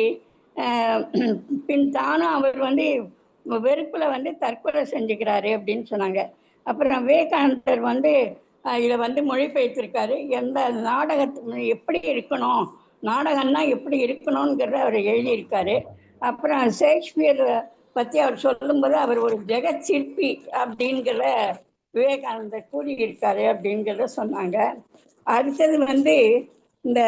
பின் தானும் அவர் வந்து வெறுப்பில் வந்து தற்கொலை செஞ்சுக்கிறாரு அப்படின்னு சொன்னாங்க. அப்புறம் விவேகானந்தர் வந்து இதை வந்து மொழிபெயர்த்திருக்காரு. எந்த நாடகத்து எப்படி இருக்கணும், நாடகம்னா எப்படி இருக்கணுங்கிறத அவர் எழுதியிருக்காரு. அப்புறம் ஷேக்ஸ்பியர் பற்றி அவர் சொல்லும்போது அவர் ஒரு ஜெகத் சிற்பி அப்படிங்கிற விவேகானந்தர் கூறியிருக்காரு அப்படிங்கிறத சொன்னாங்க. அடுத்தது வந்து இந்த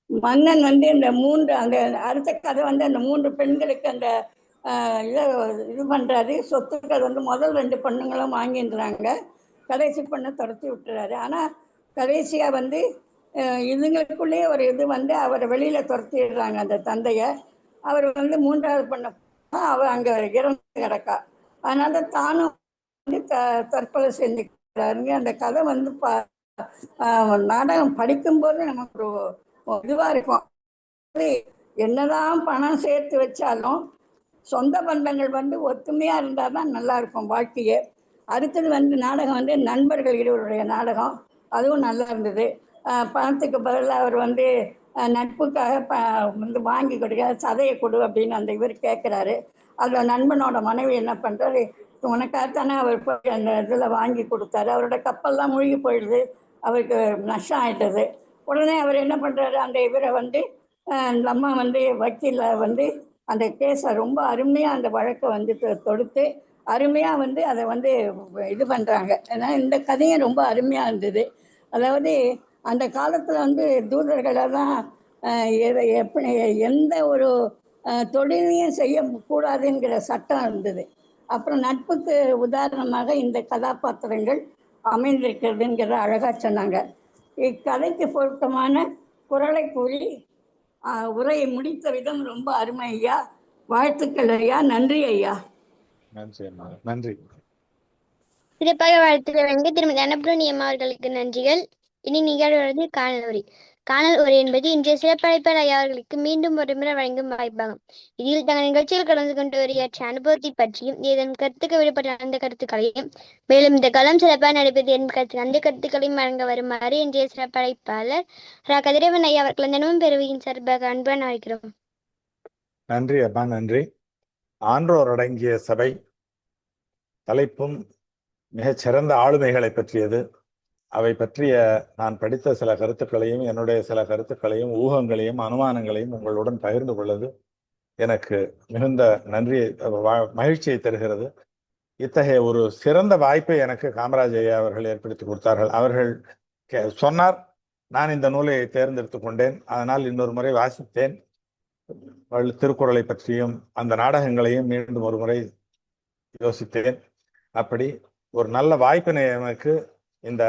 மன்னன் வந்து இந்த அந்த அடுத்த கதை வந்து அந்த 3 பெண்களுக்கு அந்த இது பண்ணுறாரு. சொத்துக்கள் வந்து முதல் 2 பொண்ணுங்களும் வாங்கிடுறாங்க. கடைசி பொண்ணை துரத்தி விட்டுறாரு. ஆனால் கடைசியாக வந்து இதுங்களுக்குள்ளேயே ஒரு இது வந்து அவரை வெளியில் துரத்திடுறாங்க அந்த தந்தையை. அவர் வந்து 3வது பொண்ணை அவர் அங்கே இறந்து கிடக்கா. அதனால தானும் வந்து தற்கொலை செஞ்சுக்கிறாருங்க. அந்த கதை வந்து நாடகம் படிக்கும்போது நமக்கு ஒரு இதுவாக இருக்கும். என்னதான் பணம் சேர்த்து வச்சாலும் சொந்த பந்தங்கள் வந்து ஒத்துமையாக இருந்தால் தான் நல்லா இருக்கும் வாழ்க்கையே. அடுத்தது வந்து நாடகம் வந்து நண்பர்கள் இருவருடைய நாடகம், அதுவும் நல்லா இருந்தது. பணத்துக்கு பதிலாக அவர் வந்து நட்புக்காக வந்து வாங்கி கொடுக்க சதையை கொடு அப்படின்னு அந்த இவர் கேட்குறாரு. அதில் நண்பனோட மனைவி என்ன பண்ணுறாரு, உனக்காகத்தானே அவர் போய் அந்த இதில் வாங்கி கொடுத்தாரு. அவரோட கப்பல்லாம் மூழ்கி போயிடுது, அவருக்கு நஷ்டம் ஆயிட்டது. உடனே அவர் என்ன பண்ணுறாரு, அந்த இவரை வந்து நம்ம வந்து வக்கீல வந்து அந்த கேஸை ரொம்ப அருமையாக அந்த வழக்கை வந்து தொடுத்து அருமையாக வந்து அதை வந்து இது பண்ணுறாங்க. ஏன்னா இந்த கதையும் ரொம்ப அருமையாக இருந்தது. அதாவது அந்த காலத்தில் வந்து தூதர்களெல்லாம் எப்படி எந்த ஒரு தொழிலையும் செய்யக்கூடாதுங்கிற சட்டம் இருந்தது. அப்புறம் நட்புக்கு உதாரணமாக இந்த கதாபாத்திரங்கள் அமைந்திருக்கிறதுங்கிற அழகாக சொன்னாங்க. இக்கதைக்கு பொருத்தமான குரலை கூறி உரையை முடித்த விதம் ரொம்ப அருமை ஐயா. வாழ்த்துக்கள் ஐயா. நன்றி ஐயா. நன்றி. சிறப்பாக வாழ்த்துக்கள் வழங்க திருமதி அன்னபூரணி அம்மா அவர்களுக்கு நன்றிகள். இனி நிகழ்வது காணல் உரை. காணல் உரை என்பது இன்றைய சிறப்பழைப்பாளர் ஐயா அவர்களுக்கு மீண்டும் ஒரு முறை வழங்கும் வாய்ப்பாகும். இதில் தங்கள் நிகழ்ச்சியில் கலந்து கொண்டு உரையாற்றிய அனுபவத்தை பற்றியும் ஏதேனும் கருத்துக்கு விடுபட்ட அந்த கருத்துக்களையும் மேலும் இந்த களம் சிறப்பாக நடைபெறுது என்ற அந்த கருத்துக்களையும் வழங்க வருமாறு இன்றைய சிறப்பழைப்பாளர் கதிரவன் ஐயா அவர்கள் தினமும் பெறுவியின் சார்பாக அன்புடன் அழைக்கிறோம். நன்றி அம்மா, நன்றி. ஆன்றோர் அடங்கிய சபை தலைப்பும் மிகச்சிறந்த ஆளுமைகளை பற்றியது. அவை பற்றிய நான் படித்த சில கருத்துக்களையும் என்னுடைய சில கருத்துக்களையும் ஊகங்களையும் அனுமானங்களையும் உங்களுடன் பகிர்ந்து கொள்வது எனக்கு மிகுந்த நன்றியை மகிழ்ச்சியை தருகிறது. இத்தகைய ஒரு சிறந்த வாய்ப்பை எனக்கு காமராஜ் ஐயா அவர்கள் ஏற்படுத்தி கொடுத்தார்கள். அவர்கள் சொன்னார், நான் இந்த நூலை தேர்ந்தெடுத்து கொண்டேன், அதனால் இன்னொரு முறை வாசித்தேன். திருக்குறளை பற்றியும் அந்த நாடகங்களையும் மீண்டும் ஒரு முறை யோசித்தேன். அப்படி ஒரு நல்ல வாய்ப்பினை எனக்கு இந்த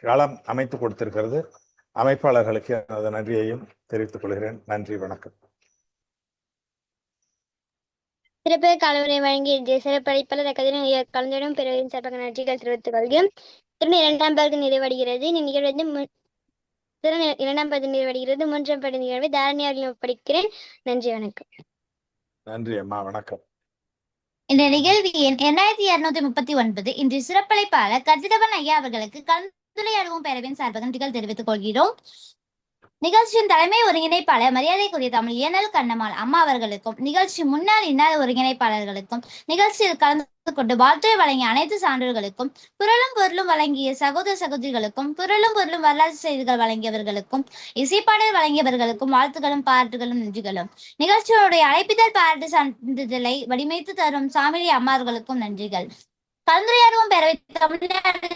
களம் அமைத்து கொடுத்திருக்கிறது. அமைப்பாளர்களுக்கு எனது நன்றியையும் தெரிவித்துக் கொள்கிறேன். நன்றி, வணக்கம். சிறப்பு கலவரை வழங்கிய சிறப்பு அழைப்பாளர் கலந்துரையும் பிறவின் சார்பாக நன்றிகள் தெரிவித்துக் கொள்கிறோம். திறன் 2ஆம் பகுதி நிறைவடைகிறது. இந்த நிகழ்வு திறன் 2ஆம் பகுதி நிறைவடைகிறது. 3ஆம் பகுதி நிகழ்வை தாரணி அவர்கள் ஒப்படைக்கிறேன். நன்றி, வணக்கம். நன்றி அம்மா, வணக்கம். இந்த நிகழ்வு எண் 2239 இன்று சிறப்பழைப்பாளர் கதிரவன் ஐயா அவர்களுக்கு கலந்துரையாடுவோம் பேரவையின் சார்பாக நன்றிகள் தெரிவித்துக் கொள்கிறோம். நிகழ்ச்சியின் தலைமை ஒருங்கிணைப்பாளர் மரியாதைக்குரிய தமிழ் இயனல் கண்ணம்மாள் அம்மா அவர்களுக்கும், நிகழ்ச்சி முன்னாள் இன்னார் ஒருங்கிணைப்பாளர்களுக்கும், நிகழ்ச்சியில் கலந்து கொண்டு வாழ்த்துரை வழங்கிய அனைத்து சான்றோர்களுக்கும், குரலும் பொருளும் வழங்கிய சகோதர சகோதரிகளுக்கும், குரலும் பொருளும் வரலாற்று செய்திகள் வழங்கியவர்களுக்கும், இசைப்பாடல் வழங்கியவர்களுக்கும் வாழ்த்துக்களும் பாராட்டுகளும் நன்றிகளும். நிகழ்ச்சியோடைய அழைப்பிதழ் பாராட்டு சான்றிதழை வடிமைத்து தரும் சாமிலி அம்மார்களுக்கும் நன்றிகள். கலந்துரையாடுவோம் பேரவை தமிழ்நாடு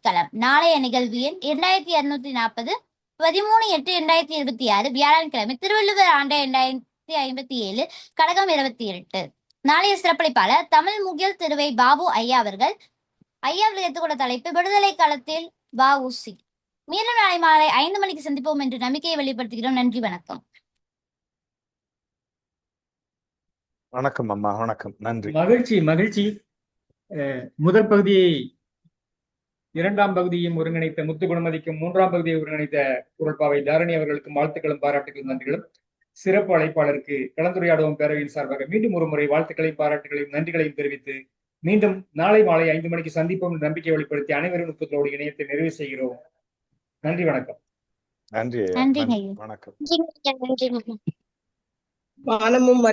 களம் நாளைய நிகழ்வு எண் 2240 13/8/2026 வியாழக்கிழமை, திருவள்ளுவர் ஆண்டு 2057, கடகம் 28. நாளைய சிறப்பளிப்பாளர் தமிழ் முகில் திருவை பாபு ஐயா அவர்கள். ஐயா அவர்கள் எடுத்துக்கொண்ட தலைப்பு விடுதலை களத்தில் வ.உ.சி. மீண்டும் நாளை மாலை 5 மணிக்கு சந்திப்போம் என்று நம்பிக்கையை வெளிப்படுத்துகிறோம். நன்றி, வணக்கம். வணக்கம் அம்மா, வணக்கம், நன்றி. மகிழ்ச்சி. முதல் பகுதியை 2ஆம் பகுதியும் ஒருங்கிணைத்த முத்துகுணமதிக்கும் 3ஆம் பகுதியை ஒருங்கிணைத்த குரல்பாவை தாரணி அவர்களுக்கும் வாழ்த்துக்களும் பாராட்டுகளும் நன்றிகளும். சிறப்பு அழைப்பாளருக்கு கலந்துரையாடுவோம் பேரவையின் சார்பாக மீண்டும் ஒரு முறை வாழ்த்துக்களையும் பாராட்டுகளையும் நன்றிகளையும் தெரிவித்து மீண்டும் நாளை மாலை 5 மணிக்கு சந்திப்போம் நம்பிக்கை வெளிப்படுத்தி அனைவரும் நுட்பத்தோடு இணையத்தை நிறைவு செய்கிறோம். நன்றி, வணக்கம். நன்றி, வணக்கம். நன்றி. வானமும்